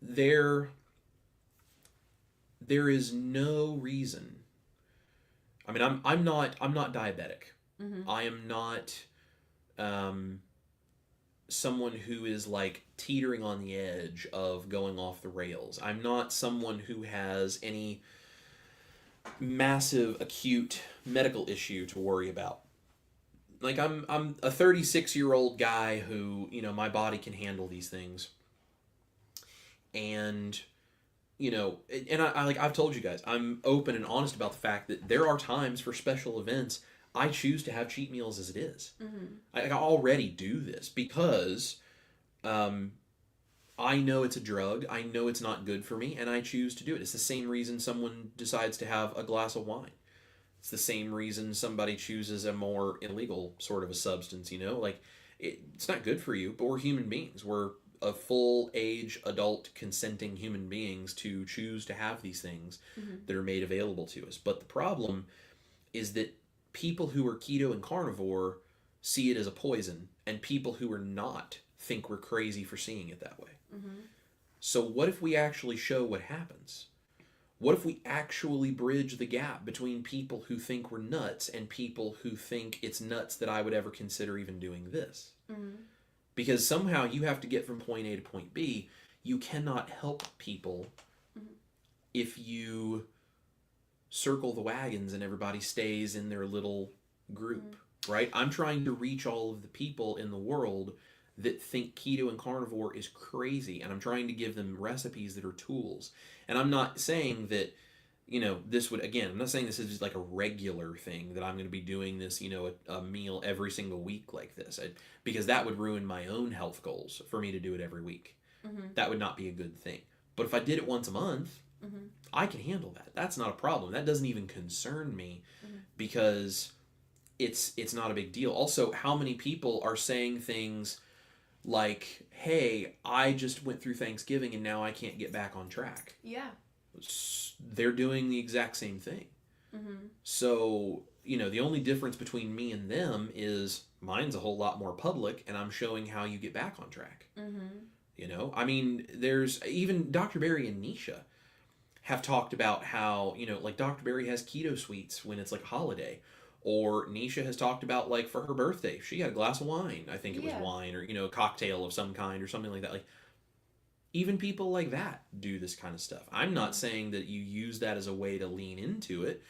A: There is no reason. I mean, I'm not diabetic. I am not someone who is like teetering on the edge of going off the rails. I'm not someone who has any massive acute medical issue to worry about. Like I'm a 36-year-old guy who, my body can handle these things. And and I've told you guys, I'm open and honest about the fact that there are times for special events I choose to have cheat meals as it is. I already do this because I know it's a drug. I know it's not good for me, and I choose to do it. It's the same reason someone decides to have a glass of wine. It's the same reason somebody chooses a more illegal sort of a substance, Like, it's not good for you, but we're human beings. We're a full-age, adult, consenting human beings to choose to have these things that are made available to us. But the problem is that people who are keto and carnivore see it as a poison, and people who are not think we're crazy for seeing it that way. So what if we actually show what happens? What if we actually bridge the gap between people who think we're nuts and people who think it's nuts that I would ever consider even doing this? Because somehow you have to get from point A to point B. You cannot help people if you circle the wagons and everybody stays in their little group, right? I'm trying to reach all of the people in the world that think keto and carnivore is crazy, and I'm trying to give them recipes that are tools. And I'm not saying that, this would, again, I'm not saying this is just like a regular thing, that I'm going to be doing this, a meal every single week like this, because that would ruin my own health goals for me to do it every week. That would not be a good thing. But if I did it once a month, I can handle that. That's not a problem. That doesn't even concern me because it's not a big deal. Also, how many people are saying things like, hey, I just went through Thanksgiving and now I can't get back on track.
B: Yeah.
A: They're doing the exact same thing. So, the only difference between me and them is mine's a whole lot more public, and I'm showing how you get back on track. You know, I mean, there's even Dr. Berry and Nisha have talked about how, you know, like Dr. Berry has keto sweets when it's like a holiday. Or Nisha has talked about, like, for her birthday, she had a glass of wine. I think it was
B: Yeah.
A: wine, or, you know, a cocktail of some kind or something like that. Like, even people like that do this kind of stuff. I'm not saying that you use that as a way to lean into it.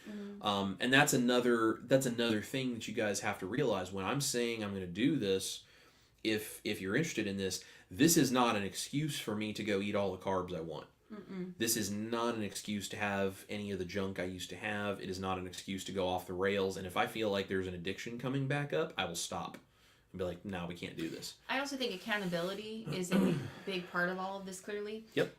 A: And that's another thing that you guys have to realize. When I'm saying I'm going to do this, if you're interested in this, this is not an excuse for me to go eat all the carbs I want. This is not an excuse to have any of the junk I used to have. It is not an excuse to go off the rails. And if I feel like there's an addiction coming back up, I will stop and be like, no, we can't do this.
B: I also think accountability is a big part of all of this, clearly.
A: Yep.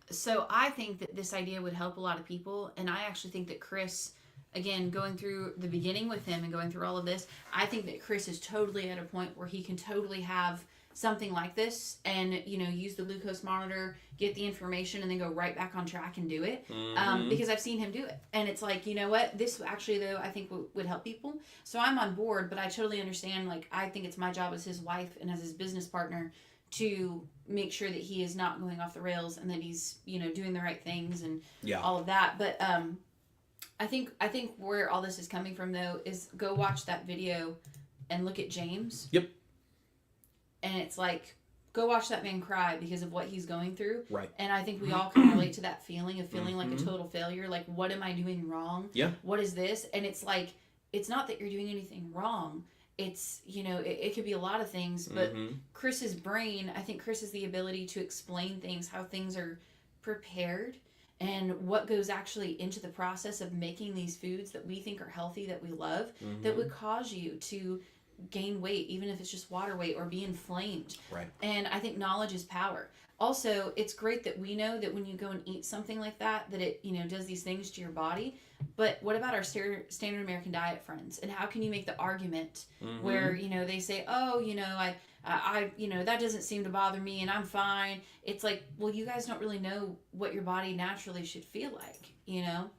B: So I think that this idea would help a lot of people. And I actually think that Chris, again, going through the beginning with him and going through all of this, I think that Chris is totally at a point where he can totally have something like this and, you know, use the glucose monitor, get the information, and then go right back on track and do it. Because I've seen him do it. And it's like, you know what? This actually, though, I think would help people. So I'm on board, but I totally understand. Like, I think it's my job as his wife and as his business partner to make sure that he is not going off the rails and that he's, you know, doing the right things and all of that. But I think where all this is coming from, though, is go watch that video and look at James.
A: Yep.
B: And it's like, go watch that man cry because of what he's going through.
A: Right.
B: And I think we all can relate to that feeling of feeling like a total failure. Like, what am I doing wrong?
A: Yeah.
B: What is this? And it's like, it's not that you're doing anything wrong. It's, you know, it could be a lot of things. But Chris's brain, I think Chris has the ability to explain things, how things are prepared, and what goes actually into the process of making these foods that we think are healthy, that we love, that would cause you to gain weight, even if it's just water weight, or be inflamed.
A: Right.
B: And I think knowledge is power. Also, it's great that we know that when you go and eat something like that, that it, you know, does these things to your body. But what about our standard American diet friends? And how can you make the argument where, you know, they say, oh, you know, I, you know, that doesn't seem to bother me and I'm fine. It's like, well, you guys don't really know what your body naturally should feel like, you know?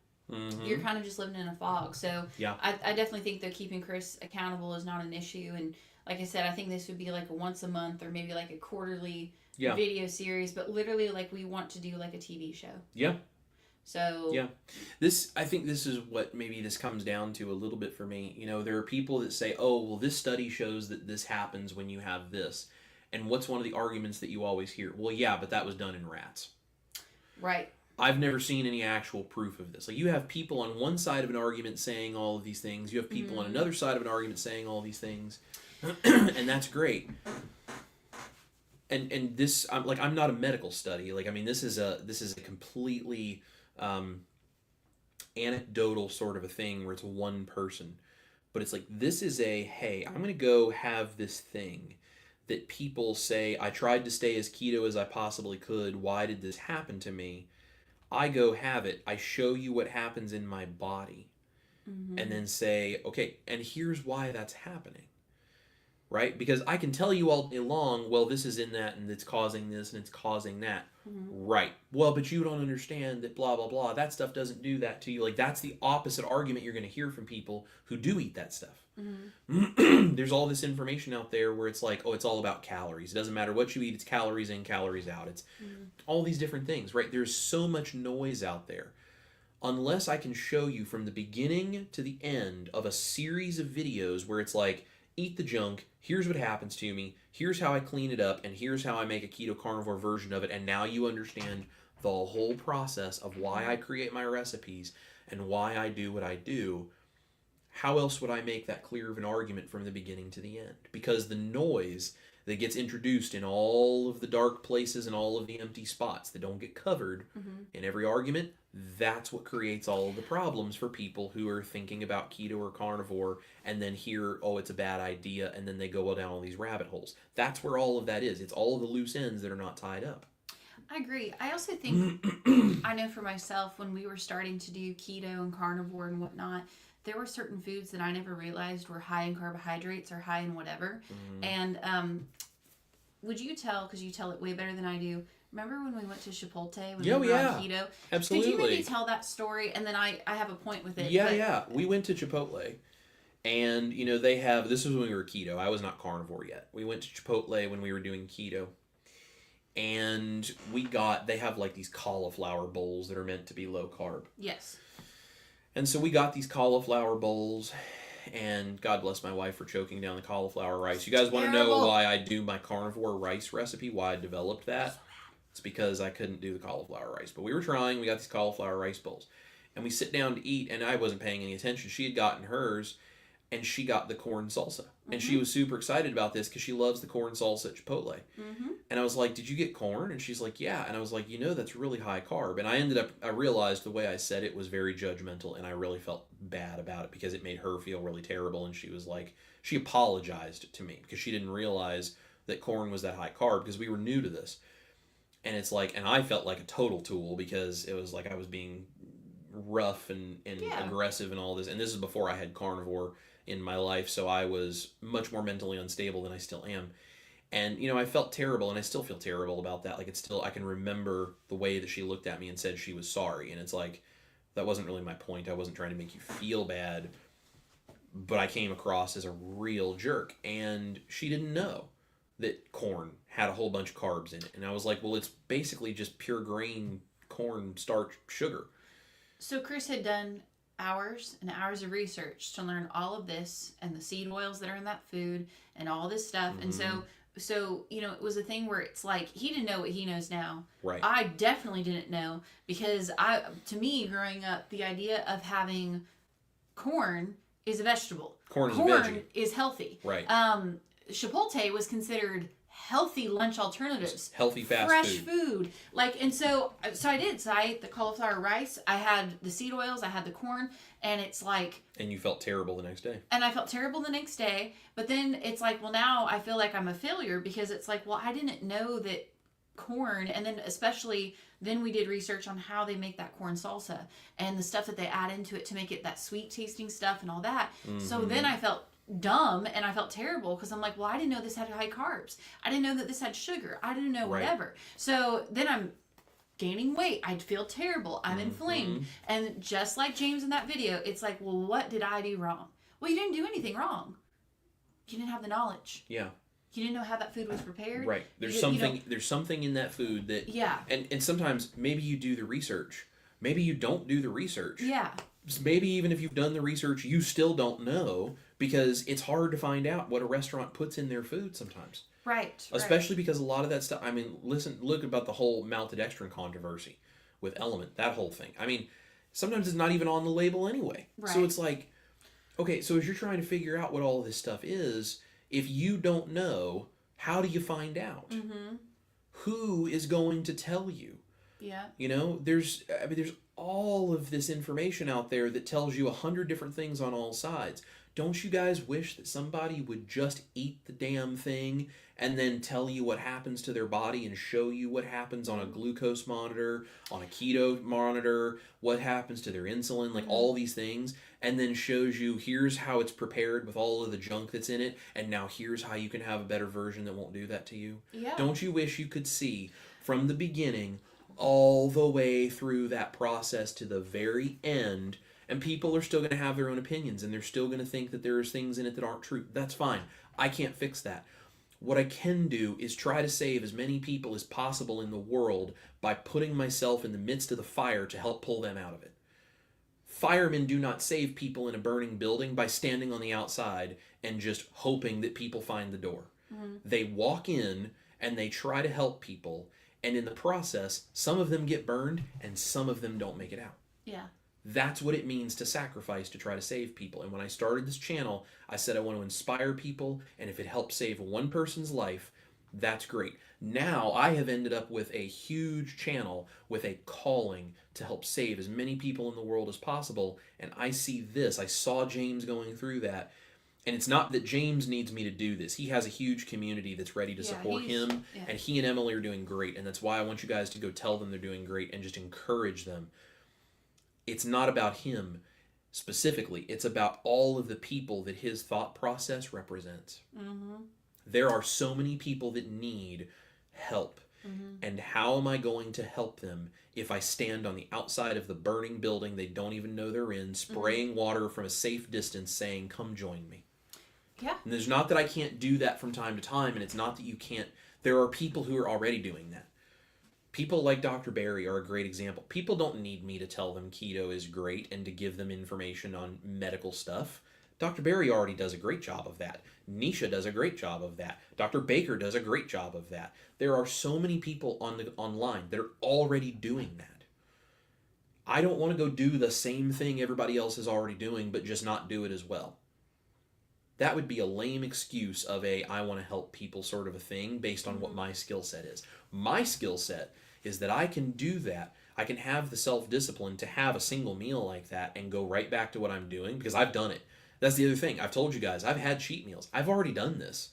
B: You're kind of just living in a fog. So I definitely think that keeping Chris accountable is not an issue. And like I said, I think this would be like a once a month or maybe like a quarterly video series, but literally like we want to do like a TV show.
A: Yeah.
B: So
A: I think this is what maybe this comes down to a little bit for me. You know, there are people that say, oh, well, this study shows that this happens when you have this. And what's one of the arguments that you always hear? Well, yeah, but that was done in rats.
B: Right.
A: I've never seen any actual proof of this. Like, you have people on one side of an argument saying all of these things. You have people on another side of an argument saying all these things. And that's great. And this, I'm not a medical study. Like, I mean, this is a completely anecdotal sort of a thing where it's one person. But it's like, this is hey, I'm going to go have this thing that people say, I tried to stay as keto as I possibly could. Why did this happen to me? I go have it. I show you what happens in my body. And then say, okay, and here's why that's happening. Right? Because I can tell you all day long, well, this is in that, and it's causing this, and it's causing that. Right. Well, but you don't understand that blah, blah, blah. That stuff doesn't do that to you. Like, that's the opposite argument you're going to hear from people who do eat that stuff. There's all this information out there where it's like, oh, it's all about calories. It doesn't matter what you eat. It's calories in, calories out. It's all these different things, right? There's so much noise out there. Unless I can show you from the beginning to the end of a series of videos where it's like, eat the junk, here's what happens to me, here's how I clean it up, and here's how I make a keto carnivore version of it, and now you understand the whole process of why I create my recipes and why I do what I do. How else would I make that clear of an argument from the beginning to the end? Because the noise that gets introduced in all of the dark places and all of the empty spots that don't get covered in every argument, that's what creates all of the problems for people who are thinking about keto or carnivore and then hear, oh, it's a bad idea, and then they go down all these rabbit holes. That's where all of that is. It's all of the loose ends that are not tied up.
B: I agree. I also think, I know for myself, when we were starting to do keto and carnivore and whatnot, there were certain foods that I never realized were high in carbohydrates or high in whatever. And would you tell, because you tell it way better than I do, remember when we went to Chipotle when we were on keto?
A: Absolutely.
B: Could you maybe tell that story? And then I have a point with it.
A: Yeah. We went to Chipotle. And, you know, they have, this was when we were keto. I was not carnivore yet. We went to Chipotle when we were doing keto. And they have like these cauliflower bowls that are meant to be low carb.
B: Yes.
A: And so we got these cauliflower bowls, and God bless my wife for choking down the cauliflower rice. You guys want to know why I do my carnivore rice recipe, why I developed that? It's because I couldn't do the cauliflower rice. But we were trying, we got these cauliflower rice bowls. And we sit down to eat, and I wasn't paying any attention. She had gotten hers, and she got the corn salsa. And she was super excited about this because she loves the corn salsa at Chipotle. And I was like, did you get corn? And she's like, yeah. And I was like, that's really high carb. And I realized the way I said it was very judgmental, and I really felt bad about it because it made her feel really terrible. And she was like, she apologized to me because she didn't realize that corn was that high carb because we were new to this. And it's like, and I felt like a total tool because it was like I was being rough and aggressive and all this. And this is before I had carnivore in my life, so I was much more mentally unstable than I still am. And I felt terrible, and I still feel terrible about that. Like, it's still, I can remember the way that she looked at me and said she was sorry. And it's like, that wasn't really my point. I wasn't trying to make you feel bad, but I came across as a real jerk. And she didn't know that corn had a whole bunch of carbs in it. And I was like, well, it's basically just pure grain corn starch sugar.
B: So Chris had done hours and hours of research to learn all of this and the seed oils that are in that food and all this stuff. And so it was a thing where it's like he didn't know what he knows now.
A: Right.
B: I definitely didn't know because to me growing up, the idea of having corn is a vegetable.
A: Corn is a veggie.
B: Is healthy.
A: Right.
B: Chipotle was considered healthy lunch alternatives,
A: healthy fast
B: fresh food. Like, and so I did. So I ate the cauliflower rice. I had the seed oils. I had the corn, and it's like.
A: And you felt terrible the next day.
B: And I felt terrible the next day. But then it's like, well, now I feel like I'm a failure because it's like, well, I didn't know that corn, and then especially then we did research on how they make that corn salsa and the stuff that they add into it to make it that sweet tasting stuff and all that. So then I felt dumb and I felt terrible because I'm like, well, I didn't know this had high carbs. I didn't know that this had sugar. I didn't know whatever. So then I'm gaining weight. I feel terrible. I'm inflamed. And just like James in that video, it's like, well, what did I do wrong? Well, you didn't do anything wrong. You didn't have the knowledge.
A: Yeah.
B: You didn't know how that food was prepared.
A: Right. There's something in that food that and sometimes maybe you do the research. Maybe you don't do the research.
B: Yeah.
A: Maybe even if you've done the research, you still don't know because it's hard to find out what a restaurant puts in their food sometimes.
B: Right.
A: Especially because a lot of that stuff, I mean, look about the whole maltodextrin controversy with Element, that whole thing. I mean, sometimes it's not even on the label anyway.
B: Right.
A: So it's like, okay, so as you're trying to figure out what all this stuff is, if you don't know, how do you find out? Who is going to tell you?
B: Yeah.
A: There's all of this information out there that tells you 100 different things on all sides. Don't you guys wish that somebody would just eat the damn thing and then tell you what happens to their body and show you what happens on a glucose monitor, on a keto monitor, what happens to their insulin, like all these things, and then shows you here's how it's prepared with all of the junk that's in it, and now here's how you can have a better version that won't do that to you?
B: Yeah.
A: Don't you wish you could see from the beginning all the way through that process to the very end? And people are still going to have their own opinions, and they're still going to think that there's things in it that aren't true. That's fine. I can't fix that. What I can do is try to save as many people as possible in the world by putting myself in the midst of the fire to help pull them out of it. Firemen do not save people in a burning building by standing on the outside and just hoping that people find the door. They walk in and they try to help people, and in the process, some of them get burned and some of them don't make it out.
B: Yeah.
A: That's what it means to sacrifice to try to save people. And when I started this channel, I said I want to inspire people, and if it helps save one person's life, that's great. Now I have ended up with a huge channel with a calling to help save as many people in the world as possible, and I see this. I saw James going through that, and it's not that James needs me to do this. He has a huge community that's ready to support him, and he and Emily are doing great, and that's why I want you guys to go tell them they're doing great and just encourage them. It's not about him specifically. It's about all of the people that his thought process represents. There are so many people that need help. And how am I going to help them if I stand on the outside of the burning building they don't even know they're in, spraying water from a safe distance saying, come join me?
B: Yeah.
A: And there's not that I can't do that from time to time, and it's not that you can't. There are people who are already doing that. People like Dr. Barry are a great example. People don't need me to tell them keto is great and to give them information on medical stuff. Dr. Barry already does a great job of that. Nisha does a great job of that. Dr. Baker does a great job of that. There are so many people online that are already doing that. I don't want to go do the same thing everybody else is already doing, but just not do it as well. That would be a lame excuse of I want to help people sort of a thing based on what my skill set is. My skill set is that I can do that. I can have the self-discipline to have a single meal like that and go right back to what I'm doing because I've done it. That's the other thing. I've told you guys, I've had cheat meals. I've already done this.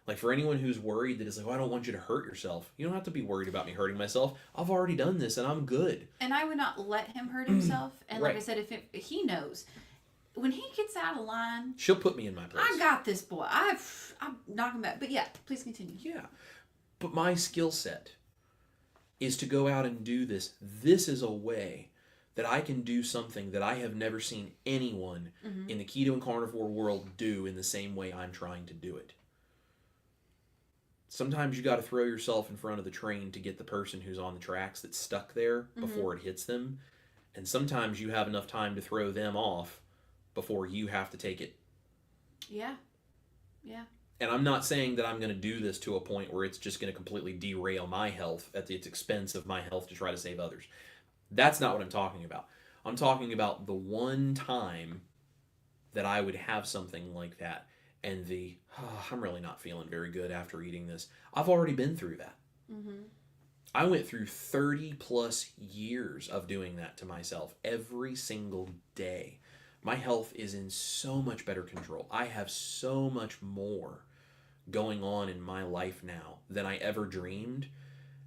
A: Like for anyone who's worried that it's like, oh, I don't want you to hurt yourself. You don't have to be worried about me hurting myself. I've already done this and I'm good.
B: And I would not let him hurt himself. And like
A: Right.
B: I said, if he knows, when he gets out of line,
A: She'll put me in my place.
B: I got this boy. I'm knocking back. But yeah, please continue.
A: Yeah. But my skill set is to go out and do this. This is a way that I can do something that I have never seen anyone in the keto and carnivore world do in the same way I'm trying to do it. Sometimes you got to throw yourself in front of the train to get the person who's on the tracks that's stuck there before it hits them. And sometimes you have enough time to throw them off before you have to take it.
B: Yeah. Yeah.
A: And I'm not saying that I'm going to do this to a point where it's just going to completely derail my health at the expense of my health to try to save others. That's not what I'm talking about. I'm talking about the one time that I would have something like that and I'm really not feeling very good after eating this. I've already been through that. I went through 30 plus years of doing that to myself every single day. My health is in so much better control. I have so much more going on in my life now than I ever dreamed.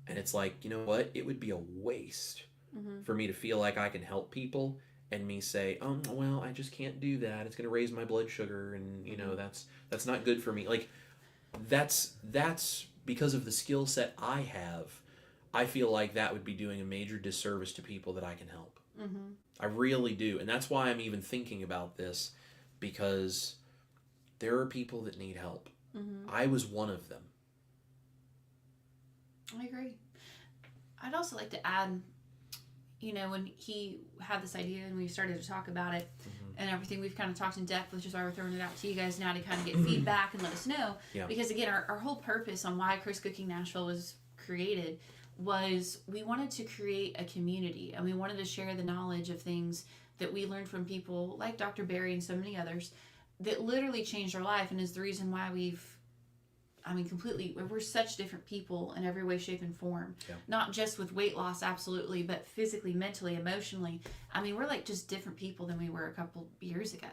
A: And it's like, you know what? It would be a waste for me to feel like I can help people and me say, well, I just can't do that. It's going to raise my blood sugar and, you know, that's not good for me. Like, that's because of the skill set I have. I feel like that would be doing a major disservice to people that I can help. I really do. And that's why I'm even thinking about this, because there are people that need help. I was one of them.
B: I agree. I'd also like to add, you know, when he had this idea and we started to talk about it and everything, we've kind of talked in depth, which is why we're throwing it out to you guys now to kind of get feedback and let us know.
A: Yeah.
B: Because again, our whole purpose on why Chris Cooking Nashville was created was we wanted to create a community and we wanted to share the knowledge of things that we learned from people like Dr. Barry and so many others that literally changed our life and is the reason why we're such different people in every way, shape, and form.
A: Yeah.
B: Not just with weight loss, absolutely, but physically, mentally, emotionally. I mean, we're like just different people than we were a couple years ago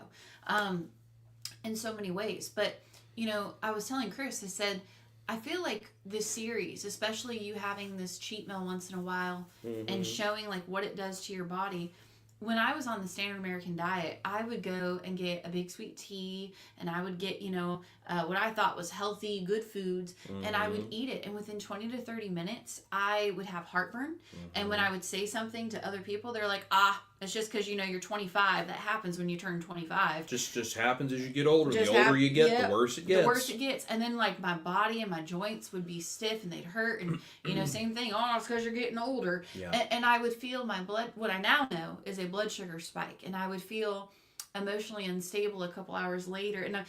B: in so many ways. But, you know, I was telling Chris, I said, I feel like this series, especially you having this cheat meal once in a while and showing like what it does to your body. When I was on the standard American diet, I would go and get a big sweet tea and I would get, you know, what I thought was healthy, good foods, and I would eat it. And within 20 to 30 minutes, I would have heartburn. And when I would say something to other people, they're like, it's just because, you know, you're 25. That happens when you turn 25.
A: Just happens as you get older. The older you get, the worse it gets.
B: The worse it gets. And then, like, my body and my joints would be stiff and they'd hurt. And, you know, same thing. Oh, it's because you're getting older.
A: Yeah.
B: And I would feel my blood, what I now know is a blood sugar spike. And I would feel emotionally unstable a couple hours later. And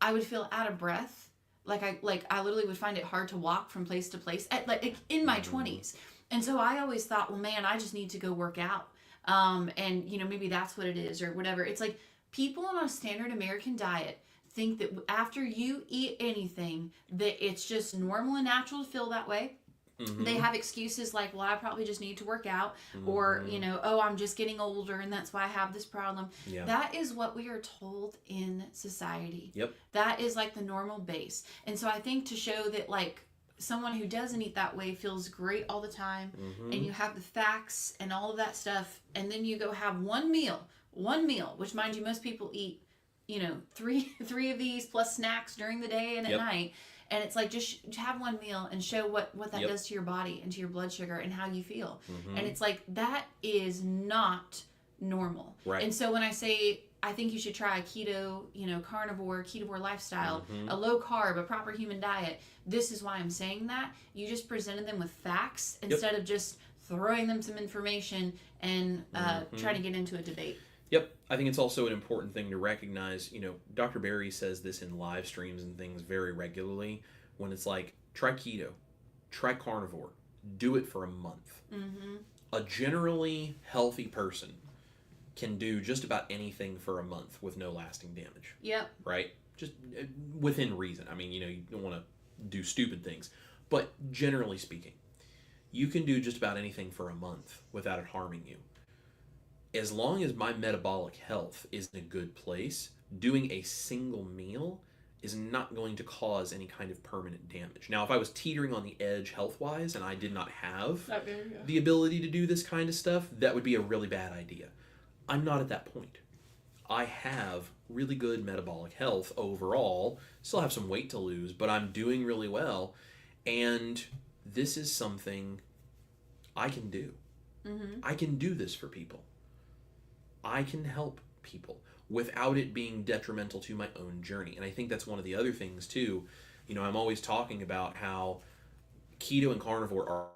B: I would feel out of breath. I literally would find it hard to walk from place to place in my 20s. And so I always thought, well, man, I just need to go work out. And, you know, maybe that's what it is or whatever. It's like people on a standard American diet think that after you eat anything, that it's just normal and natural to feel that way. They have excuses like, well, I probably just need to work out or, you know, oh, I'm just getting older and that's why I have this problem.
A: Yeah.
B: That is what we are told in society.
A: Yep.
B: That is like the normal base. And so I think to show that like someone who doesn't eat that way feels great all the time and you have the facts and all of that stuff and then you go have one meal, which mind you, most people eat, you know, three of these plus snacks during the day and at night. And it's like, just have one meal and show what that does to your body and to your blood sugar and how you feel. And it's like, that is not normal.
A: Right.
B: And so when I say, I think you should try a keto, you know, carnivore lifestyle, a low carb, a proper human diet, this is why I'm saying that. You just presented them with facts instead of just throwing them some information and trying to get into a debate.
A: Yep. I think it's also an important thing to recognize, Dr. Barry says this in live streams and things very regularly when it's like, try keto, try carnivore, do it for a month.
B: Mm-hmm.
A: A generally healthy person can do just about anything for a month with no lasting damage.
B: Yep.
A: Right? Just within reason. I mean, you don't want to do stupid things. But generally speaking, you can do just about anything for a month without it harming you. As long as my metabolic health is in a good place, doing a single meal is not going to cause any kind of permanent damage. Now, if I was teetering on the edge health-wise and I did not have the ability to do this kind of stuff, that would be a really bad idea. I'm not at that point. I have really good metabolic health overall, still have some weight to lose, but I'm doing really well, and this is something I can do.
B: Mm-hmm.
A: I can do this for people. I can help people without it being detrimental to my own journey. And I think that's one of the other things too. I'm always talking about how keto and carnivore are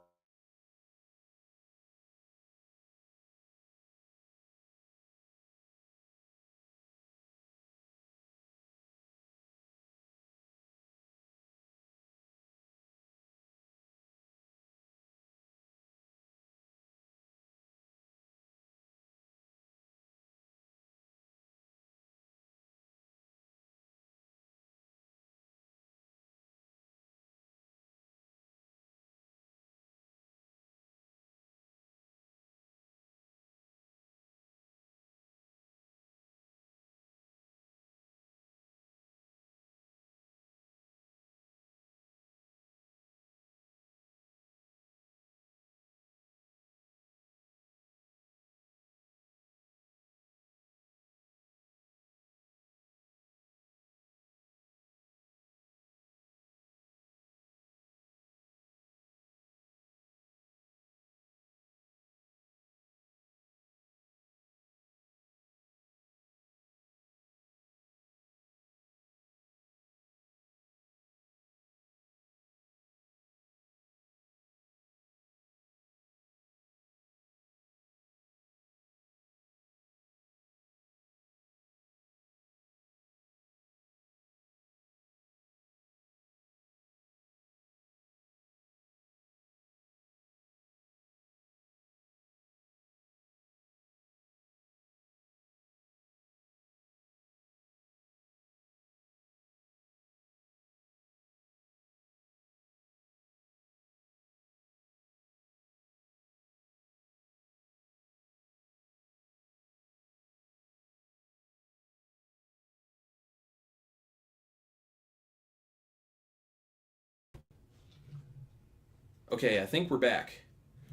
A: Okay, I think we're back.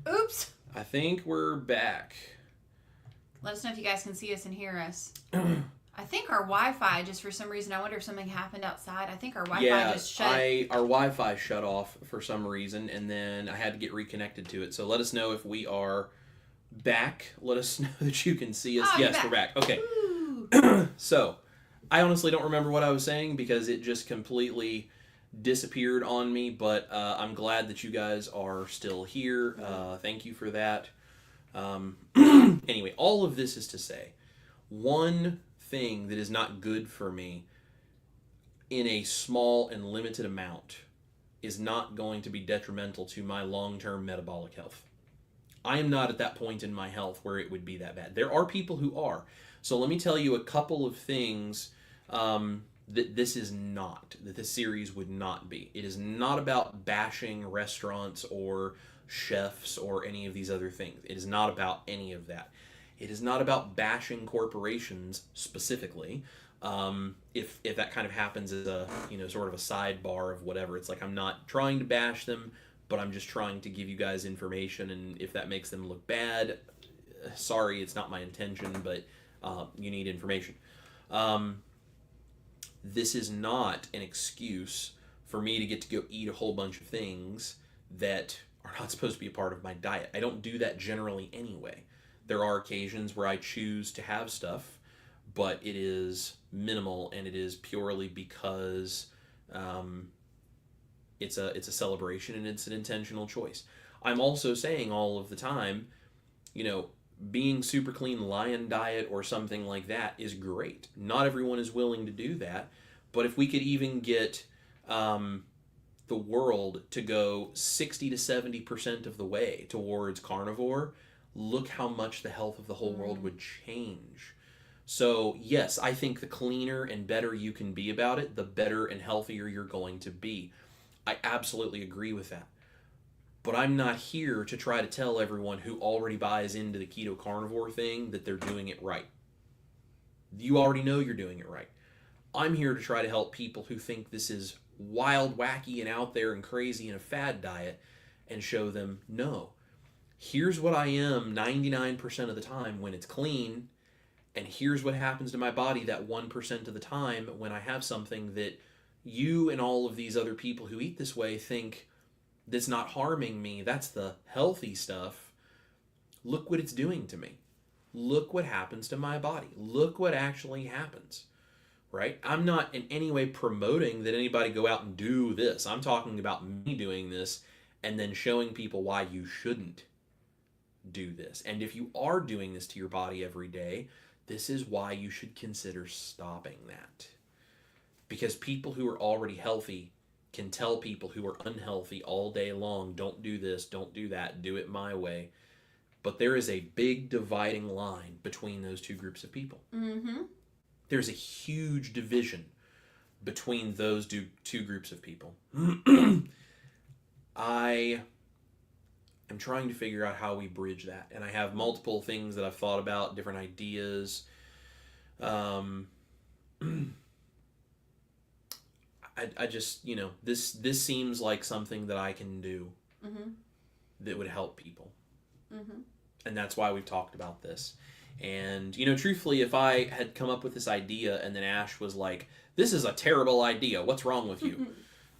B: Oops.
A: I think we're back.
B: Let us know if you guys can see us and hear us. I think our Wi-Fi, just for some reason, I wonder if something happened outside. I think our Wi-Fi just shut.
A: Our Wi-Fi shut off for some reason, and then I had to get reconnected to it. So let us know if we are back. Let us know that you can see us. Yes, we're back. Okay. So, I honestly don't remember what I was saying because it just completely disappeared on me, but I'm glad that you guys are still here. Thank you for that. Anyway, all of this is to say, one thing that is not good for me in a small and limited amount is not going to be detrimental to my long-term metabolic health. I am not at that point in my health where it would be that bad. There are people who are. So let me tell you a couple of things that this series would not be. It is not about bashing restaurants or chefs or any of these other things. It is not about any of that. It is not about bashing corporations specifically. If that kind of happens as a sort of a sidebar of whatever, it's like I'm not trying to bash them, but I'm just trying to give you guys information, and if that makes them look bad, sorry, it's not my intention, but you need information. This is not an excuse for me to get to go eat a whole bunch of things that are not supposed to be a part of my diet. I don't do that generally anyway. There are occasions where I choose to have stuff, but it is minimal, and it is purely because It's a celebration, and it's an intentional choice. I'm also saying all of the time, you know, being super clean lion diet or something like that is great. Not everyone is willing to do that, but if we could even get the world to go 60 to 70% of the way towards carnivore, look how much the health of the whole world would change. So yes, I think the cleaner and better you can be about it, the better and healthier you're going to be. I absolutely agree with that. But I'm not here to try to tell everyone who already buys into the keto carnivore thing that they're doing it right. You already know you're doing it right. I'm here to try to help people who think this is wild, wacky, and out there and crazy and a fad diet, and show them, no, here's what I am 99% of the time when it's clean, and here's what happens to my body that 1% of the time when I have something that you and all of these other people who eat this way think that's not harming me. That's the healthy stuff. Look what it's doing to me. Look what happens to my body. Look what actually happens, right? I'm not in any way promoting that anybody go out and do this. I'm talking about me doing this and then showing people why you shouldn't do this. And if you are doing this to your body every day, this is why you should consider stopping that. Because people who are already healthy can tell people who are unhealthy all day long, don't do this, don't do that, do it my way. But there is a big dividing line between those two groups of people.
B: Mm-hmm.
A: There's a huge division between those two groups of people. I am trying to figure out how we bridge that. And I have multiple things that I've thought about, different ideas. I just, you know, this seems like something that I can do that would help people. And that's why we've talked about this. And, you know, truthfully, if I had come up with this idea and then Ash was like, this is a terrible idea, what's wrong with you?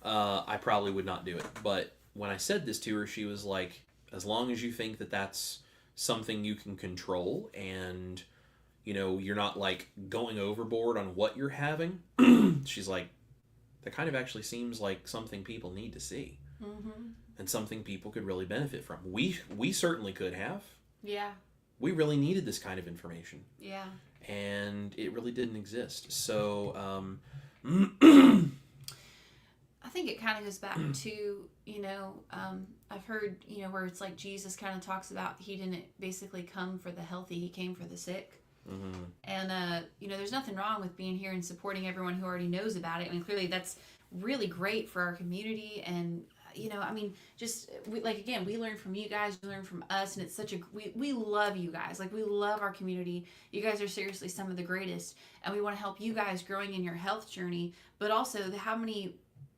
A: I probably would not do it. But when I said this to her, she was like, as long as you think that that's something you can control and, you know, you're not like going overboard on what you're having, she's like, that kind of actually seems like something people need to see. And something people could really benefit from. We certainly could have.
B: Yeah.
A: We really needed this kind of information.
B: Yeah.
A: And it really didn't exist. So,
B: I think it kind of goes back to, you know, I've heard, you know, where it's like Jesus kind of talks about he didn't basically come for the healthy, he came for the sick. And, you know, there's nothing wrong with being here and supporting everyone who already knows about it. I mean, clearly that's really great for our community. And, you know, I mean, just, we learn from you guys, we learn from us, and it's such a, we love you guys. Like, we love our community. You guys are seriously some of the greatest, and we want to help you guys growing in your health journey, but also how many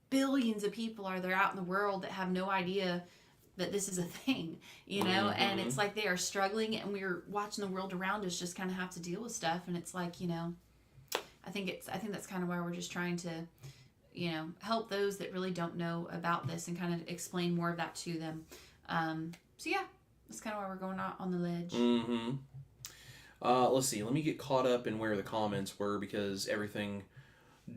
B: billions of people are there out in the world that have no idea that this is a thing, you know, and it's like they are struggling, and we're watching the world around us just kind of have to deal with stuff, and it's like, you know, I think that's kind of why we're just trying to, you know, help those that really don't know about this and kind of explain more of that to them. So yeah, that's kind of why we're going out on the ledge.
A: Let's see. Let me get caught up in where the comments were because everything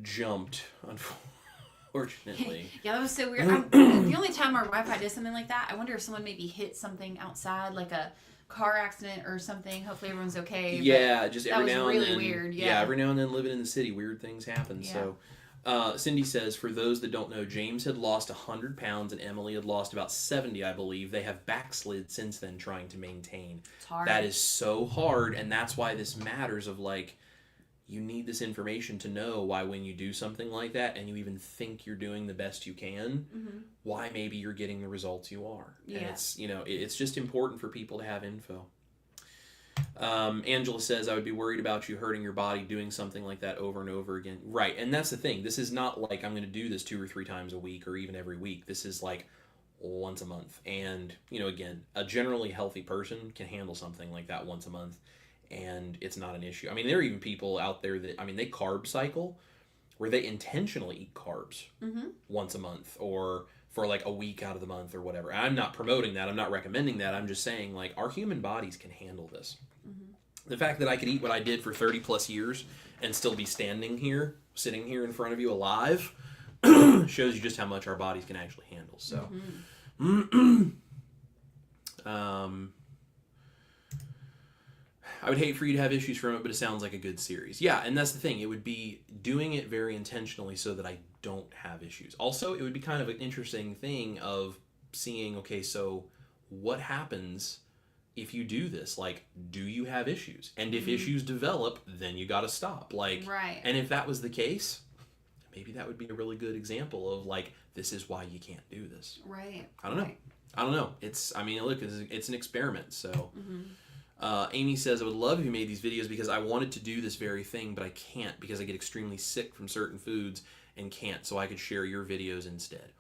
A: jumped, unfortunately.
B: Yeah, that was so weird. The only time our Wi-Fi does something like that, I wonder if someone maybe hit something outside, like a car accident or something. Hopefully everyone's okay.
A: Yeah, just every now and then.
B: That was really weird.
A: Yeah, every now and then living in the city, weird things happen.
B: Yeah.
A: So. Cindy says, for those that don't know, James had lost 100 pounds and Emily had lost about 70, I believe. They have backslid since then trying to maintain.
B: It's hard.
A: That is so hard, and that's why this matters of, like, you need this information to know why when you do something like that and you even think you're doing the best you can, why maybe you're getting the results you are.
B: Yeah.
A: And it's, you know, it's just important for people to have info. Angela says, I would be worried about you hurting your body doing something like that over and over again. Right, and that's the thing. This is not like I'm going to do this 2 or 3 times a week or even every week. This is like once a month. And, you know, again, a generally healthy person can handle something like that once a month, and it's not an issue. I mean, there are even people out there that, I mean, they carb cycle where they intentionally eat carbs once a month or for like a week out of the month or whatever. I'm not promoting that. I'm not recommending that. I'm just saying, like, our human bodies can handle this. The fact that I could eat what I did for 30 plus years and still be standing here, sitting here in front of you alive, shows you just how much our bodies can actually handle. So, I would hate for you to have issues from it, but it sounds like a good series. Yeah, and that's the thing. It would be doing it very intentionally so that I don't have issues. Also, it would be kind of an interesting thing of seeing, okay, so what happens if you do this? Like, do you have issues? And if issues develop, then you got to stop. Like,
B: right.
A: And if that was the case, maybe that would be a really good example of like, this is why you can't do this.
B: Right.
A: I don't know. I don't know. Look, it's an experiment. So, Amy says, I would love if you made these videos because I wanted to do this very thing, but I can't because I get extremely sick from certain foods and can't. So I could share your videos instead.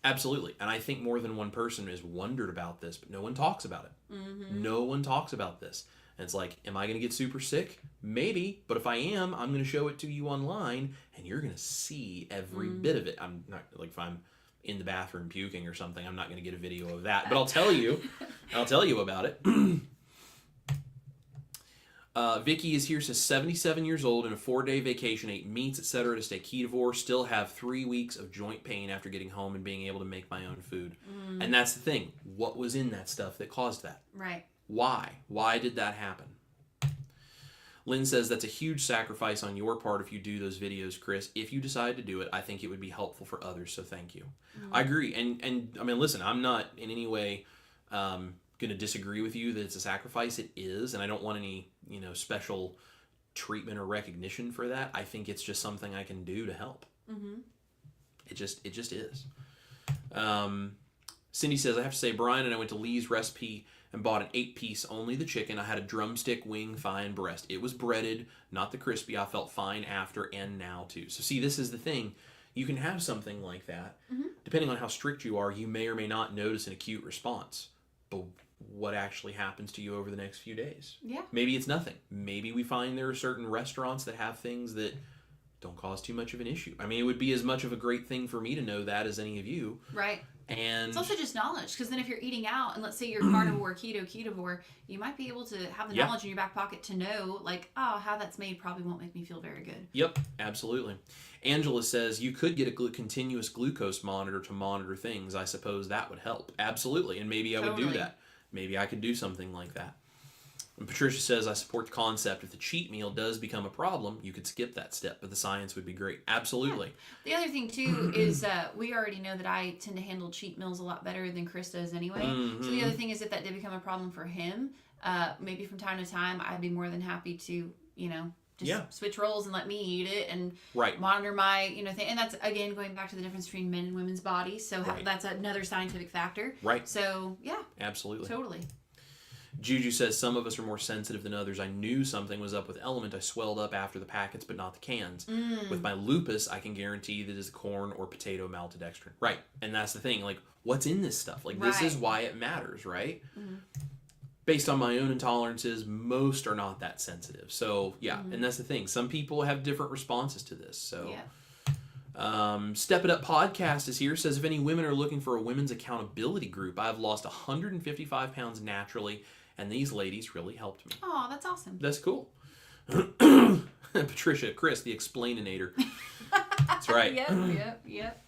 A: Absolutely. And I think more than one person has wondered about this, but no one talks about it. No one talks about this. And it's like, am I going to get super sick? Maybe. But if I am, I'm going to show it to you online and you're going to see every bit of it. I'm not like if I'm in the bathroom puking or something, I'm not going to get a video of that. But I'll tell you about it. Vicky is here, says 77 years old and a 4-day vacation, ate meats, etc. to stay ketovore, still have 3 weeks of joint pain after getting home and being able to make my own food. And that's the thing. What was in that stuff that caused that?
B: Right.
A: Why? Why did that happen? Lynn says that's a huge sacrifice on your part if you do those videos, Chris. If you decide to do it, I think it would be helpful for others, so thank you. I agree. And I mean, listen, I'm not in any way going to disagree with you that it's a sacrifice. It is, and I don't want any, special treatment or recognition for that. I think it's just something I can do to help. It just is. Cindy says, I have to say, Brian and I went to Lee's Recipe and bought an 8-piece, only the chicken. I had a drumstick, wing, thigh, and breast. It was breaded, not the crispy. I felt fine after and now too. So see, this is the thing. You can have something like that. Depending on how strict you are, you may or may not notice an acute response. But what actually happens to you over the next few days?
B: Yeah.
A: Maybe it's nothing. Maybe we find there are certain restaurants that have things that don't cause too much of an issue. I mean, it would be as much of a great thing for me to know that as any of you.
B: Right.
A: And
B: it's also just knowledge, because then if you're eating out and let's say you're carnivore, ketovore, you might be able to have the knowledge in your back pocket to know, like, oh, how that's made probably won't make me feel very good.
A: Yep, absolutely. Angela says you could get a continuous glucose monitor to monitor things. I suppose that would help. Absolutely, and maybe I would do that. Maybe I could do something like that. And Patricia says, I support the concept. If the cheat meal does become a problem, you could skip that step, but the science would be great. Absolutely.
B: Yeah. The other thing, too, is we already know that I tend to handle cheat meals a lot better than Chris does anyway. So the other thing is if that did become a problem for him, maybe from time to time, I'd be more than happy to, just switch roles and let me eat it and monitor my, thing. And that's, again, going back to the difference between men and women's bodies. So that's another scientific factor.
A: Right.
B: So, yeah.
A: Absolutely.
B: Totally.
A: Juju says, some of us are more sensitive than others. I knew something was up with Element. I swelled up after the packets, but not the cans. With my lupus, I can guarantee that it's corn or potato maltodextrin. Right. And that's the thing. Like, what's in this stuff? Like, this is why it matters, right? Based on my own intolerances, most are not that sensitive. So, yeah. And that's the thing. Some people have different responses to this. So, Step It Up Podcast is here. Says, if any women are looking for a women's accountability group, I've lost 155 pounds naturally, and these ladies really helped me.
B: Oh, that's awesome.
A: That's cool. Patricia, Chris, the explaininator. That's right.
B: Yep.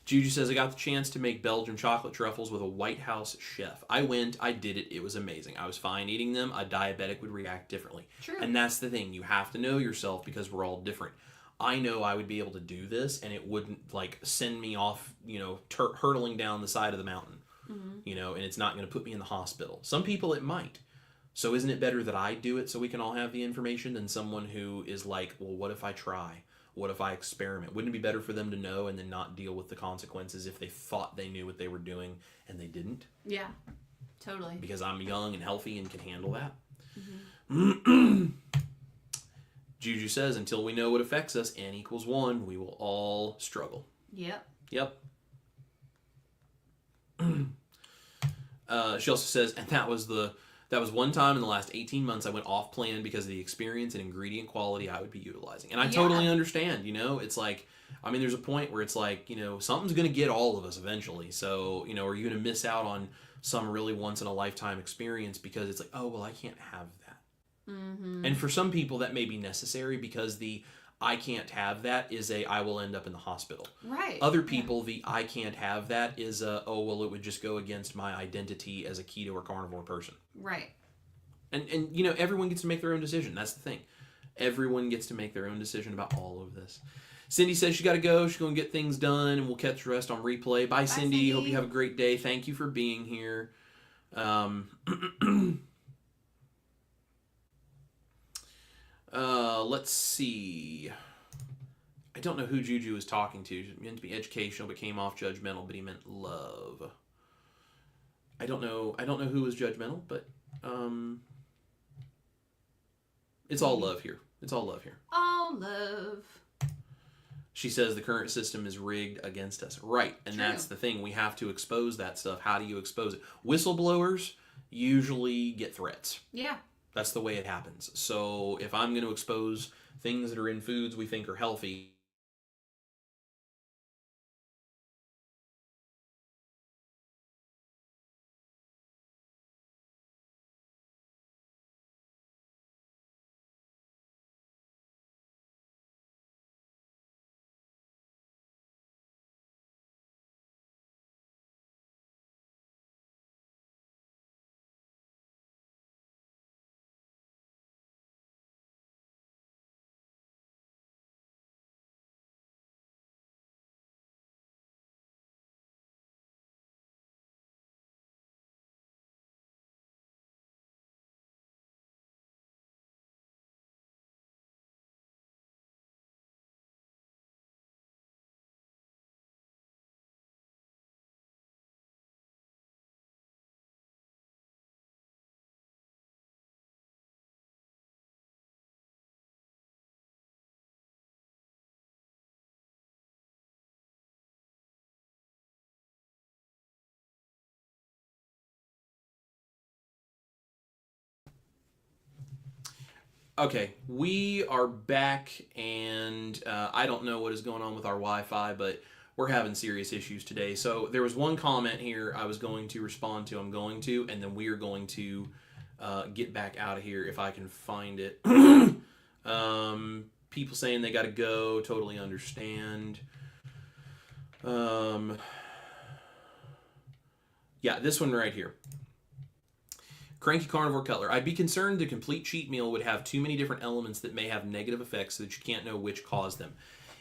A: Juju says, I got the chance to make Belgian chocolate truffles with a White House chef. I went, I did it, it was amazing. I was fine eating them. A diabetic would react differently.
B: True.
A: And that's the thing. You have to know yourself because we're all different. I know I would be able to do this and it wouldn't send me off, hurtling down the side of the mountain, and it's not going to put me in the hospital. Some people it might. So isn't it better that I do it so we can all have the information than someone who is like, well, what if I try? What if I experiment? Wouldn't it be better for them to know and then not deal with the consequences if they thought they knew what they were doing and they didn't?
B: Yeah, totally.
A: Because I'm young and healthy and can handle that. Juju says, until we know what affects us, n equals 1, we will all struggle.
B: Yep.
A: She also says, and that was one time in the last 18 months I went off plan because of the experience and ingredient quality I would be utilizing. And I totally understand, it's like, there's a point where it's like, something's going to get all of us eventually. So, are you going to miss out on some really once in a lifetime experience because it's like, oh, well, I can't have that. And for some people that may be necessary because the I can't have that is I will end up in the hospital.
B: Right.
A: Other people, the I can't have that is oh, well, it would just go against my identity as a keto or carnivore person.
B: Right.
A: And you know, everyone gets to make their own decision. That's the thing. Everyone gets to make their own decision about all of this. Cindy says she got to go. She's going to get things done, and we'll catch the rest on replay. Bye, Cindy. Hope you have a great day. Thank you for being here. Let's see. I don't know who Juju was talking to. He meant to be educational, but came off judgmental, but he meant love. I don't know who was judgmental, but it's all love here. It's all love here.
B: All love.
A: She says the current system is rigged against us. Right, and
B: True.
A: That's the thing. We have to expose that stuff. How do you expose it? Whistleblowers usually get threats.
B: Yeah.
A: That's the way it happens. So if I'm going to expose things that are in foods we think are healthy, okay, we are back, and I don't know what is going on with our Wi-Fi, but we're having serious issues today. So there was one comment here I was going to respond to. I'm going to, and then we are going to get back out of here if I can find it. People saying they got to go. Totally understand. Yeah, this one right here. Cranky Carnivore Cutler. I'd be concerned the complete cheat meal would have too many different elements that may have negative effects so that you can't know which caused them.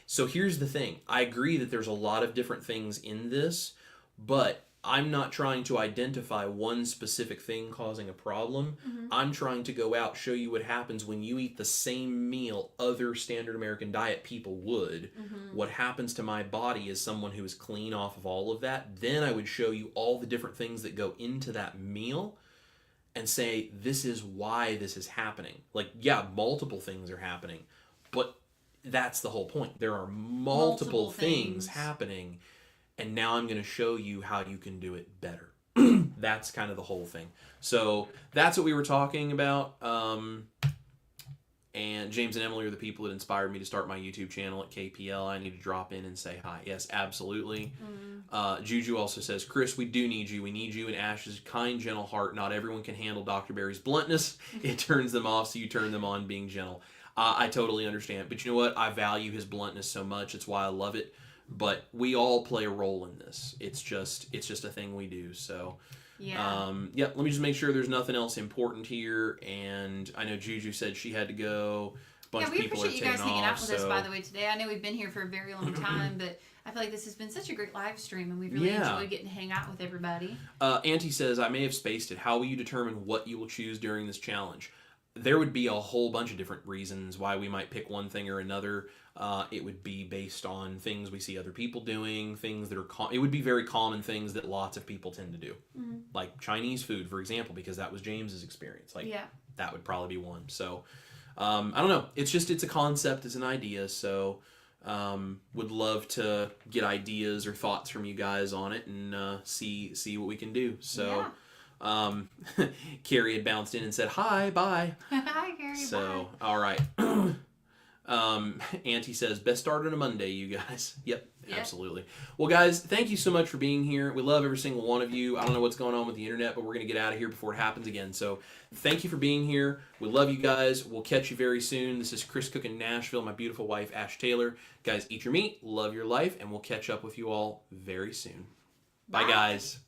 A: So here's the thing. I agree that there's a lot of different things in this, but I'm not trying to identify one specific thing causing a problem. Mm-hmm. I'm trying to go out, show you what happens when you eat the same meal other standard American diet people would. Mm-hmm. What happens to my body as someone who is clean off of all of that. Then I would show you all the different things that go into that meal and say, this is why this is happening. Like, yeah, multiple things are happening, but that's the whole point. There are multiple things happening, and now I'm going to show you how you can do it better. That's kind of the whole thing. So that's what we were talking about. And James and Emily are the people that inspired me to start my YouTube channel at KPL. I need to drop in and say hi. Yes, absolutely. Juju also says, Chris, we do need you. We need you and Ash's kind, gentle heart. Not everyone can handle Dr. Barry's bluntness. It turns them off, so you turn them on being gentle. I totally understand. But you know what? I value his bluntness so much. It's why I love it. But we all play a role in this. It's just a thing we do. So yeah. Let me just make sure there's nothing else important here. And I know Juju said she had to go.
B: We appreciate you guys hanging out with us, by the way, today. I know we've been here for a very long time, but I feel like this has been such a great live stream, and we've really enjoyed getting to hang out with everybody.
A: Auntie says, I may have spaced it. How will you determine what you will choose during this challenge? There would be a whole bunch of different reasons why we might pick one thing or another. It would be based on things we see other people doing, things that are it would be very common things that lots of people tend to do. Mm-hmm. Like Chinese food, for example, because that was James's experience. That would probably be one. So I don't know. It's a concept, it's an idea. So would love to get ideas or thoughts from you guys on it and see what we can do. So Carrie had bounced in and said, hi, bye.
B: Hi, Carrie,
A: so,
B: bye.
A: All right. Auntie says, best start on a Monday, you guys. Yep,
B: Yep.
A: absolutely. Well, guys, thank you so much for being here. We love every single one of you. I don't know what's going on with the internet, but we're going to get out of here before it happens again. So thank you for being here. We love you guys. We'll catch you very soon. This is Chris Cooking Nashville, my beautiful wife, Ash Taylor. Guys, eat your meat, love your life, and we'll catch up with you all very soon. Bye,
B: Bye.
A: guys.